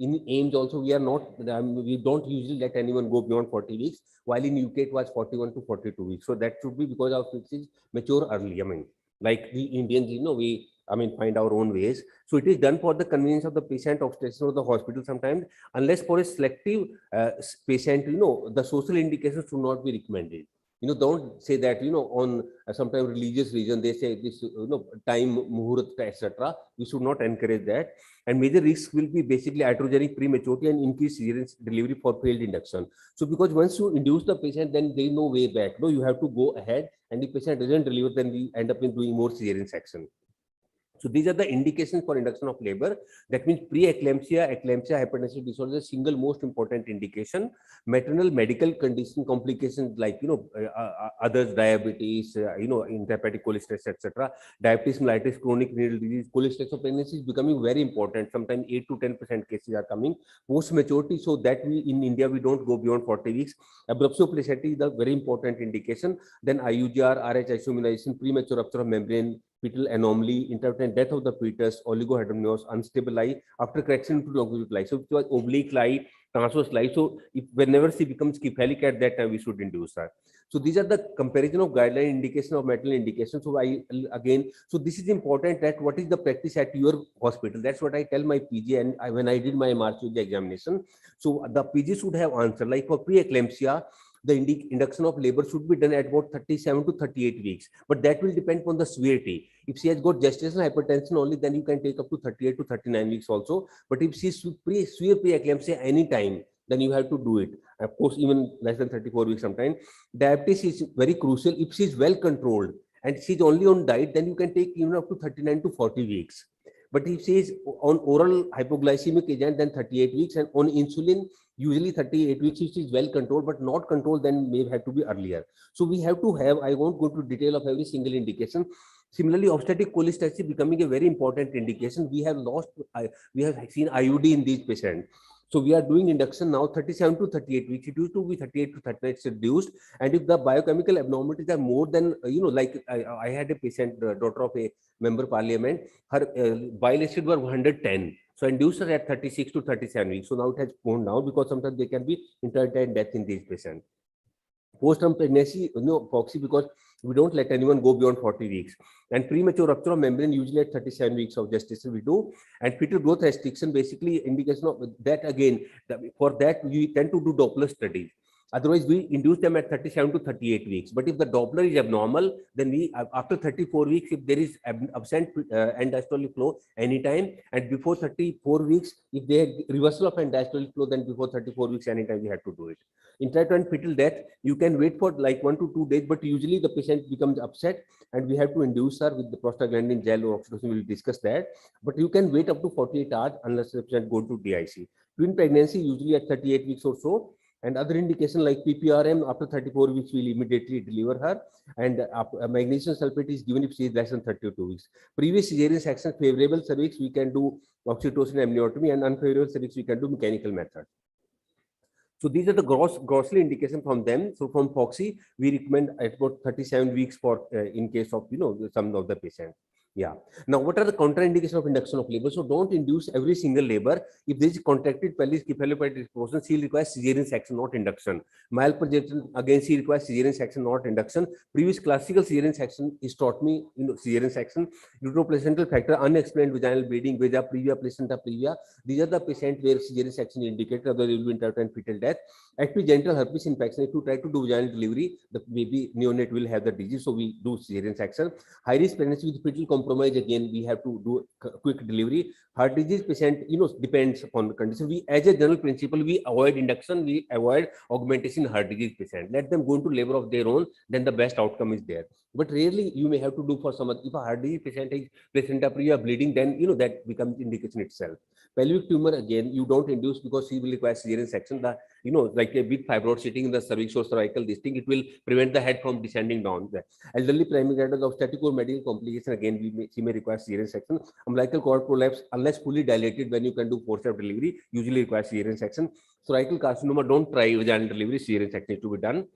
In AIMS also, we are not, we don't usually let anyone go beyond 40 weeks, while in UK it was 41 to 42 weeks. So that should be because our fetuses mature early. I mean, like we Indians, we find our own ways. So it is done for the convenience of the patient, obstetrician or the hospital sometimes, unless for a selective patient, the social indications should not be recommended. Don't say that, on sometimes religious reason, they say this, time, muhurat, etc. We should not encourage that. And major risks will be basically iatrogenic prematurity and increased cesarean delivery for failed induction. So because once you induce the patient, then there is no way back. No, you have to go ahead, and the patient doesn't deliver, then we end up in doing more cesarean section. So these are the indications for induction of labor. That means pre-eclampsia, eclampsia, hypertensive disorder is the single most important indication. Maternal medical condition complications like, others, diabetes, intrahepatic cholestasis, etc. Diabetes mellitus, chronic renal disease, cholestasis of pregnancy is becoming very important. Sometimes 8 to 10% cases are coming post-maturity. So that we in India, we don't go beyond 40 weeks. Abruptio placental is a very important indication. Then IUGR, RH isoimmunization, premature rupture of membrane, fetal anomaly, intermittent death of the fetus, oligohydramnios, unstable lie after correction to longitudinal lie. So it was oblique lie, transverse lie. So if whenever she becomes cephalic, at that time we should induce her. So these are the comparison of guideline indication of maternal indication. So so this is important, that what is the practice at your hospital. That's what I tell my PG, and when I did my MRCOG examination. So the PG should have answer, like for pre-eclampsia, the induction of labor should be done at about 37 to 38 weeks, but that will depend on the severity. If she has got gestational hypertension only, then you can take up to 38 to 39 weeks also. But if she is severe pre-eclampsia anytime, then you have to do it. Of course, even less than 34 weeks sometimes. Diabetes is very crucial. If she is well controlled and she is only on diet, then you can take even up to 39 to 40 weeks. But if she is on oral hypoglycemic agent, then 38 weeks, and on insulin, usually 38 weeks if she is well controlled, but not controlled, then may have to be earlier. So we have to have, I won't go into detail of every single indication. Similarly, obstetric cholestasis becoming a very important indication. We have seen IUD in these patients. So we are doing induction now 37 to 38 weeks. It used to be 38 to 39 it's reduced. And if the biochemical abnormalities are more than, like I had a patient, daughter of a member parliament, her bile acid were 110. So induced her at 36 to 37 weeks. So now it has gone down because sometimes there can be intermittent death in these patients. Postpartum pregnancy, proxy, because we don't let anyone go beyond 40 weeks. And premature rupture of membrane, usually at 37 weeks of gestation we do. And fetal growth restriction, basically indication of that again, for that we tend to do Doppler studies. Otherwise, we induce them at 37 to 38 weeks. But if the Doppler is abnormal, then we, after 34 weeks, if there is absent end diastolic flow anytime, and before 34 weeks, if they have reversal of end diastolic flow, then before 34 weeks, anytime we have to do it. Intrauterine fetal death, you can wait for like 1 to 2 days, but usually the patient becomes upset and we have to induce her with the prostaglandin gel or oxytocin. We will discuss that. But you can wait up to 48 hours unless the patient go to DIC. Twin pregnancy, usually at 38 weeks or so. And other indication like PPRM, after 34 weeks, we'll immediately deliver her. And magnesium sulfate is given if she is less than 32 weeks. Previous cesarean section, favorable cervix, we can do oxytocin amniotomy, and unfavorable cervix, we can do mechanical method. So these are the grossly indication from them. So from Foxy, we recommend at about 37 weeks for in case of some of the patients. Yeah. Now, what are the contraindications of induction of labor? So don't induce every single labor. If there is contracted pelvis cephalopelvic portion, she requires cesarean section, not induction. Male projection, again, she requires cesarean section, not induction. Previous classical cesarean section is taught me, cesarean section, uteroplacental factor, unexplained vaginal bleeding, veja previa, placenta previa. These are the patient where cesarean section is indicated, otherwise there will be intermittent fetal death. Epigenital herpes infection, if you try to do vaginal delivery, the baby neonate will have the disease, so we do cesarean section. High risk pregnancy with fetal compromise, again, we have to do quick delivery. Heart disease patient, depends upon the condition. We, as a general principle, we avoid induction, we avoid augmentation in heart disease patient. Let them go into labor of their own, then the best outcome is there. But rarely you may have to do for some, if a heart disease patient is placenta previa bleeding, then that becomes indication itself. Pelvic tumor, again, you don't induce because she will require cesarean section. The like a big fibroid sitting in the cervix or cervical, this thing, it will prevent the head from descending down. Elderly primary graders of static or medical complication, again, she may require cesarean section. Umbilical cord prolapse, unless fully dilated, when you can do forceps delivery, usually requires cesarean section. Cervical carcinoma, don't try vaginal delivery, cesarean section is to be done.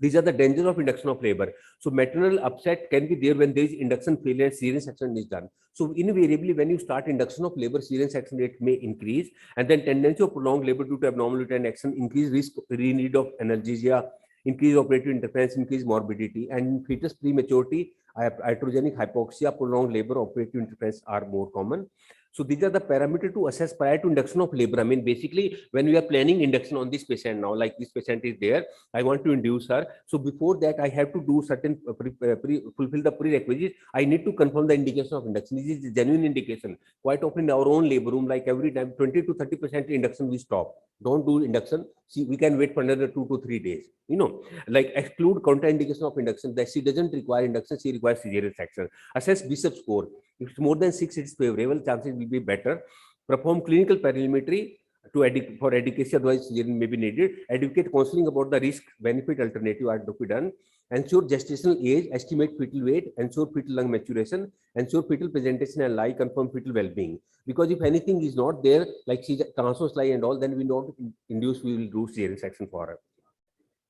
These are the dangers of induction of labor. So maternal upset can be there when there is induction failure and cesarean section is done. So invariably, when you start induction of labor, cesarean section rate may increase, and then tendency of prolonged labor due to abnormal uterine action, increase risk, need of analgesia, increase operative interference, increase morbidity, and in fetus prematurity, iatrogenic hypoxia, prolonged labor, operative interference are more common. So these are the parameters to assess prior to induction of labor. I mean, basically, when we are planning induction on this patient now, like this patient is there, I want to induce her. So before that, I have to do certain fulfill the prerequisites. I need to confirm the indication of induction. This is a genuine indication. Quite often in our own labor room, like every time, 20 to 30% induction we stop. Don't do induction. See, we can wait for another 2 to 3 days. Like exclude contraindication of induction. That she doesn't require induction, she requires cesarean section. Assess Bishop score. If it's more than 6, it's favorable, chances will be better. Perform clinical perimetry for education, otherwise cesarean may be needed. Educate counseling about the risk benefit alternative are to be done. Ensure gestational age, estimate fetal weight, ensure fetal lung maturation, ensure fetal presentation and lie, confirm fetal well-being. Because if anything is not there, like transverse lie and all, then we don't induce, we will do cesarean section for her.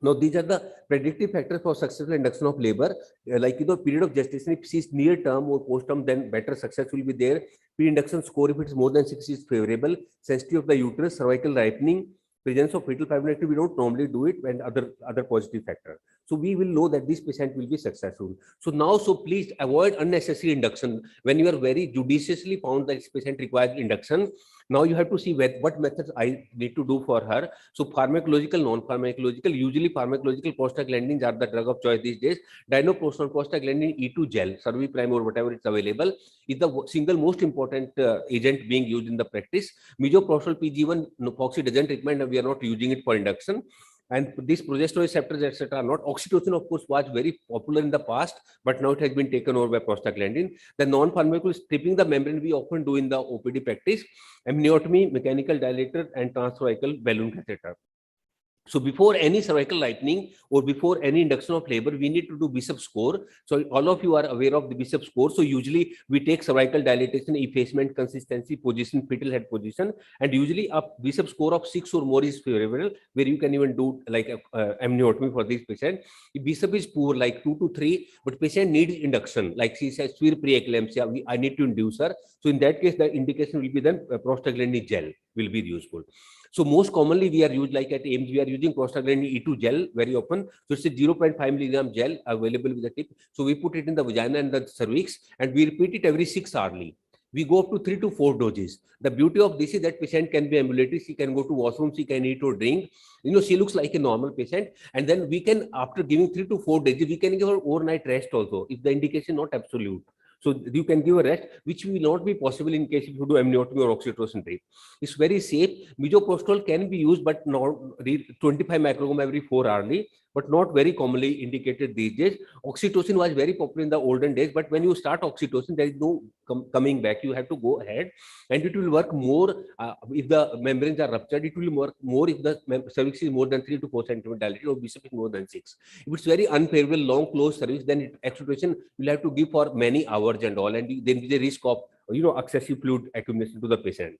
Now, these are the predictive factors for successful induction of labor. Period of gestation, if she is near term or post term, then better success will be there. Pre-induction score, if it is more than 6, is favorable. Sensitivity of the uterus, cervical ripening, presence of fetal fibrinogen, we don't normally do it, and other positive factor. So we will know that this patient will be successful. So now, please avoid unnecessary induction. When you are very judiciously found that this patient requires induction, now you have to see what methods I need to do for her. So pharmacological, non-pharmacological, usually pharmacological prostaglandins are the drug of choice these days. Dinoprostanol, prostaglandin E2 gel, Serviprime or whatever is available, is the single most important agent being used in the practice. Misoprostol PG1, Foxy doesn't recommend, and we are not using it for induction. And these progesterone receptors, etc., are not. Oxytocin, of course, was very popular in the past, but now it has been taken over by prostaglandin. The non-pharmacological stripping the membrane we often do in the OPD practice, amniotomy, mechanical dilator, and transcervical balloon catheter. So before any cervical lightening or before any induction of labor, we need to do Bishop score. So all of you are aware of the Bishop score. So usually we take cervical dilatation, effacement, consistency, position, fetal head position, and usually a Bishop score of 6 or more is favorable, where you can even do like amniotomy for this patient. If Bishop is poor, like 2 to 3, but patient needs induction, like she says, severe preeclampsia, I need to induce her. So in that case, the indication will be then prostaglandin gel will be useful. So most commonly we are used, like at AIMS, we are using prostaglandin E2 gel very often. So it's a 0.5 milligram gel available with the tip. So we put it in the vagina and the cervix, and we repeat it every 6 hourly. We go up to 3 to 4 doses. The beauty of this is that patient can be ambulatory. She can go to washroom, she can eat or drink. She looks like a normal patient. And then we can, after giving 3 to 4 days, we can give her overnight rest also, if the indication not absolute. So you can give a rest, which will not be possible in case if you do amniotomy or oxytocin drip. It's very safe. Misoprostol can be used, but not 25 microgram every 4 hourly, but not very commonly indicated these days. Oxytocin was very popular in the olden days, but when you start oxytocin, there is no coming back. You have to go ahead, and it will work more if the membranes are ruptured. It will work more if the cervix is more than 3 to 4 centimeters dilated, or Bishop is more than 6. If it's very unfavorable, long closed cervix, then oxytocin will have to give for many hours and all, and then the risk of excessive fluid accumulation to the patient.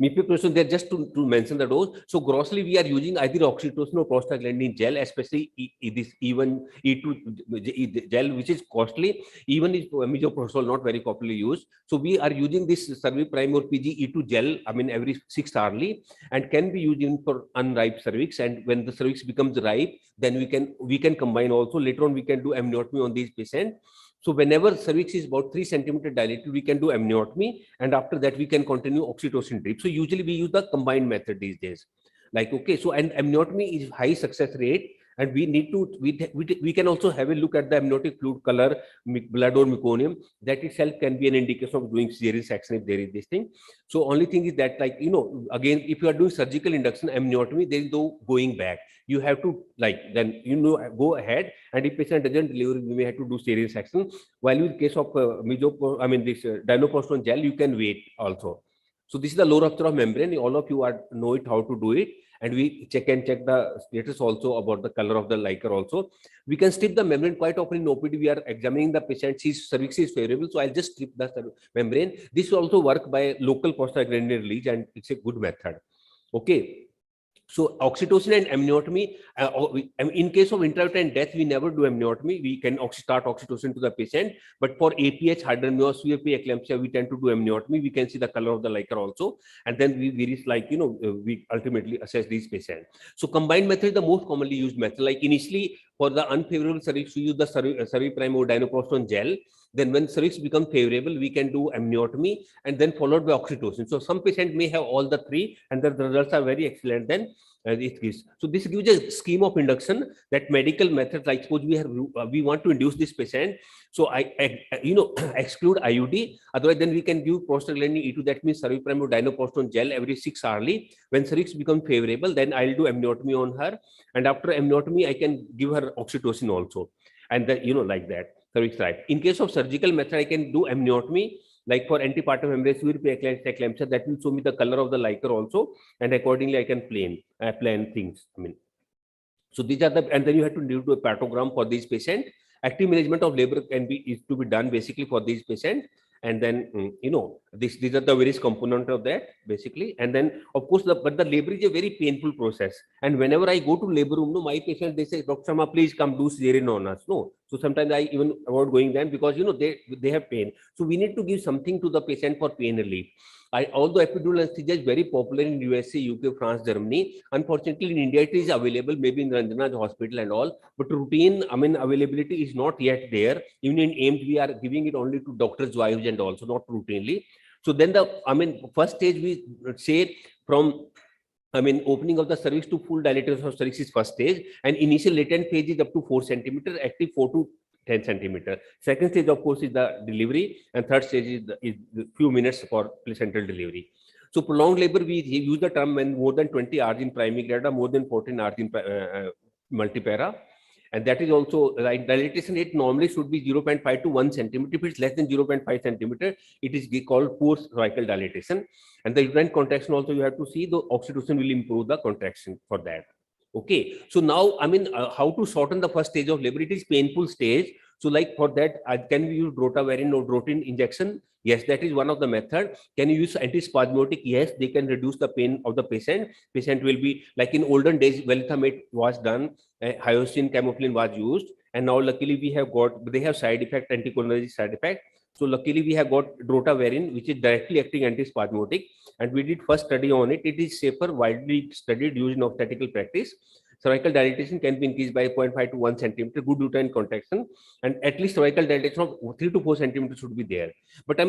Mifepristone, there just to mention the dose. So grossly, we are using either oxytocin or prostaglandin gel, especially this even E2 gel, which is costly. Even is misoprostol not very popularly used. So we are using this Cerviprime or PG-E2 gel, I mean, every 6 hourly, and can be used even for unripe cervix. And when the cervix becomes ripe, then we can combine also. Later on, we can do amniotomy on these patients. So whenever cervix is about 3 centimeter dilated, we can do amniotomy, and after that we can continue oxytocin drip. So usually we use the combined method these days. Like, okay, so and amniotomy is high success rate, and we need to we can also have a look at the amniotic fluid color, blood or meconium. That itself can be an indication of doing cesarean section if there is this thing. So only thing is that, like, again, if you are doing surgical induction amniotomy, there is no going back. You have to, like, then go ahead, and if patient doesn't deliver, you may have to do cesarean section. While in case of dinoprostone gel, you can wait also. So this is the low rupture of membrane. All of you know it how to do it, and we check the status also about the color of the liquor also. We can strip the membrane quite often in OPD. We are examining the patient. His cervix is favorable, so I'll just strip the membrane. This will also work by local prostaglandin release, and it's a good method. Okay. So oxytocin and amniotomy, in case of intrauterine death, we never do amniotomy. We can start oxytocin to the patient, but for APH, hydrangeal, CFP, eclampsia, we tend to do amniotomy. We can see the color of the liquor also, and then we ultimately assess these patients. So combined method is the most commonly used method. Like initially, for the unfavorable cervix, we use the Cerviprime or dinoprostone gel. Then when cervix becomes favorable, we can do amniotomy, and then followed by oxytocin. So some patient may have all the three, and the results are very excellent then. It gives. So this gives a scheme of induction, that medical methods, like suppose we want to induce this patient. So I exclude IUD. Otherwise, then we can give prostaglandin E2. That means Cerviprime or dinoprostone gel every 6 hourly. When cervix becomes favorable, then I'll do amniotomy on her, and after amniotomy, I can give her oxytocin also, and then like that. Cervix right. In case of surgical method, I can do amniotomy. Like for antepartum hemorrhage, eclampsia, that will show me the color of the liquor also, and accordingly I can plan things. I mean, so these are and then you have to do a patogram for these patient. Active management of labor is to be done basically for these patient, and then these are the various components of that basically. And then of course but the labor is a very painful process, and whenever I go to labor room, my patient, they say, Dr. Sharma, please come do cesarean on us. No, so sometimes I even avoid going them, because they have pain. So we need to give something to the patient for pain relief. Although epidural anesthesia is very popular in USA, UK, France, Germany, unfortunately in India it is available maybe in Ranjana's hospital and all, but routine, availability is not yet there. Even in AIMS, we are giving it only to doctors' wives and also not routinely. So then first stage we say from opening of the cervix to full dilatation of cervix is first stage, and initial latent phase is up to 4 centimeter, active 4 to 10 centimeter. Second stage, of course, is the delivery, and third stage is few minutes for placental delivery. So prolonged labor, we use the term when more than 20 hours in primigradda, more than 14 hours in multipara. And that is also, like, dilatation rate normally should be 0.5 to 1 centimeter. If it's less than 0.5 centimeter, it is called poor cervical dilatation. And the uterine contraction also, you have to see the oxytocin will improve the contraction for that. Okay, so now how to shorten the first stage of labor? It is painful stage. So like for that, can we use rotavirine or rotin injection? Yes, that is one of the method. Can you use antispasmodic? Yes, they can reduce the pain of the patient. Patient will be like in olden days, Welithamate was done, hyoscine, camouflin was used, and now luckily they have side effect, anticholinergic side effect. So luckily we have got rotavirine, which is directly acting antispasmodic, and we did first study on it. It is safer, widely studied, used in obstetrical practice. Cervical dilatation can be increased by 0.5 to 1 centimeter, good uterine contraction, and at least cervical dilatation of 3 to 4 centimeters should be there. But the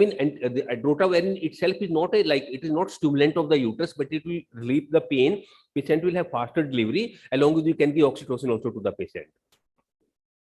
rotavirine itself is not it is not stimulant of the uterus, but it will relieve the pain. Patient will have faster delivery. Along with, you can give oxytocin also to the patient.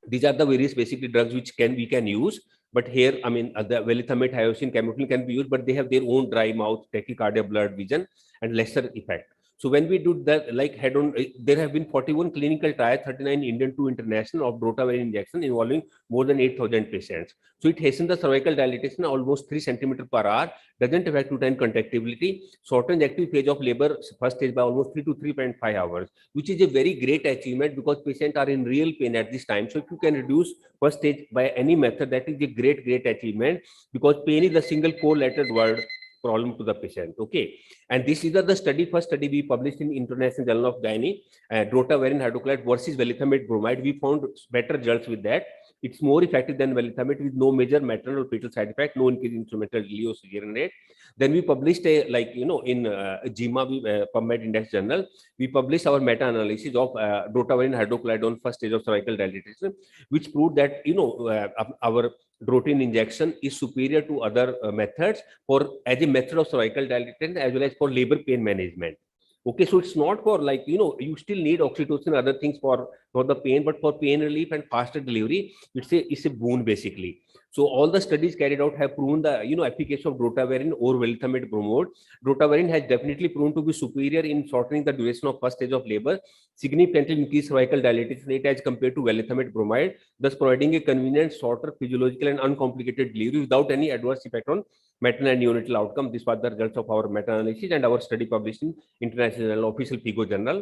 These are the various basically drugs which we can use. But here, the Welithamate, hyoscine, camouflin can be used, but they have their own dry mouth, tachycardia, blurred vision, and lesser effect. So when we do that, like head-on, there have been 41 clinical trials, 39 Indian, 2 international, of rotavirine injection involving more than 8,000 patients. So it hastens the cervical dilatation almost 3 centimeters per hour, doesn't affect uterine contractility, shortens active phase of labor first stage by almost 3 to 3.5 hours, which is a very great achievement, because patients are in real pain at this time. So if you can reduce first stage by any method, that is a great achievement, because pain is a single 4-lettered word. problem to the patient. Okay, and this is the study, first study we published in International Journal of Gynae, Drotavarin hydrochloride versus velethamate bromide. We found better results with that. It's more effective than velethamate with no major maternal or fetal side effect, no increase in instrumental delay or cesarean rate. Then we published a, like, you know, in JIMA, PubMed Index Journal, we published our meta-analysis of Drotavarin hydrochloride on first stage of cervical dilatation, which proved that, you know, our Drotin injection is superior to other methods for as a method of cervical dilatation as well as for labor pain management. Okay, so it's not for, like, you know, you still need oxytocin and other things for the pain, but for pain relief and faster delivery, it's a boon basically. So all the studies carried out have proven the, you know, efficacy of Drotavarin or velethamate bromide. Drotavarin has definitely proven to be superior in shortening the duration of first stage of labor, significantly increased cervical dilatation rate as compared to velethamate bromide, thus providing a convenient, shorter, physiological and uncomplicated delivery without any adverse effect on maternal and neonatal outcome. This was the results of our meta-analysis and our study published in International Official FIGO Journal.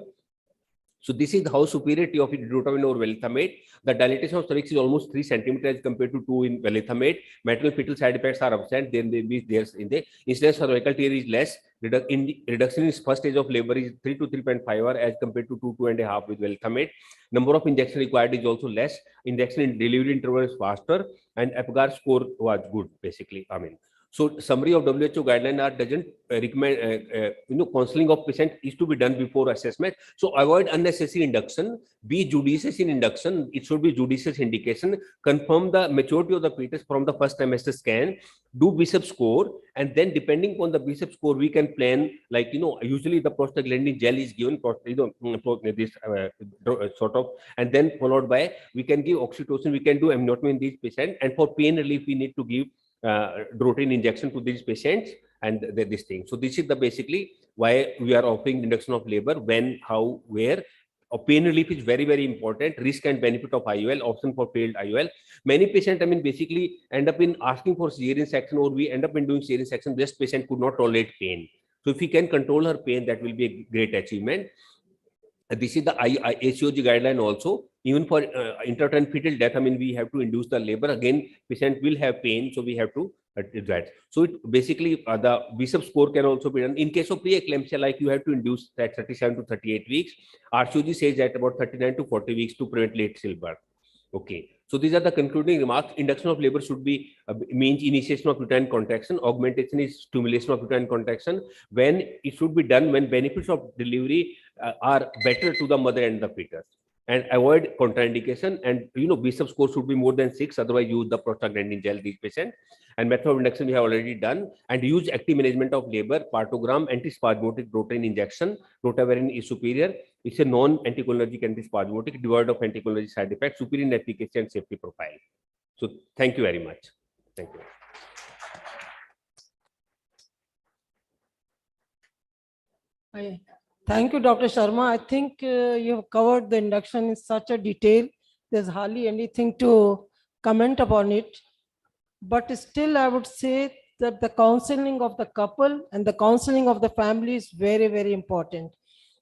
So this is how superiority of Drotavarin over velethamate. The dilatation of cervix is almost 3 centimeters as compared to 2 in velethamate. Maternal fetal side effects are absent. Then they be there in the incidence of cervical tear is less. Reduction in first stage of labor is 3 to 3.5 hours as compared to 2.5 with velethamate. Number of injections required is also less. Injection in delivery interval is faster, and Apgar score was good basically. I mean, so summary of WHO guideline doesn't recommend, you know, counseling of patient is to be done before assessment. So avoid unnecessary induction, be judicious in induction. It should be judicious indication. Confirm the maturity of the fetus from the first trimester scan, do Bishop score, and then depending on the Bishop score, we can plan, like, you know, usually the prostaglandin gel is given, you know, this sort of, and then followed by, we can give oxytocin, we can do amniotomy in these patients, and for pain relief, we need to give Drotin injection to these patients and this thing. So this is the basically why we are offering induction of labor, when, how, where. Pain relief is very, very important. Risk and benefit of IUL, option for failed IUL. Many patients, I mean, basically end up in asking for cesarean section, or we end up in doing cesarean section. This patient could not tolerate pain. So if we can control her pain, that will be a great achievement. This is the ACOG guideline also. Even for intrauterine fetal death, I mean, we have to induce the labor. Again, patient will have pain, so we have to do that. So it basically, the Bishop score can also be done. In case of preeclampsia, like, you have to induce that 37 to 38 weeks. RCOG says that about 39 to 40 weeks to prevent late stillbirth. Okay. So these are the concluding remarks. Induction of labor should be means initiation of uterine contraction. Augmentation is stimulation of uterine contraction. When it should be done, when benefits of delivery are better to the mother and the fetus. And avoid contraindication. And, you know, Bishop score should be more than 6. Otherwise, use the prostaglandin gel these patients. And method of induction we have already done. And use active management of labor, partogram, antispasmodic Drotin injection. Drotavarin is superior. It's a non-anticholinergic antispasmodic, devoid of anticholinergic side effects, superior in efficacy and safety profile. So thank you very much. Thank you. Thank you, Dr. Sharma. I think you have covered the induction in such a detail. There's hardly anything to comment upon it. But still, I would say that the counseling of the couple and the counseling of the family is very, very important.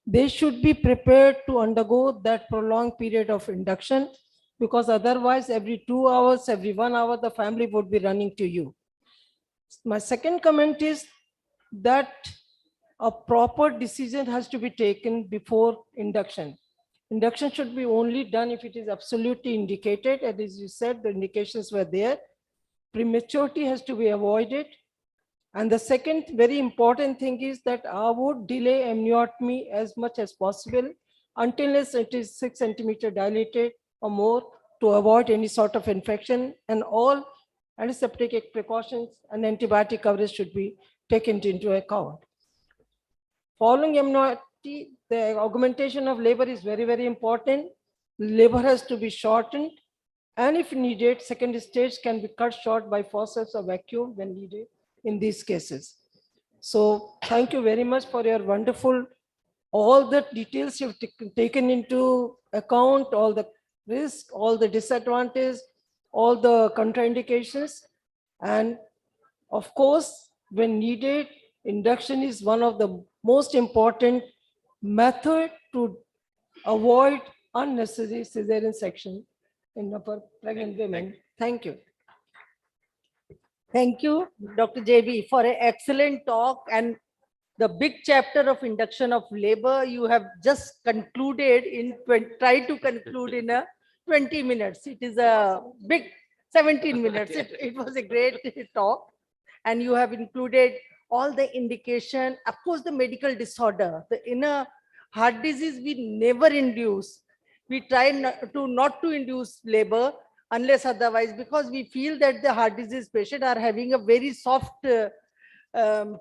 They should be prepared to undergo that prolonged period of induction, because otherwise every 2 hours, every 1 hour, the family would be running to you. My second comment is that a proper decision has to be taken before induction. Induction should be only done if it is absolutely indicated. And as you said, the indications were there. Prematurity has to be avoided. And the second very important thing is that I would delay amniotomy as much as possible until it is 6 centimeter dilated or more, to avoid any sort of infection, and all antiseptic precautions and antibiotic coverage should be taken into account. Following amniotomy, the augmentation of labor is very, very important. Labor has to be shortened, and if needed, second stage can be cut short by forceps or vacuum when needed in these cases. So thank you very much for your wonderful, all the details you've taken into account, all the risk, all the disadvantages, all the contraindications. And of course, when needed, induction is one of the most important method to avoid unnecessary cesarean section in pregnant women. Thank you. Thank you, Dr. JB, for an excellent talk, and the big chapter of induction of labor you have just concluded in try to conclude in a 20 minutes. It is a big 17 minutes. It was a great talk, and you have included all the indication. Of course, the medical disorder, the inner heart disease, we never induce. We try not to induce labor unless otherwise, because we feel that the heart disease patient are having a very soft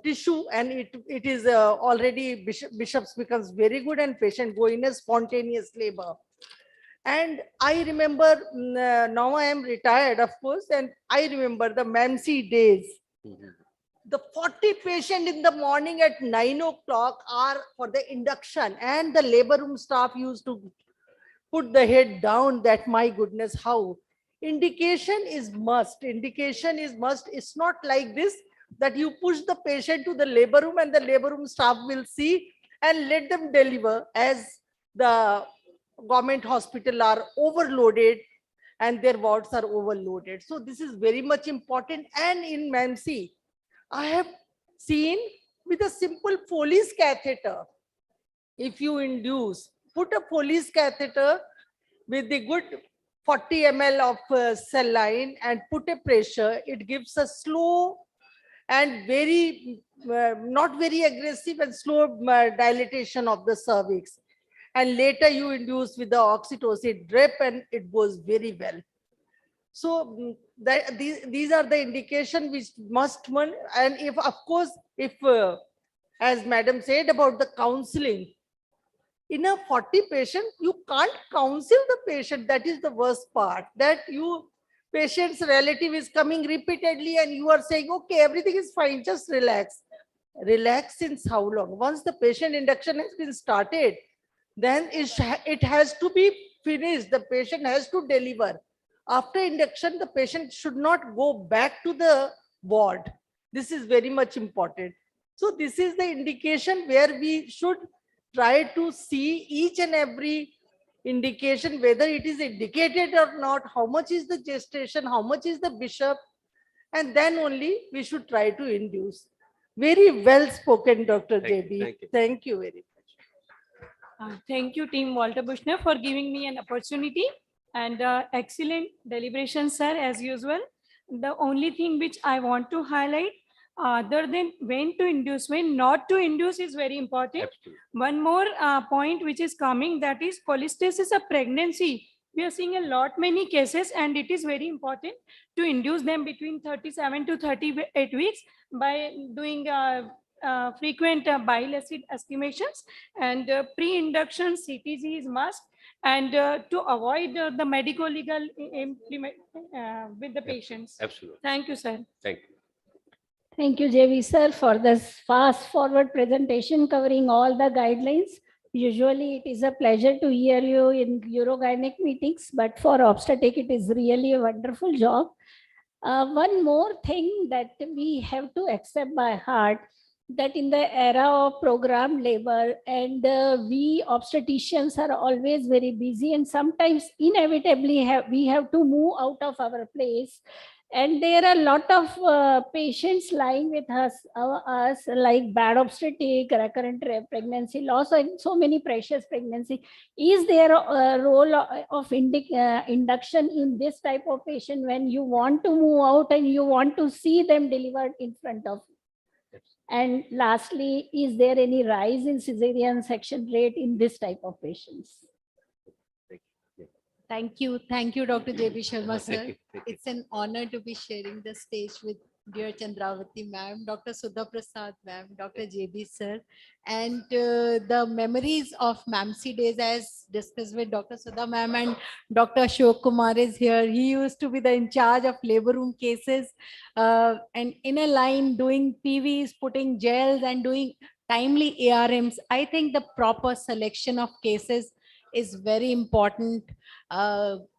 tissue, and it is already bishops becomes very good, and patient go in a spontaneous labor. And I remember, now I am retired, of course, and I remember the MAMC days. The 40 patient in the morning at 9 o'clock are for the induction, and the labor room staff used to put the head down. That, my goodness, how indication is must. Indication is must. It's not like this that you push the patient to the labor room and the labor room staff will see and let them deliver, as the government hospital are overloaded and their wards are overloaded. So this is very much important. And in MAMC, I have seen with a simple Foley's catheter, if you induce, put a Foley's catheter with the good 40 ml of saline and put a pressure, it gives a slow and very, not very aggressive and slow dilatation of the cervix. And later you induce with the oxytocin drip and it goes very well. So these are the indication which must one. And if, of course, if as madam said about the counseling, in a 40 patient, you can't counsel the patient. That is the worst part, that you patient's relative is coming repeatedly and you are saying, okay, everything is fine, just relax. Relax since how long? Once the patient induction has been started, then it has to be finished. The patient has to deliver. After induction, the patient should not go back to the ward. This is very much important. So this is the indication where we should try to see each and every indication, whether it is indicated or not, how much is the gestation, how much is the bishop, and then only we should try to induce. Very well spoken, Dr. JB. Thank you very much. Thank you, Team Walter Bushnell, for giving me an opportunity, and excellent deliberation, sir, as usual. The only thing which I want to highlight, other than when to induce, when not to induce is very important. Absolutely. One more point which is coming, that is cholestasis of pregnancy. We are seeing a lot many cases, and it is very important to induce them between 37 to 38 weeks by doing frequent bile acid estimations, and pre-induction CTG is must, and to avoid the medico-legal implement with the patients. Absolutely. Thank you, sir. Thank you. Thank you, JV sir, for this fast forward presentation covering all the guidelines. Usually it is a pleasure to hear you in urogynec meetings, but for obstetric, it is really a wonderful job. One more thing that we have to accept by heart, that in the era of program labor, and we obstetricians are always very busy, and sometimes inevitably we have to move out of our place. And there are a lot of patients lying with us, like bad obstetric, recurrent pregnancy loss, and so many precious pregnancy. Is there a role of induction in this type of patient when you want to move out and you want to see them delivered in front of you? And lastly, is there any rise in cesarean section rate in this type of patients? Thank you, Dr. JB Sharma, sir. Thank you. It's an honor to be sharing the stage with dear Chandravati ma'am, Dr. Sudha Prasad ma'am, Dr. JB sir, and the memories of MAMC days, as discussed with Dr. Sudha ma'am, and Dr. Ashok Kumar is here. He used to be the in charge of labor room cases, and in a line doing PVs, putting gels and doing timely ARMs. I think the proper selection of cases is very important.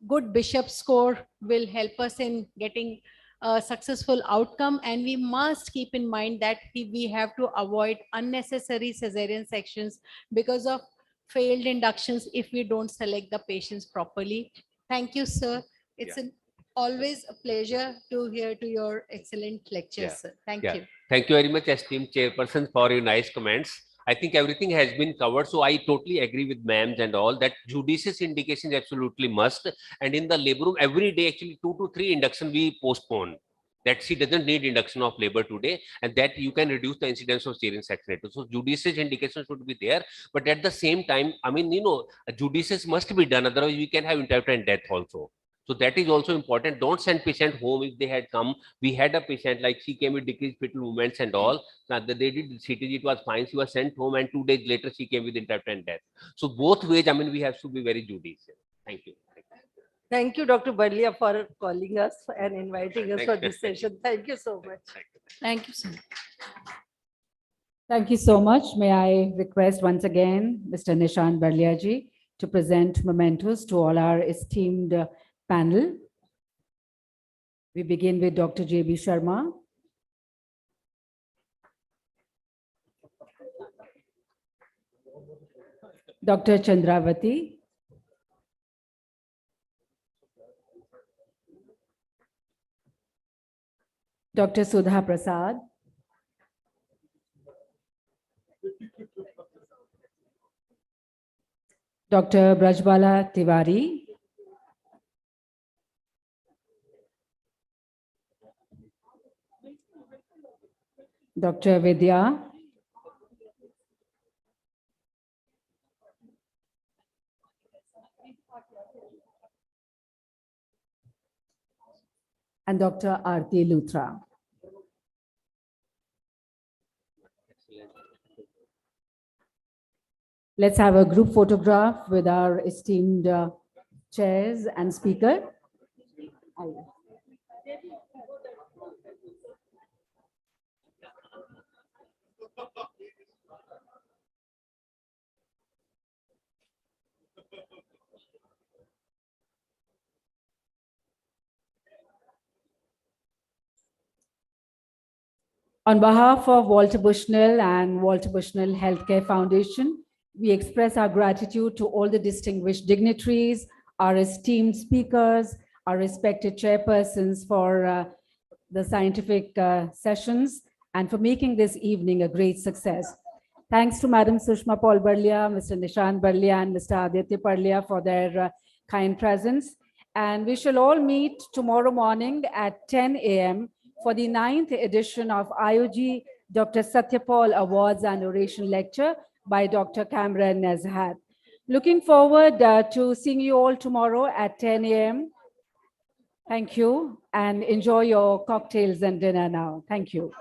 Good bishop score will help us in getting a successful outcome, and we must keep in mind that we have to avoid unnecessary cesarean sections because of failed inductions if we don't select the patients properly. Thank you, sir. It's an always a pleasure to hear to your excellent lectures, Yeah, sir. Thank yeah. you. Thank you very much, esteemed chairperson, for your nice comments. I think everything has been covered. So I totally agree with ma'ams and all that judicious indication is absolutely must. And in the labor room, every day, actually 2 to 3 induction we postpone. That she doesn't need induction of labor today, and that you can reduce the incidence of cesarean section. So judicious indication should be there. But at the same time, I mean, a judicious must be done. Otherwise, we can have intermittent death also. So that is also important. Don't send patient home if they had come. We had a patient like she came with decreased fetal movements and all. Now they did CTG, it was fine. She was sent home, and 2 days later she came with intermittent death. So both ways, I mean, we have to be very judicious. Thank you. Thank you, Dr. Barlia, for calling us and inviting us for this session. Thank you so much. Thank you, sir. Thank you so much. May I request once again Mr. Nishant Barliaji to present mementos to all our esteemed panel. We begin with Dr. J.B. Sharma. Dr. Chandravati. Dr. Sudha Prasad. Dr. Brajbala Tiwari. Dr. Vidya. And Dr. Aarti Luthra. Let's have a group photograph with our esteemed chairs and speaker. On behalf of Walter Bushnell and Walter Bushnell Healthcare Foundation, we express our gratitude to all the distinguished dignitaries, our esteemed speakers, our respected chairpersons for the scientific sessions and for making this evening a great success. Thanks to Madam Sushma Paul Barlia, Mr. Nishant Barlia, and Mr. Aditya Barlia for their kind presence. And we shall all meet tomorrow morning at 10 a.m. for the 9th edition of IOG Dr. Satyapal Awards and Oration Lecture by Dr. Cameron Nezhat. Looking forward to seeing you all tomorrow at 10 a.m. Thank you, and enjoy your cocktails and dinner now. Thank you.